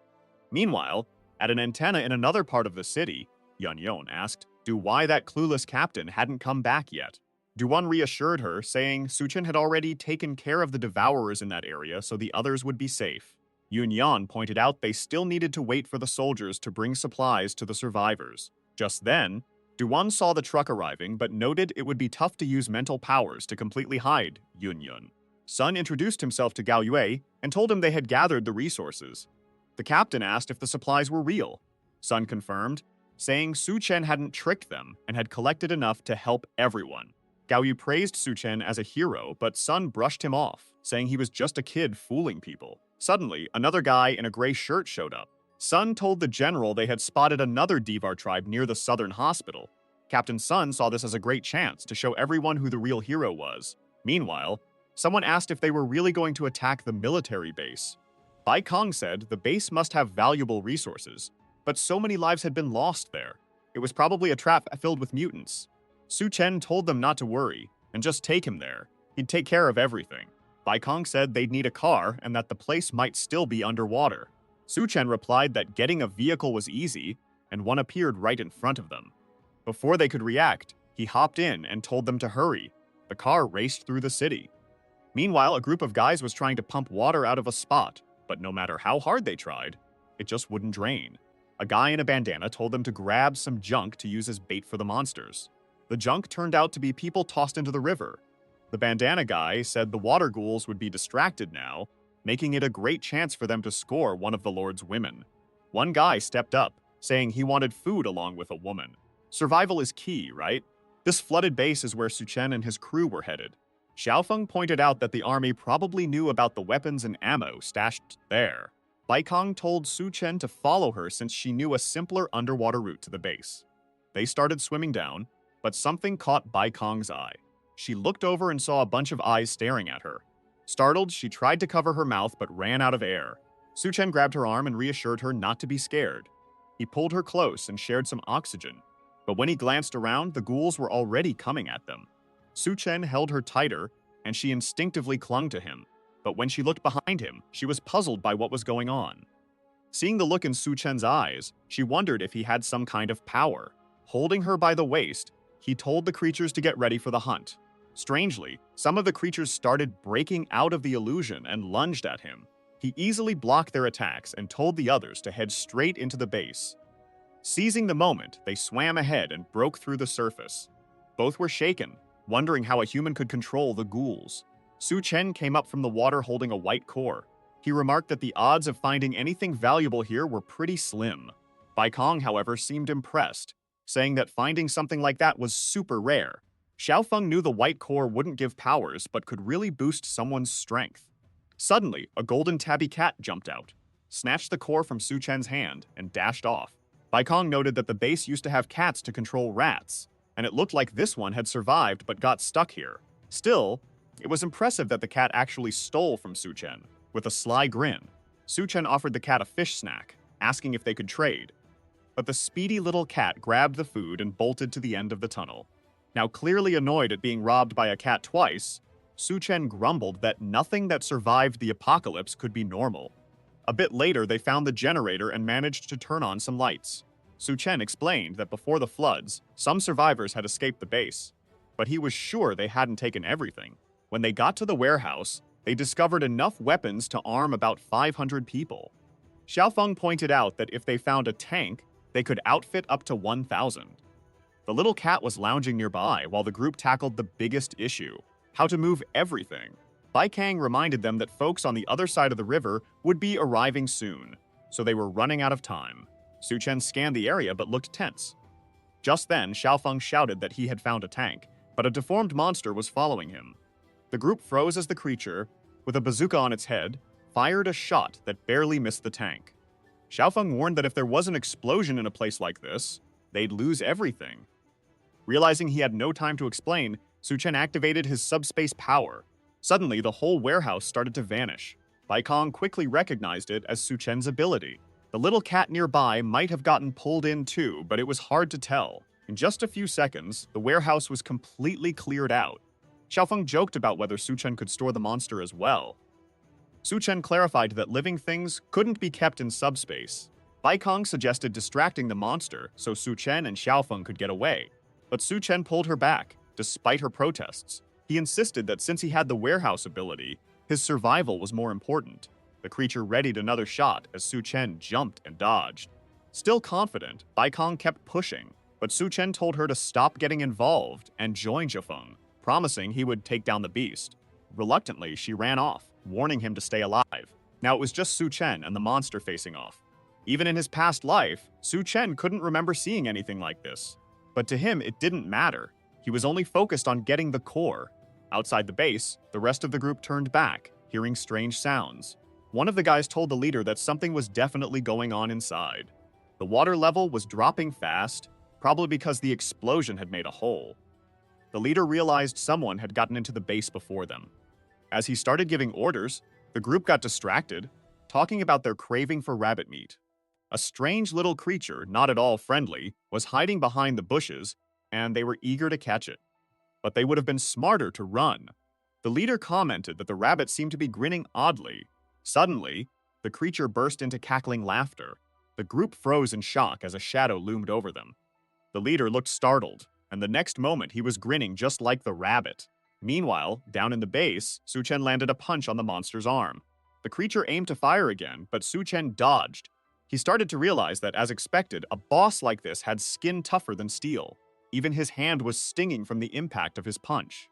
Meanwhile, at an antenna in another part of the city, Yun asked why that clueless captain hadn't come back yet. Duan reassured her, saying Su-chen had already taken care of the devourers in that area so the others would be safe. Yun pointed out they still needed to wait for the soldiers to bring supplies to the survivors. Just then, Duan saw the truck arriving but noted it would be tough to use mental powers to completely hide Yun. Sun introduced himself to Gao Yue and told him they had gathered the resources. The captain asked if the supplies were real. Sun confirmed, saying Su-chen hadn't tricked them and had collected enough to help everyone. Gao Yu praised Su-chen as a hero, but Sun brushed him off, saying he was just a kid fooling people. Suddenly, another guy in a gray shirt showed up. Sun told the general they had spotted another Devar tribe near the southern hospital. Captain Sun saw this as a great chance to show everyone who the real hero was. Meanwhile, someone asked if they were really going to attack the military base. Bai Kong said the base must have valuable resources, but so many lives had been lost there. It was probably a trap filled with mutants. Su-chen told them not to worry, and just take him there. He'd take care of everything. Bai Kong said they'd need a car and that the place might still be underwater. Su-chen replied that getting a vehicle was easy, and one appeared right in front of them. Before they could react, he hopped in and told them to hurry. The car raced through the city. Meanwhile, a group of guys was trying to pump water out of a spot, but no matter how hard they tried, it just wouldn't drain. A guy in a bandana told them to grab some junk to use as bait for the monsters. The junk turned out to be people tossed into the river. The bandana guy said the water ghouls would be distracted now, making it a great chance for them to score one of the Lord's women. One guy stepped up, saying he wanted food along with a woman. Survival is key, right? This flooded base is where Su-chen and his crew were headed. Xiaofeng pointed out that the army probably knew about the weapons and ammo stashed there. Bai Kong told Su-chen to follow her since she knew a simpler underwater route to the base. They started swimming down, but something caught Bai Kong's eye. She looked over and saw a bunch of eyes staring at her. Startled, she tried to cover her mouth but ran out of air. Su-chen grabbed her arm and reassured her not to be scared. He pulled her close and shared some oxygen. But when he glanced around, the ghouls were already coming at them. Su-chen held her tighter, and she instinctively clung to him. But when she looked behind him, she was puzzled by what was going on. Seeing the look in Su-chen's eyes, she wondered if he had some kind of power. Holding her by the waist, he told the creatures to get ready for the hunt. Strangely, some of the creatures started breaking out of the illusion and lunged at him. He easily blocked their attacks and told the others to head straight into the base. Seizing the moment, they swam ahead and broke through the surface. Both were shaken, wondering how a human could control the ghouls. Su-chen came up from the water holding a white core. He remarked that the odds of finding anything valuable here were pretty slim. Bai Kong, however, seemed impressed, saying that finding something like that was super rare. Xiaofeng knew the white core wouldn't give powers, but could really boost someone's strength. Suddenly, a golden tabby cat jumped out, snatched the core from Su-chen's hand, and dashed off. Bai Kong noted that the base used to have cats to control rats, and it looked like this one had survived but got stuck here. Still, it was impressive that the cat actually stole from Su-chen. With a sly grin, Su-chen offered the cat a fish snack, asking if they could trade. But the speedy little cat grabbed the food and bolted to the end of the tunnel. Now clearly annoyed at being robbed by a cat twice, Su-chen grumbled that nothing that survived the apocalypse could be normal. A bit later, they found the generator and managed to turn on some lights. Su-chen explained that before the floods, some survivors had escaped the base, but he was sure they hadn't taken everything. When they got to the warehouse, they discovered enough weapons to arm about 500 people. Xiaofeng pointed out that if they found a tank, they could outfit up to 1,000. The little cat was lounging nearby while the group tackled the biggest issue: how to move everything. Bai Kang reminded them that folks on the other side of the river would be arriving soon, so they were running out of time. Su Chen scanned the area but looked tense. Just then, Xiaofeng shouted that he had found a tank, but a deformed monster was following him. The group froze as the creature, with a bazooka on its head, fired a shot that barely missed the tank. Xiaofeng warned that if there was an explosion in a place like this, they'd lose everything. Realizing he had no time to explain, Su Chen activated his subspace power. Suddenly, the whole warehouse started to vanish. Bai Kong quickly recognized it as Su Chen's ability. The little cat nearby might have gotten pulled in too, but it was hard to tell. In just a few seconds, the warehouse was completely cleared out. Xiaofeng joked about whether Su Chen could store the monster as well. Su Chen clarified that living things couldn't be kept in subspace. Bai Kong suggested distracting the monster so Su Chen and Xiaofeng could get away, but Su Chen pulled her back, despite her protests. He insisted that since he had the warehouse ability, his survival was more important. The creature readied another shot as Su Chen jumped and dodged. Still confident, Bai Kong kept pushing, but Su Chen told her to stop getting involved and join Xiaofeng, promising he would take down the beast. Reluctantly, she ran off, warning him to stay alive. Now it was just Su Chen and the monster facing off. Even in his past life, Su Chen couldn't remember seeing anything like this. But to him, it didn't matter. He was only focused on getting the core. Outside the base, the rest of the group turned back, hearing strange sounds. One of the guys told the leader that something was definitely going on inside. The water level was dropping fast, probably because the explosion had made a hole. The leader realized someone had gotten into the base before them. As he started giving orders, the group got distracted, talking about their craving for rabbit meat. A strange little creature, not at all friendly, was hiding behind the bushes, and they were eager to catch it. But they would have been smarter to run. The leader commented that the rabbit seemed to be grinning oddly. Suddenly, the creature burst into cackling laughter. The group froze in shock as a shadow loomed over them. The leader looked startled, and the next moment he was grinning just like the rabbit. Meanwhile, down in the base, Su Chen landed a punch on the monster's arm. The creature aimed to fire again, but Su Chen dodged. He started to realize that, as expected, a boss like this had skin tougher than steel. Even his hand was stinging from the impact of his punch.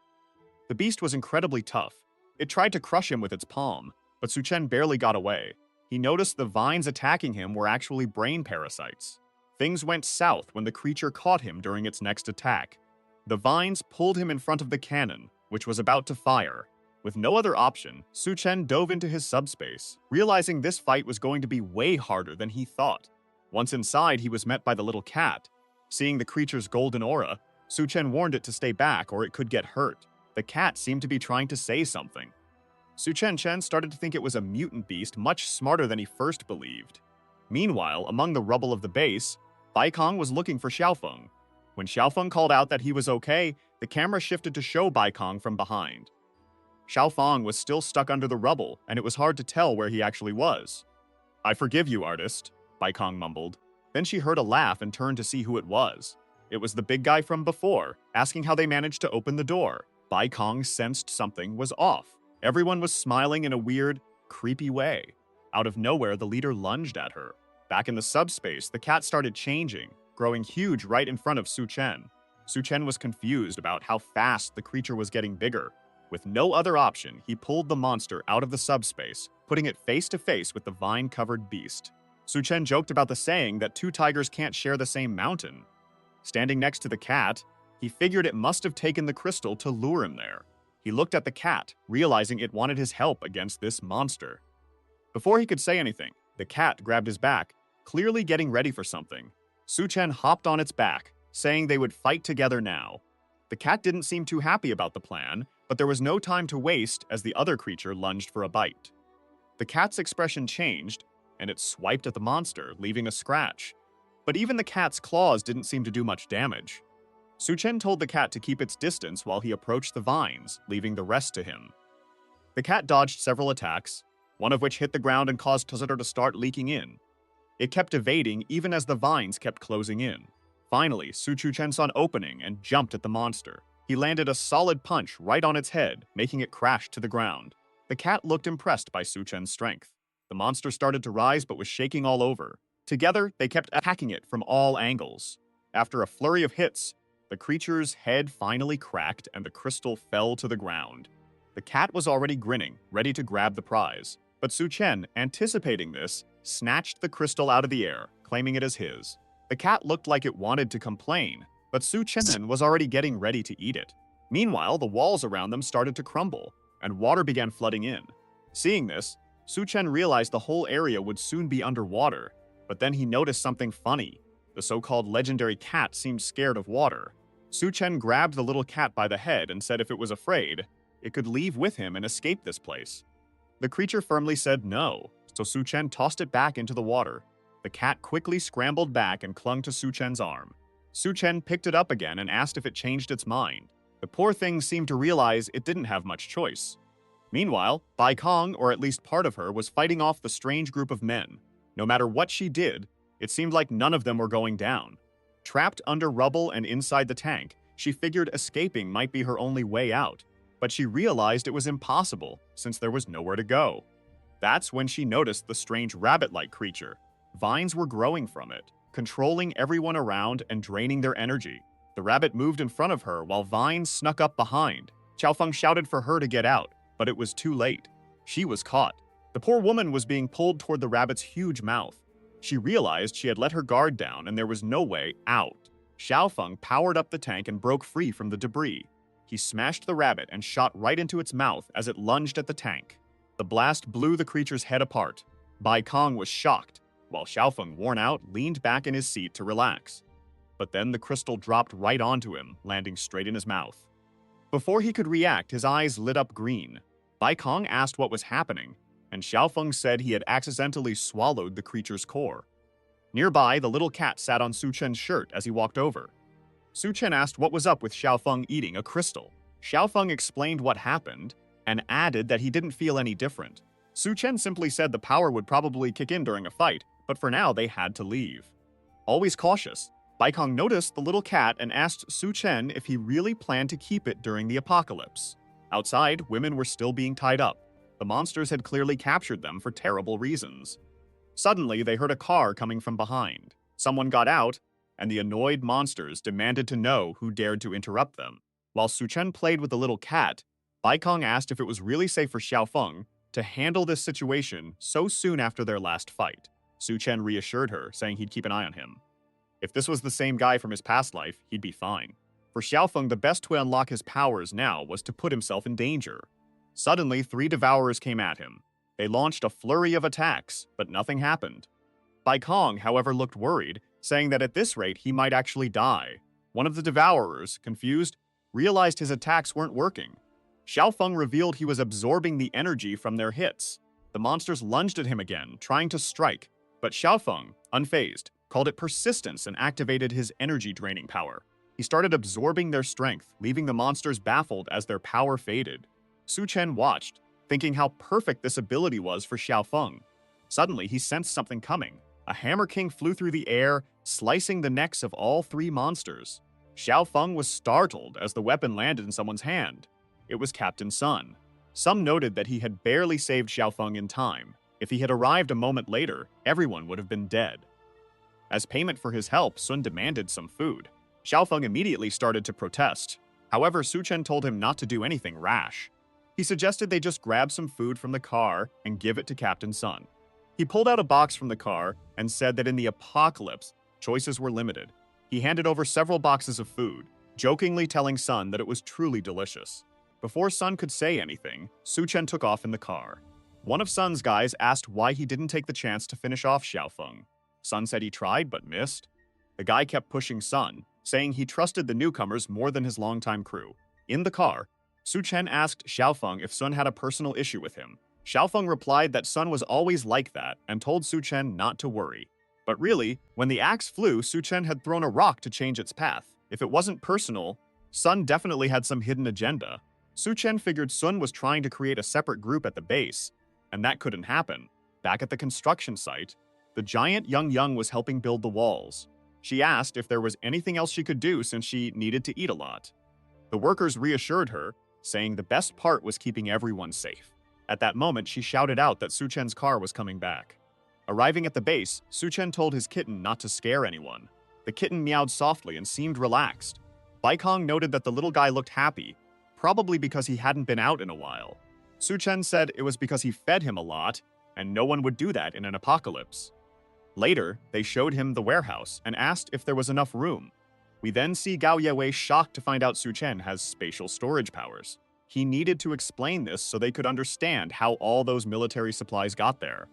The beast was incredibly tough. It tried to crush him with its palm, but Su Chen barely got away. He noticed the vines attacking him were actually brain parasites. Things went south when the creature caught him during its next attack. The vines pulled him in front of the cannon, which was about to fire. With no other option, Su Chen dove into his subspace, realizing this fight was going to be way harder than he thought. Once inside, he was met by the little cat. Seeing the creature's golden aura, Su Chen warned it to stay back or it could get hurt. The cat seemed to be trying to say something. Su Chen started to think it was a mutant beast much smarter than he first believed. Meanwhile, among the rubble of the base, Bai Kong was looking for Xiaofeng. When Xiaofeng called out that he was okay, the camera shifted to show Bai Kong from behind. Xiaofeng was still stuck under the rubble, and it was hard to tell where he actually was. "I forgive you, artist," Bai Kong mumbled. Then she heard a laugh and turned to see who it was. It was the big guy from before, asking how they managed to open the door. Bai Kong sensed something was off. Everyone was smiling in a weird, creepy way. Out of nowhere, the leader lunged at her. Back in the subspace, the cat started changing, growing huge right in front of Su Chen. Su Chen was confused about how fast the creature was getting bigger. With no other option, he pulled the monster out of the subspace, putting it face to face with the vine-covered beast. Su Chen joked about the saying that two tigers can't share the same mountain. Standing next to the cat, he figured it must have taken the crystal to lure him there. He looked at the cat, realizing it wanted his help against this monster. Before he could say anything, the cat grabbed his back, clearly getting ready for something. Su Chen hopped on its back, saying they would fight together now. The cat didn't seem too happy about the plan, but there was no time to waste as the other creature lunged for a bite. The cat's expression changed, and it swiped at the monster, leaving a scratch. But even the cat's claws didn't seem to do much damage. Su Chen told the cat to keep its distance while he approached the vines, leaving the rest to him. The cat dodged several attacks, one of which hit the ground and caused Tozero to start leaking in. It kept evading even as the vines kept closing in. Finally, Su Chen saw an opening and jumped at the monster. He landed a solid punch right on its head, making it crash to the ground. The cat looked impressed by Su Chen's strength. The monster started to rise but was shaking all over. Together, they kept attacking it from all angles. After a flurry of hits, the creature's head finally cracked and the crystal fell to the ground. The cat was already grinning, ready to grab the prize. But Su Chen, anticipating this, snatched the crystal out of the air, claiming it as his. The cat looked like it wanted to complain, but Su Chen was already getting ready to eat it. Meanwhile, the walls around them started to crumble, and water began flooding in. Seeing this, Su Chen realized the whole area would soon be underwater, but then he noticed something funny. The so-called legendary cat seemed scared of water. Su Chen grabbed the little cat by the head and said if it was afraid, it could leave with him and escape this place. The creature firmly said no, so Su Chen tossed it back into the water. The cat quickly scrambled back and clung to Su Chen's arm. Su Chen picked it up again and asked if it changed its mind. The poor thing seemed to realize it didn't have much choice. Meanwhile, Bai Kong, or at least part of her, was fighting off the strange group of men. No matter what she did, it seemed like none of them were going down. Trapped under rubble and inside the tank, she figured escaping might be her only way out, but she realized it was impossible since there was nowhere to go. That's when she noticed the strange rabbit-like creature. Vines were growing from it, controlling everyone around and draining their energy. The rabbit moved in front of her while vines snuck up behind. Xiaofeng shouted for her to get out, but it was too late. She was caught. The poor woman was being pulled toward the rabbit's huge mouth. She realized she had let her guard down and there was no way out. Xiaofeng powered up the tank and broke free from the debris. He smashed the rabbit and shot right into its mouth as it lunged at the tank. The blast blew the creature's head apart. Bai Kong was shocked, while Xiaofeng, worn out, leaned back in his seat to relax. But then the crystal dropped right onto him, landing straight in his mouth. Before he could react, his eyes lit up green. Bai Kong asked what was happening, and Xiaofeng said he had accidentally swallowed the creature's core. Nearby, the little cat sat on Su Chen's shirt as he walked over. Su Chen asked what was up with Xiaofeng eating a crystal. Xiaofeng explained what happened and added that he didn't feel any different. Su Chen simply said the power would probably kick in during a fight, but for now they had to leave. Always cautious, Bai Kong noticed the little cat and asked Su Chen if he really planned to keep it during the apocalypse. Outside, women were still being tied up. The monsters had clearly captured them for terrible reasons. Suddenly, they heard a car coming from behind. Someone got out, and the annoyed monsters demanded to know who dared to interrupt them. While Su Chen played with the little cat, Bai Kong asked if it was really safe for Xiaofeng to handle this situation so soon after their last fight. Su Chen reassured her, saying he'd keep an eye on him. If this was the same guy from his past life, he'd be fine. For Xiaofeng, the best way to unlock his powers now was to put himself in danger. Suddenly, 3 devourers came at him. They launched a flurry of attacks, but nothing happened. Bai Kong, however, looked worried, saying that at this rate he might actually die. One of the devourers, confused, realized his attacks weren't working. Xiaofeng revealed he was absorbing the energy from their hits. The monsters lunged at him again, trying to strike, but Xiaofeng, unfazed, called it persistence and activated his energy-draining power. He started absorbing their strength, leaving the monsters baffled as their power faded. Su Chen watched, thinking how perfect this ability was for Xiaofeng. Suddenly, he sensed something coming. A Hammer King flew through the air, slicing the necks of all 3 monsters. Xiaofeng was startled as the weapon landed in someone's hand. It was Captain Sun. Some noted that he had barely saved Xiaofeng in time. If he had arrived a moment later, everyone would have been dead. As payment for his help, Sun demanded some food. Xiaofeng immediately started to protest. However, Su Chen told him not to do anything rash. He suggested they just grab some food from the car and give it to Captain Sun. He pulled out a box from the car and said that in the apocalypse, choices were limited. He handed over several boxes of food, jokingly telling Sun that it was truly delicious. Before Sun could say anything, Su Chen took off in the car. One of Sun's guys asked why he didn't take the chance to finish off Xiaofeng. Sun said he tried but missed. The guy kept pushing Sun, saying he trusted the newcomers more than his longtime crew. In the car, Su Chen asked Xiaofeng if Sun had a personal issue with him. Xiaofeng replied that Sun was always like that and told Su Chen not to worry. But really, when the axe flew, Su Chen had thrown a rock to change its path. If it wasn't personal, Sun definitely had some hidden agenda. Su Chen figured Sun was trying to create a separate group at the base, and that couldn't happen. Back at the construction site, the giant Yang was helping build the walls. She asked if there was anything else she could do since she needed to eat a lot. The workers reassured her, saying the best part was keeping everyone safe. At that moment, she shouted out that Su Chen's car was coming back. Arriving at the base, Su Chen told his kitten not to scare anyone. The kitten meowed softly and seemed relaxed. Bai Kong noted that the little guy looked happy, probably because he hadn't been out in a while. Suchen said it was because he fed him a lot, and no one would do that in an apocalypse. Later, they showed him the warehouse and asked if there was enough room. We then see Gao Yewei shocked to find out Suchen has spatial storage powers. He needed to explain this so they could understand how all those military supplies got there.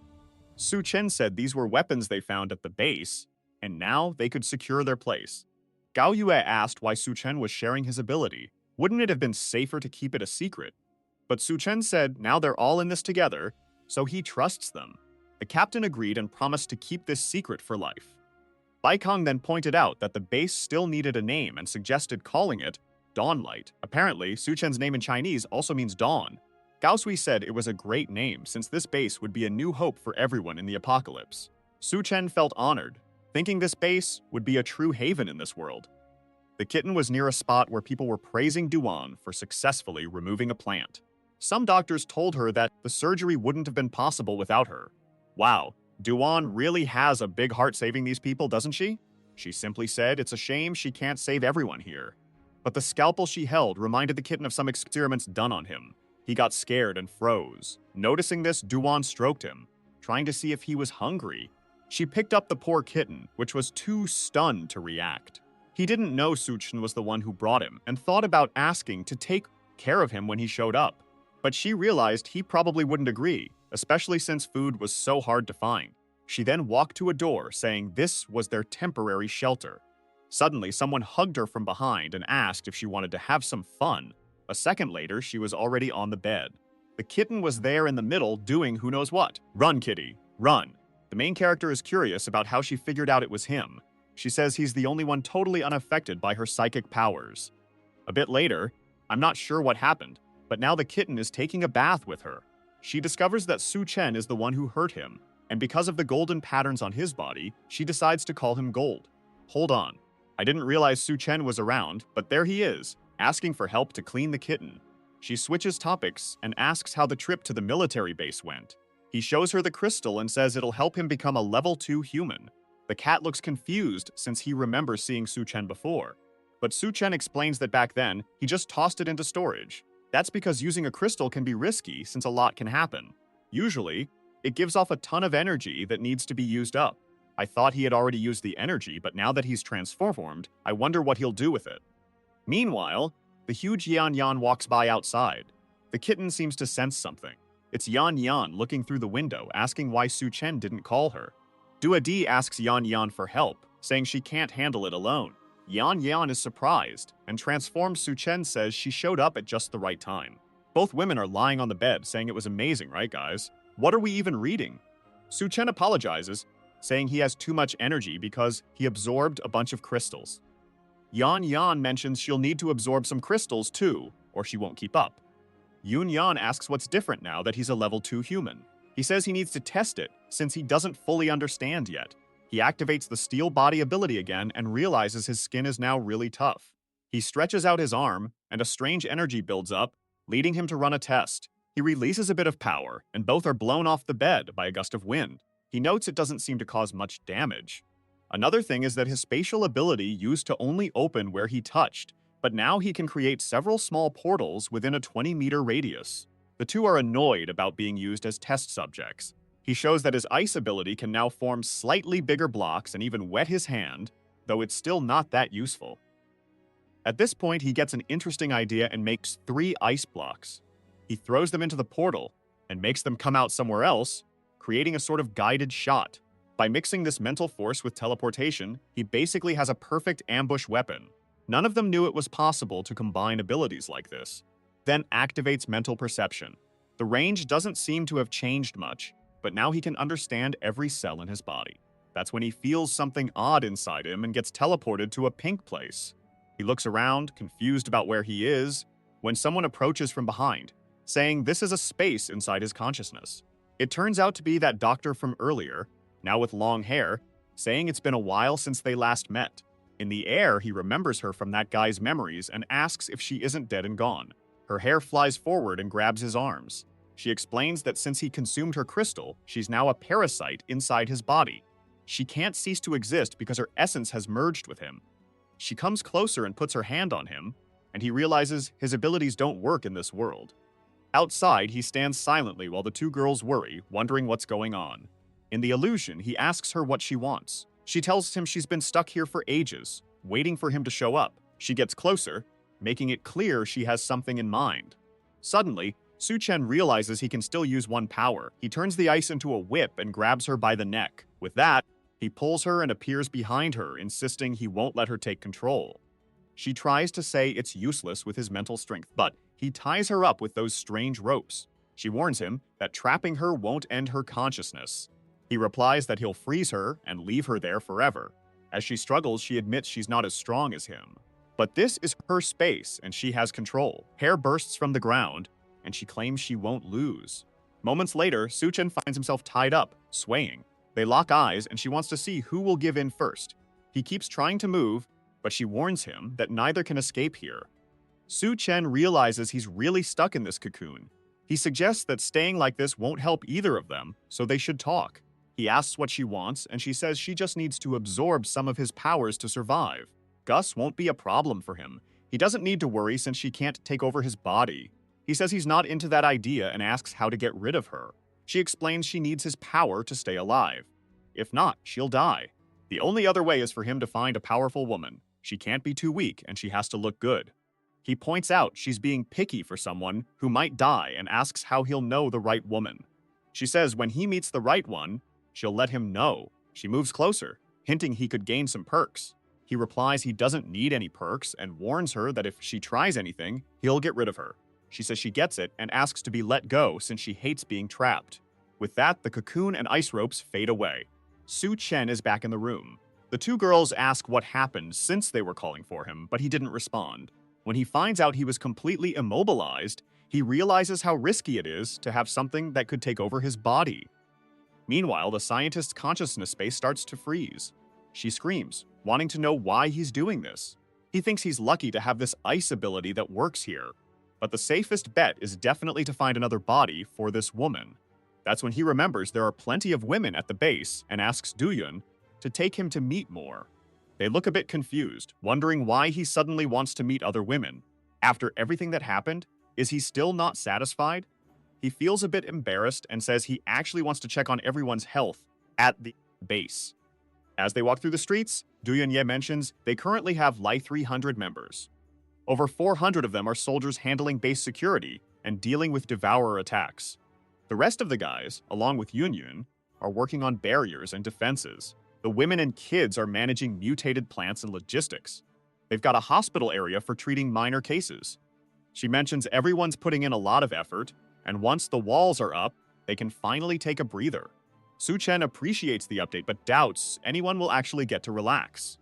Suchen said these were weapons they found at the base, and now they could secure their place. Gao Yue asked why Suchen was sharing his ability. Wouldn't it have been safer to keep it a secret? But Suchen said now they're all in this together, so he trusts them. The captain agreed and promised to keep this secret for life. Baikong then pointed out that the base still needed a name and suggested calling it Dawnlight. Apparently, Suchen's name in Chinese also means dawn. Gao Sui said it was a great name since this base would be a new hope for everyone in the apocalypse. Suchen felt honored, thinking this base would be a true haven in this world. The kitten was near a spot where people were praising Duan for successfully removing a plant. Some doctors told her that the surgery wouldn't have been possible without her. Wow, Duan really has a big heart saving these people, doesn't she? She simply said it's a shame she can't save everyone here. But the scalpel she held reminded the kitten of some experiments done on him. He got scared and froze. Noticing this, Duan stroked him, trying to see if he was hungry. She picked up the poor kitten, which was too stunned to react. He didn't know Suchen was the one who brought him and thought about asking to take care of him when he showed up. But she realized he probably wouldn't agree, especially since food was so hard to find. She then walked to a door, saying this was their temporary shelter. Suddenly, someone hugged her from behind and asked if she wanted to have some fun. A second later, she was already on the bed. The kitten was there in the middle doing who knows what. Run, kitty, run. The main character is curious about how she figured out it was him. She says he's the only one totally unaffected by her psychic powers. A bit later, I'm not sure what happened, but now the kitten is taking a bath with her. She discovers that Suchen is the one who hurt him, and because of the golden patterns on his body, she decides to call him Gold. Hold on. I didn't realize Suchen was around, but there he is, asking for help to clean the kitten. She switches topics and asks how the trip to the military base went. He shows her the crystal and says it'll help him become a level 2 human. The cat looks confused since he remembers seeing Suchen before. But Suchen explains that back then, he just tossed it into storage. That's because using a crystal can be risky since a lot can happen. Usually, it gives off a ton of energy that needs to be used up. I thought he had already used the energy, but now that he's transformed, I wonder what he'll do with it. Meanwhile, the huge Yan Yan walks by outside. The kitten seems to sense something. It's Yan Yan looking through the window, asking why Suchen didn't call her. Dua Di asks Yan Yan for help, saying she can't handle it alone. Yan Yan is surprised, and transformed Suchen says she showed up at just the right time. Both women are lying on the bed, saying it was amazing, right guys? What are we even reading? Suchen apologizes, saying he has too much energy because he absorbed a bunch of crystals. Yan Yan mentions she'll need to absorb some crystals too, or she won't keep up. Yun Yan asks what's different now that he's a level 2 human. He says he needs to test it, since he doesn't fully understand yet. He activates the steel body ability again and realizes his skin is now really tough. He stretches out his arm, and a strange energy builds up, leading him to run a test. He releases a bit of power, and both are blown off the bed by a gust of wind. He notes it doesn't seem to cause much damage. Another thing is that his spatial ability used to only open where he touched, but now he can create several small portals within a 20-meter radius. The two are annoyed about being used as test subjects. He shows that his ice ability can now form slightly bigger blocks and even wet his hand, though it's still not that useful. At this point, he gets an interesting idea and makes 3 ice blocks. He throws them into the portal and makes them come out somewhere else, creating a sort of guided shot. By mixing this mental force with teleportation, he basically has a perfect ambush weapon. None of them knew it was possible to combine abilities like this. Then activates mental perception. The range doesn't seem to have changed much, but now he can understand every cell in his body. That's when he feels something odd inside him and gets teleported to a pink place. He looks around, confused about where he is, when someone approaches from behind, saying this is a space inside his consciousness. It turns out to be that doctor from earlier, now with long hair, saying it's been a while since they last met. In the air, he remembers her from that guy's memories and asks if she isn't dead and gone. Her hair flies forward and grabs his arms. She explains that since he consumed her crystal, she's now a parasite inside his body. She can't cease to exist because her essence has merged with him. She comes closer and puts her hand on him, and he realizes his abilities don't work in this world. Outside, he stands silently while the two girls worry, wondering what's going on. In the illusion, he asks her what she wants. She tells him she's been stuck here for ages, waiting for him to show up. She gets closer, making it clear she has something in mind. Suddenly, Su-chen realizes he can still use one power. He turns the ice into a whip and grabs her by the neck. With that, he pulls her and appears behind her, insisting he won't let her take control. She tries to say it's useless with his mental strength, but he ties her up with those strange ropes. She warns him that trapping her won't end her consciousness. He replies that he'll freeze her and leave her there forever. As she struggles, she admits she's not as strong as him. But this is her space, and she has control. Hair bursts from the ground, and she claims she won't lose. Moments later, Su-chen finds himself tied up, swaying. They lock eyes, and she wants to see who will give in first. He keeps trying to move, but she warns him that neither can escape here. Su-chen realizes he's really stuck in this cocoon. He suggests that staying like this won't help either of them, so they should talk. He asks what she wants, and she says she just needs to absorb some of his powers to survive. Gus won't be a problem for him. He doesn't need to worry since she can't take over his body. He says he's not into that idea and asks how to get rid of her. She explains she needs his power to stay alive. If not, she'll die. The only other way is for him to find a powerful woman. She can't be too weak, and she has to look good. He points out she's being picky for someone who might die and asks how he'll know the right woman. She says when he meets the right one, she'll let him know. She moves closer, hinting he could gain some perks. He replies he doesn't need any perks and warns her that if she tries anything, he'll get rid of her. She says she gets it and asks to be let go since she hates being trapped. With that, the cocoon and ice ropes fade away. Su-chen is back in the room. The two girls ask what happened since they were calling for him, but he didn't respond. When he finds out he was completely immobilized, he realizes how risky it is to have something that could take over his body. Meanwhile, the scientist's consciousness space starts to freeze. She screams, wanting to know why he's doing this. He thinks he's lucky to have this ice ability that works here. But the safest bet is definitely to find another body for this woman. That's when he remembers there are plenty of women at the base and asks Do-yun to take him to meet more. They look a bit confused, wondering why he suddenly wants to meet other women. After everything that happened, is he still not satisfied? He feels a bit embarrassed and says he actually wants to check on everyone's health at the base. As they walk through the streets, Do-yun Ye mentions they currently have Lai 300 members. Over 400 of them are soldiers handling base security and dealing with devourer attacks. The rest of the guys, along with Yun-yun, are working on barriers and defenses. The women and kids are managing mutated plants and logistics. They've got a hospital area for treating minor cases. She mentions everyone's putting in a lot of effort, and once the walls are up, they can finally take a breather. Su-chen appreciates the update but doubts anyone will actually get to relax.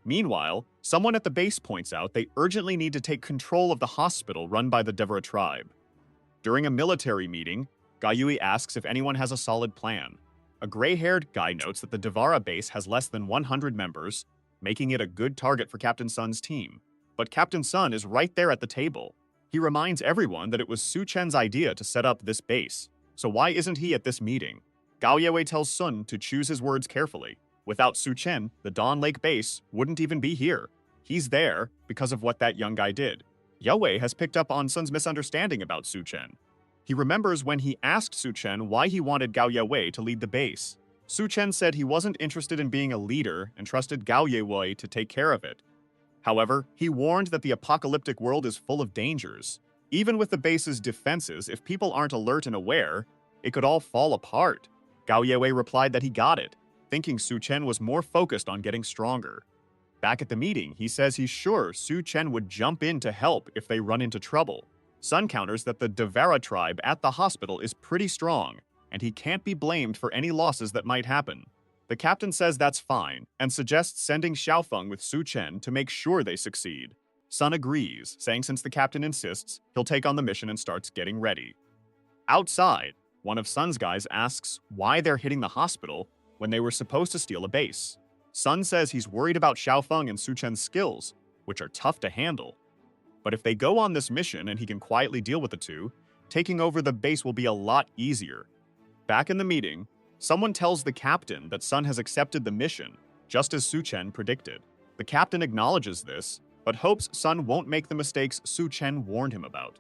Meanwhile, someone at the base points out they urgently need to take control of the hospital run by the Devara tribe. During a military meeting, Gayui asks if anyone has a solid plan. A gray-haired guy notes that the Devara base has less than 100 members, making it a good target for Captain Sun's team. But Captain Sun is right there at the table. He reminds everyone that it was Su-chen's idea to set up this base, so why isn't he at this meeting? Gao Yewei tells Sun to choose his words carefully. Without Su-chen, the Dawn Lake base wouldn't even be here. He's there because of what that young guy did. Yewei has picked up on Sun's misunderstanding about Su-chen. He remembers when he asked Su-chen why he wanted Gao Yewei to lead the base. Su-chen said he wasn't interested in being a leader and trusted Gao Yewei to take care of it. However, he warned that the apocalyptic world is full of dangers. Even with the base's defenses, if people aren't alert and aware, it could all fall apart. Gao Yewei replied that he got it, thinking Su-chen was more focused on getting stronger. Back at the meeting, he says he's sure Su-chen would jump in to help if they run into trouble. Sun counters that the Devara tribe at the hospital is pretty strong, and he can't be blamed for any losses that might happen. The captain says that's fine, and suggests sending Xiaofeng with Su-chen to make sure they succeed. Sun agrees, saying since the captain insists, he'll take on the mission and starts getting ready. Outside, one of Sun's guys asks why they're hitting the hospital when they were supposed to steal a base. Sun says he's worried about Xiaofeng and Su-chen's skills, which are tough to handle. But if they go on this mission and he can quietly deal with the two, taking over the base will be a lot easier. Back in the meeting, someone tells the captain that Sun has accepted the mission, just as Su-chen predicted. The captain acknowledges this but hopes Sun won't make the mistakes Su Chen warned him about.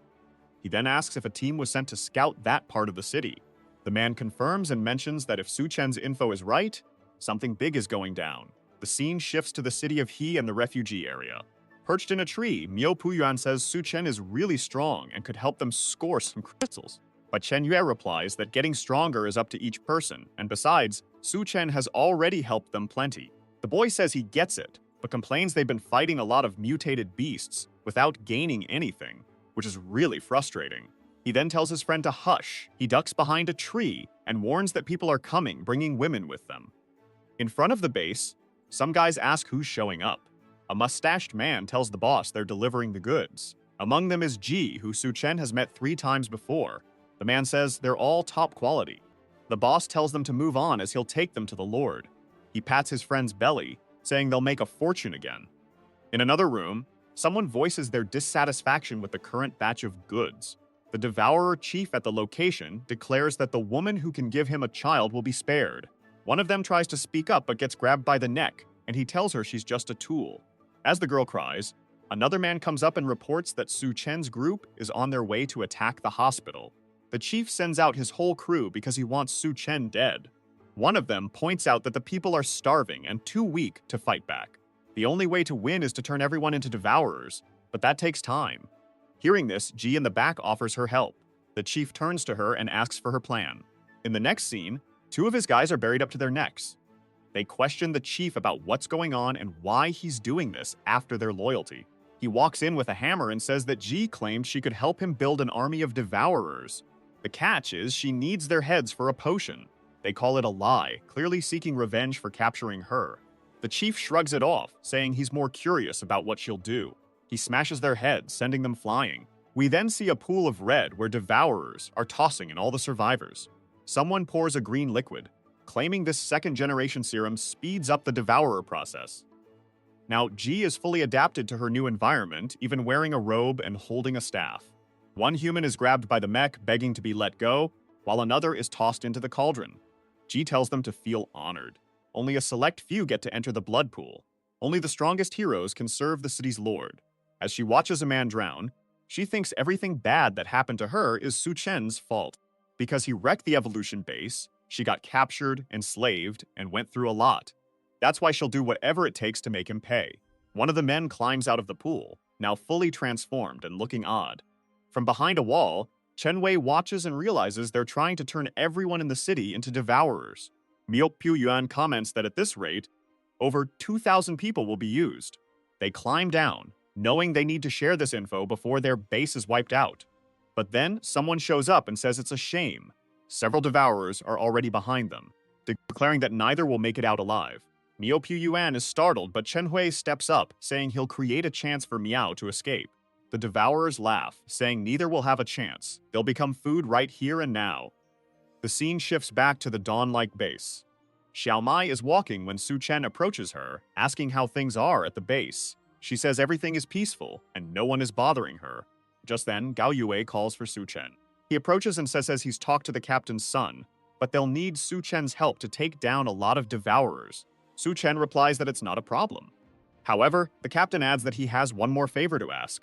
He then asks if a team was sent to scout that part of the city. The man confirms and mentions that if Su Chen's info is right, something big is going down. The scene shifts to the city of He and the refugee area. Perched in a tree, Miao Puyuan says Su Chen is really strong and could help them score some crystals. But Chen Yue replies that getting stronger is up to each person, and besides, Su Chen has already helped them plenty. The boy says he gets it, but complains they've been fighting a lot of mutated beasts without gaining anything, which is really frustrating. He then tells his friend to hush. He ducks behind a tree and warns that people are coming, bringing women with them. In front of the base, some guys ask who's showing up. A mustached man tells the boss they're delivering the goods. Among them is Ji, who Su Chen has met 3 times before. The man says they're all top quality. The boss tells them to move on as he'll take them to the Lord. He pats his friend's belly, saying they'll make a fortune again. In another room, someone voices their dissatisfaction with the current batch of goods. The devourer chief at the location declares that the woman who can give him a child will be spared. One of them tries to speak up but gets grabbed by the neck, and he tells her she's just a tool. As the girl cries, another man comes up and reports that Su Chen's group is on their way to attack the hospital. The chief sends out his whole crew because he wants Su Chen dead. One of them points out that the people are starving and too weak to fight back. The only way to win is to turn everyone into devourers, but that takes time. Hearing this, Ji in the back offers her help. The chief turns to her and asks for her plan. In the next scene, 2 of his guys are buried up to their necks. They question the chief about what's going on and why he's doing this after their loyalty. He walks in with a hammer and says that Ji claimed she could help him build an army of devourers. The catch is she needs their heads for a potion. They call it a lie, clearly seeking revenge for capturing her. The chief shrugs it off, saying he's more curious about what she'll do. He smashes their heads, sending them flying. We then see a pool of red where devourers are tossing in all the survivors. Someone pours a green liquid, claiming this second-generation serum speeds up the devourer process. Now, Ji is fully adapted to her new environment, even wearing a robe and holding a staff. One human is grabbed by the mech, begging to be let go, while another is tossed into the cauldron. Ji tells them to feel honored. Only a select few get to enter the blood pool. Only the strongest heroes can serve the city's lord. As she watches a man drown, she thinks everything bad that happened to her is Su Chen's fault. Because he wrecked the evolution base, she got captured, enslaved, and went through a lot. That's why she'll do whatever it takes to make him pay. One of the men climbs out of the pool, now fully transformed and looking odd. From behind a wall, Chen Wei watches and realizes they're trying to turn everyone in the city into devourers. Miao Puyuan comments that at this rate, over 2,000 people will be used. They climb down, knowing they need to share this info before their base is wiped out. But then, someone shows up and says it's a shame. Several devourers are already behind them, declaring that neither will make it out alive. Miao Puyuan is startled, but Chen Hui steps up, saying he'll create a chance for Miao to escape. The devourers laugh, saying neither will have a chance. They'll become food right here and now. The scene shifts back to the dawn-like base. Xiao Mai is walking when Su Chen approaches her, asking how things are at the base. She says everything is peaceful, and no one is bothering her. Just then, Gao Yue calls for Su Chen. He approaches and says he's talked to the captain's son, but they'll need Su Chen's help to take down a lot of devourers. Su Chen replies that it's not a problem. However, the captain adds that he has one more favor to ask.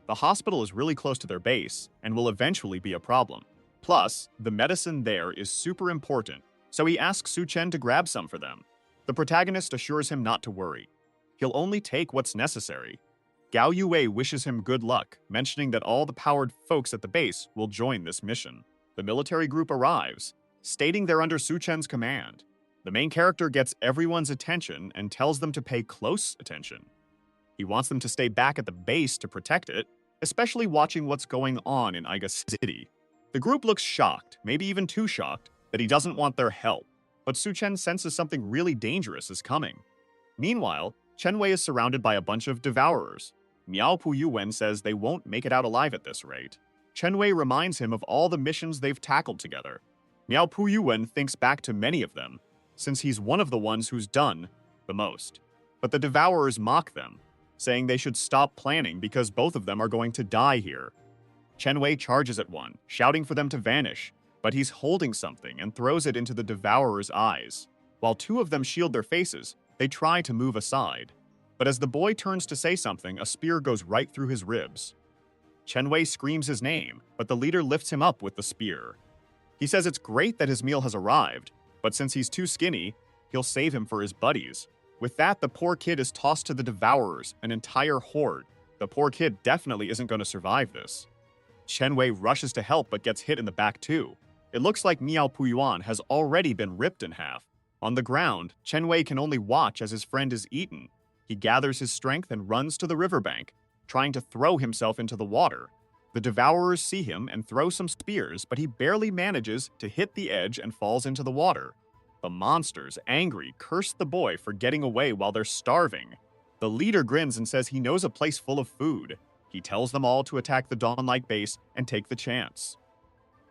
The hospital is really close to their base and will eventually be a problem. Plus, the medicine there is super important, so he asks Su Chen to grab some for them. The protagonist assures him not to worry. He'll only take what's necessary. Gao Yue wishes him good luck, mentioning that all the powered folks at the base will join this mission. The military group arrives, stating they're under Su Chen's command. The main character gets everyone's attention and tells them to pay close attention. He wants them to stay back at the base to protect it, especially watching what's going on in Iga City. The group looks shocked, maybe even too shocked, that he doesn't want their help, but Su Chen senses something really dangerous is coming. Meanwhile, Chen Wei is surrounded by a bunch of devourers. Miao Puyuan says they won't make it out alive at this rate. Chen Wei reminds him of all the missions they've tackled together. Miao Puyuan thinks back to many of them, since he's one of the ones who's done the most. But the devourers mock them, saying they should stop planning because both of them are going to die here. Chen Wei charges at one, shouting for them to vanish, but he's holding something and throws it into the devourer's eyes. While 2 of them shield their faces, they try to move aside. But as the boy turns to say something, a spear goes right through his ribs. Chenwei screams his name, but the leader lifts him up with the spear. He says it's great that his meal has arrived, but since he's too skinny, he'll save him for his buddies. With that, the poor kid is tossed to the devourers, an entire horde. The poor kid definitely isn't going to survive this. Chenwei rushes to help but gets hit in the back too. It looks like Miao Puyuan has already been ripped in half. On the ground, Chenwei can only watch as his friend is eaten. He gathers his strength and runs to the riverbank, trying to throw himself into the water. The devourers see him and throw some spears, but he barely manages to hit the edge and falls into the water. The monsters, angry, curse the boy for getting away while they're starving. The leader grins and says he knows a place full of food. He tells them all to attack the Dawn-like base and take the chance.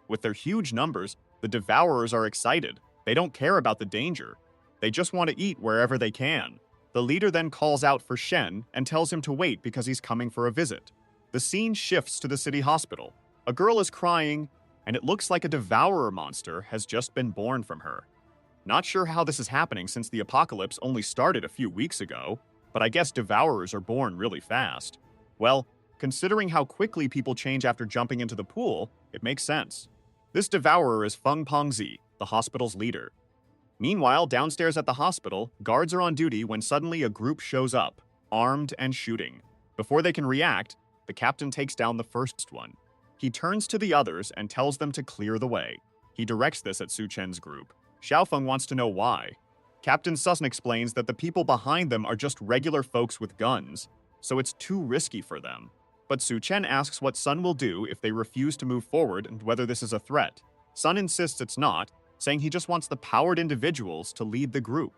With their huge numbers, the devourers are excited. They don't care about the danger. They just want to eat wherever they can. The leader then calls out for Shen and tells him to wait because he's coming for a visit. The scene shifts to the city hospital. A girl is crying, and it looks like a devourer monster has just been born from her. Not sure how this is happening since the apocalypse only started a few weeks ago, but I guess devourers are born really fast. Well, considering how quickly people change after jumping into the pool, it makes sense. This devourer is Feng Pengzi, the hospital's leader. Meanwhile, downstairs at the hospital, guards are on duty when suddenly a group shows up, armed and shooting. Before they can react, the captain takes down the first one. He turns to the others and tells them to clear the way. He directs this at Su Chen's group. Xiaofeng wants to know why. Captain Sun explains that the people behind them are just regular folks with guns, so it's too risky for them. But Su Chen asks what Sun will do if they refuse to move forward and whether this is a threat. Sun insists it's not, saying he just wants the powered individuals to lead the group.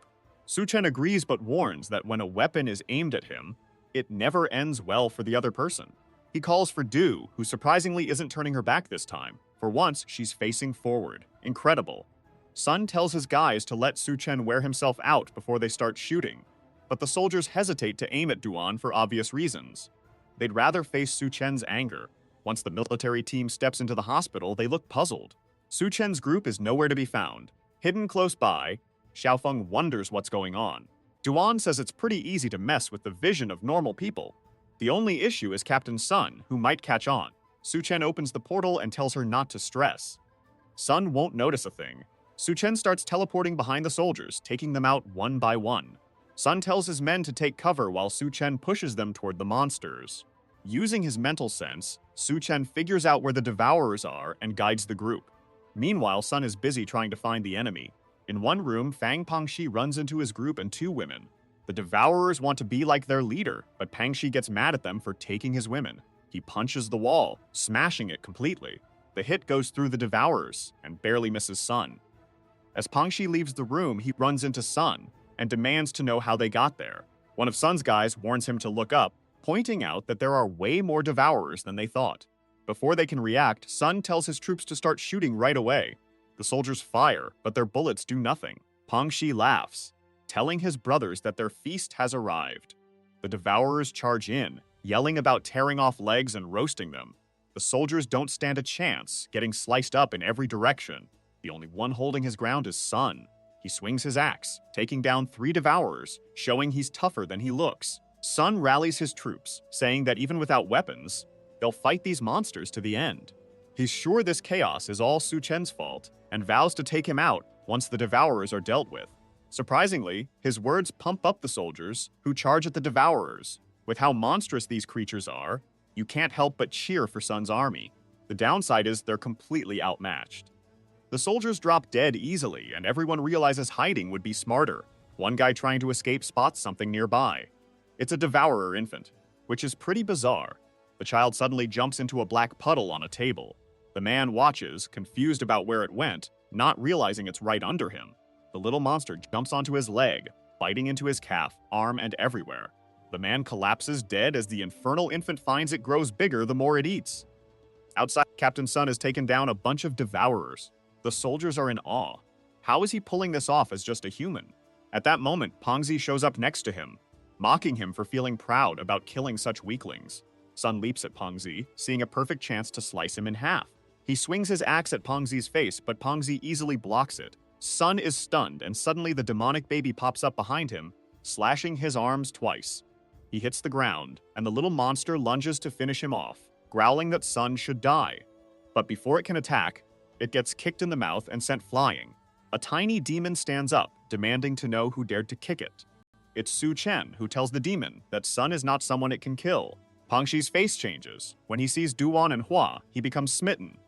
Su Chen agrees but warns that when a weapon is aimed at him, it never ends well for the other person. He calls for Du, who surprisingly isn't turning her back this time. For once, she's facing forward. Incredible. Sun tells his guys to let Su Chen wear himself out before they start shooting, but the soldiers hesitate to aim at Duan for obvious reasons. They'd rather face Su Chen's anger. Once the military team steps into the hospital, they look puzzled. Su Chen's group is nowhere to be found. Hidden close by, Xiaofeng wonders what's going on. Duan says it's pretty easy to mess with the vision of normal people. The only issue is Captain Sun, who might catch on. Su Chen opens the portal and tells her not to stress. Sun won't notice a thing. Su Chen starts teleporting behind the soldiers, taking them out one by one. Sun tells his men to take cover while Su Chen pushes them toward the monsters. Using his mental sense, Su Chen figures out where the devourers are and guides the group. Meanwhile, Sun is busy trying to find the enemy. In one room, Fang Pengxi runs into his group and two women. The devourers want to be like their leader, but Pengxi gets mad at them for taking his women. He punches the wall, smashing it completely. The hit goes through the devourers and barely misses Sun. As Pengxi leaves the room, he runs into Sun and demands to know how they got there. One of Sun's guys warns him to look up, pointing out that there are way more devourers than they thought. Before they can react, Sun tells his troops to start shooting right away. The soldiers fire, but their bullets do nothing. Pengxi laughs, telling his brothers that their feast has arrived. The devourers charge in, yelling about tearing off legs and roasting them. The soldiers don't stand a chance, getting sliced up in every direction. The only one holding his ground is Sun. He swings his axe, taking down 3 devourers, showing he's tougher than he looks. Sun rallies his troops, saying that even without weapons, they'll fight these monsters to the end. He's sure this chaos is all Su Chen's fault, and vows to take him out once the devourers are dealt with. Surprisingly, his words pump up the soldiers, who charge at the devourers. With how monstrous these creatures are, you can't help but cheer for Sun's army. The downside is they're completely outmatched. The soldiers drop dead easily, and everyone realizes hiding would be smarter. One guy trying to escape spots something nearby. It's a devourer infant, which is pretty bizarre. The child suddenly jumps into a black puddle on a table. The man watches, confused about where it went, not realizing it's right under him. The little monster jumps onto his leg, biting into his calf, arm, and everywhere. The man collapses dead as the infernal infant finds it grows bigger the more it eats. Outside, Captain Sun has taken down a bunch of devourers. The soldiers are in awe. How is he pulling this off as just a human? At that moment, Pengxi shows up next to him, mocking him for feeling proud about killing such weaklings. Sun leaps at Pengxi, seeing a perfect chance to slice him in half. He swings his axe at Pengxi's face, but Pengxi easily blocks it. Sun is stunned, and suddenly the demonic baby pops up behind him, slashing his arms twice. He hits the ground, and the little monster lunges to finish him off, growling that Sun should die. But before it can attack, it gets kicked in the mouth and sent flying. A tiny demon stands up, demanding to know who dared to kick it. It's Su Chen who tells the demon that Sun is not someone it can kill. Pangxi's face changes. When he sees Duan and Hua, he becomes smitten.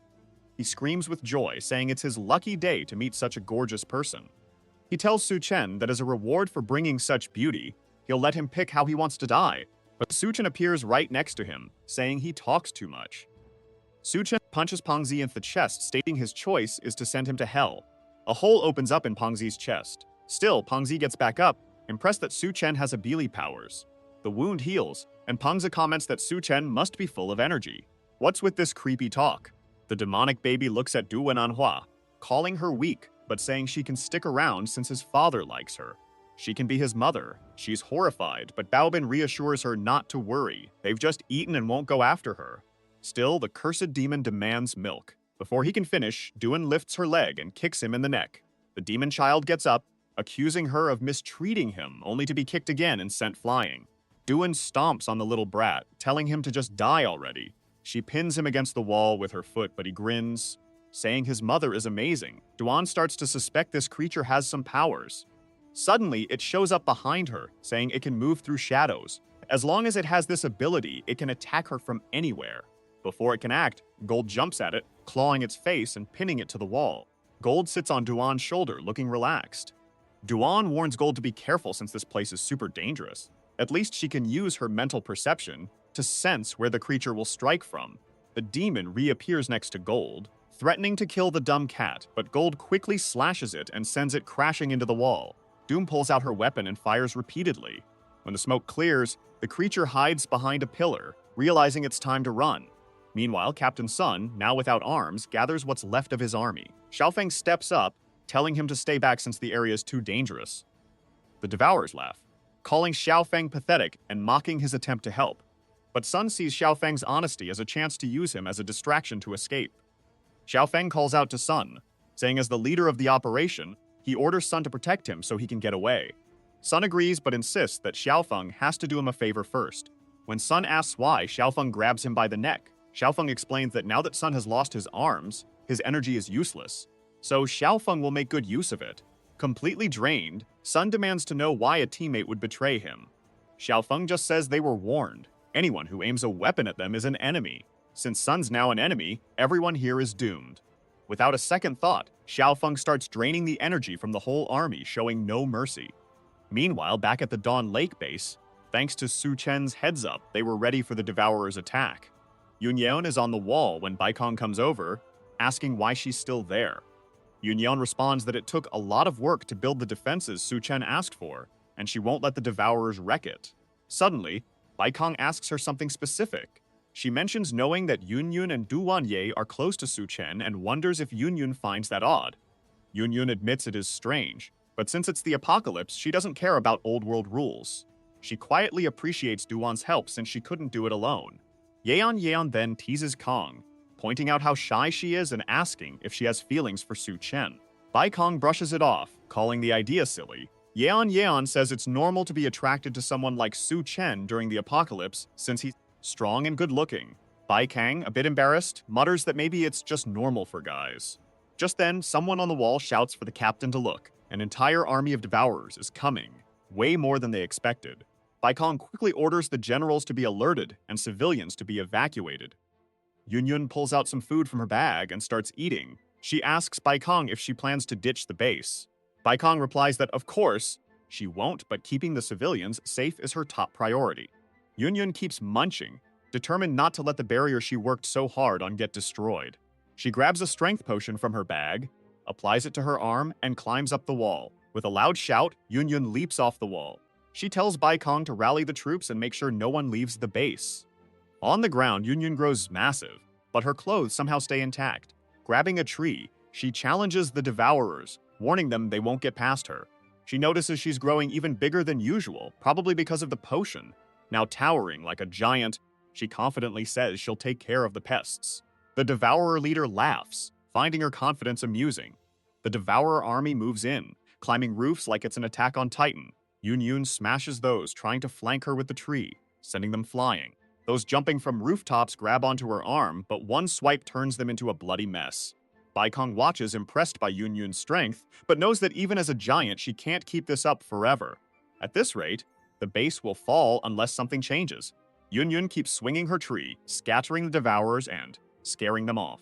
He screams with joy, saying it's his lucky day to meet such a gorgeous person. He tells Su Chen that as a reward for bringing such beauty, he'll let him pick how he wants to die. But Su Chen appears right next to him, saying he talks too much. Su Chen punches Pangxi in the chest, stating his choice is to send him to hell. A hole opens up in Pangxi's chest. Still, Pangxi gets back up, impressed that Su Chen has ability powers. The wound heals, and Pangxi comments that Su Chen must be full of energy. What's with this creepy talk? The demonic baby looks at Du Wenanhua, calling her weak, but saying she can stick around since his father likes her. She can be his mother. She's horrified, but Baobin reassures her not to worry. They've just eaten and won't go after her. Still, the cursed demon demands milk. Before he can finish, Duan lifts her leg and kicks him in the neck. The demon child gets up, accusing her of mistreating him, only to be kicked again and sent flying. Duan stomps on the little brat, telling him to just die already. She pins him against the wall with her foot, but he grins, saying his mother is amazing. Duan starts to suspect this creature has some powers. Suddenly, it shows up behind her, saying it can move through shadows. As long as it has this ability, it can attack her from anywhere. Before it can act, Gold jumps at it, clawing its face and pinning it to the wall. Gold sits on Duan's shoulder, looking relaxed. Duan warns Gold to be careful since this place is super dangerous. At least she can use her mental perception to sense where the creature will strike from. The demon reappears next to Gold, threatening to kill the dumb cat, but Gold quickly slashes it and sends it crashing into the wall. Doom pulls out her weapon and fires repeatedly. When the smoke clears, the creature hides behind a pillar, realizing it's time to run. Meanwhile, Captain Sun, now without arms, gathers what's left of his army. Xiaofeng steps up, telling him to stay back since the area is too dangerous. The Devourers laugh, calling Xiaofeng pathetic and mocking his attempt to help. But Sun sees Xiaofeng's honesty as a chance to use him as a distraction to escape. Xiaofeng calls out to Sun, saying as the leader of the operation, he orders Sun to protect him so he can get away. Sun agrees but insists that Xiaofeng has to do him a favor first. When Sun asks why, Xiaofeng grabs him by the neck. Xiaofeng explains that now that Sun has lost his arms, his energy is useless. So Xiaofeng will make good use of it. Completely drained, Sun demands to know why a teammate would betray him. Xiaofeng just says they were warned. Anyone who aims a weapon at them is an enemy. Since Sun's now an enemy, everyone here is doomed. Without a second thought, Xiaofeng starts draining the energy from the whole army, showing no mercy. Meanwhile, back at the Dawn Lake base, thanks to Su Chen's heads up, they were ready for the Devourer's attack. Yunyeon is on the wall when Baikong comes over, asking why she's still there. Yunyeon responds that it took a lot of work to build the defenses Su Chen asked for, and she won't let the Devourers wreck it. Suddenly, Baikong asks her something specific. She mentions knowing that Yunyun and Du Wanye are close to Su Chen and wonders if Yunyun finds that odd. Yunyun admits it is strange, but since it's the apocalypse, she doesn't care about old world rules. She quietly appreciates Duan's help since she couldn't do it alone. Yeon then teases Kong, pointing out how shy she is and asking if she has feelings for Su Chen. Baikong brushes it off, calling the idea silly. Yeon says it's normal to be attracted to someone like Su Chen during the apocalypse since he's strong and good-looking. Baikang, a bit embarrassed, mutters that maybe it's just normal for guys. Just then, someone on the wall shouts for the captain to look. An entire army of Devourers is coming, way more than they expected. Baikong quickly orders the generals to be alerted and civilians to be evacuated. Yunyun pulls out some food from her bag and starts eating. She asks Baikong if she plans to ditch the base. Baikong replies that, of course, she won't, but keeping the civilians safe is her top priority. Yunyun keeps munching, determined not to let the barrier she worked so hard on get destroyed. She grabs a strength potion from her bag, applies it to her arm, and climbs up the wall. With a loud shout, Yunyun leaps off the wall. She tells Baikong to rally the troops and make sure no one leaves the base. On the ground, Yunyun grows massive, but her clothes somehow stay intact. Grabbing a tree, she challenges the Devourers, warning them they won't get past her. She notices she's growing even bigger than usual, probably because of the potion. Now towering like a giant, she confidently says she'll take care of the pests. The Devourer leader laughs, finding her confidence amusing. The Devourer army moves in, climbing roofs like it's an attack on Titan. Yun Yun smashes those trying to flank her with the tree, sending them flying. Those jumping from rooftops grab onto her arm, but one swipe turns them into a bloody mess. Baikong watches, impressed by Yun Yun's strength, but knows that even as a giant, she can't keep this up forever. At this rate, the base will fall unless something changes. Yun Yun keeps swinging her tree, scattering the Devourers and scaring them off.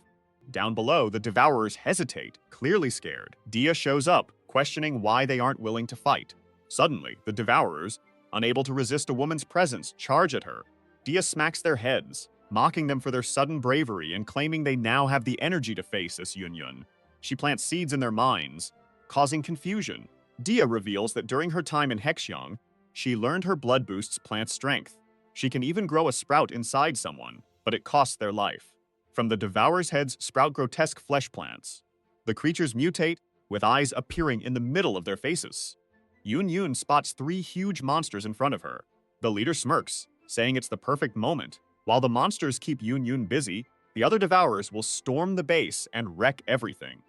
Down below, the Devourers hesitate, clearly scared. Dia shows up, questioning why they aren't willing to fight. Suddenly, the Devourers, unable to resist a woman's presence, charge at her. Dia smacks their heads, mocking them for their sudden bravery and claiming they now have the energy to face this Yun Yun. She plants seeds in their minds, causing confusion. Dia reveals that during her time in Hexiong, she learned her blood boosts plant strength. She can even grow a sprout inside someone, but it costs their life. From the Devourer's heads sprout grotesque flesh plants. The creatures mutate, with eyes appearing in the middle of their faces. Yun Yun spots 3 huge monsters in front of her. The leader smirks, saying it's the perfect moment. While the monsters keep Yun Yun busy, the other Devourers will storm the base and wreck everything.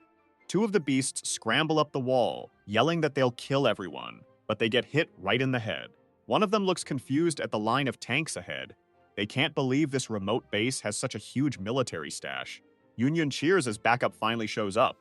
2 of the beasts scramble up the wall, yelling that they'll kill everyone, but they get hit right in the head. One of them looks confused at the line of tanks ahead. They can't believe this remote base has such a huge military stash. Yun Yun cheers as backup finally shows up.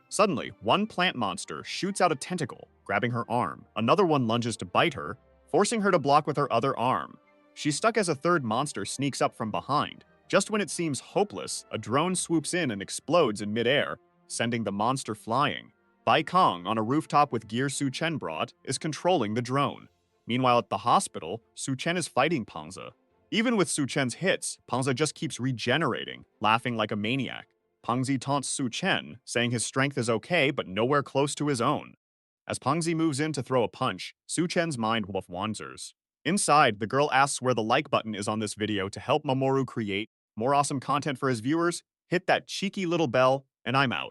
Suddenly, one plant monster shoots out a tentacle, grabbing her arm. Another one lunges to bite her, forcing her to block with her other arm. She's stuck as a third monster sneaks up from behind. Just when it seems hopeless, a drone swoops in and explodes in midair, sending the monster flying. Bai Kong, on a rooftop with gear Su Chen brought, is controlling the drone. Meanwhile, at the hospital, Su Chen is fighting Pangza. Even with Su Chen's hits, Pangza just keeps regenerating, laughing like a maniac. Pangzi taunts Su Chen, saying his strength is okay but nowhere close to his own. As Pangzi moves in to throw a punch, Su Chen's mind wanders. Inside, the girl asks where the like button is on this video to help Mamoru create more awesome content for his viewers. Hit that cheeky little bell, and I'm out.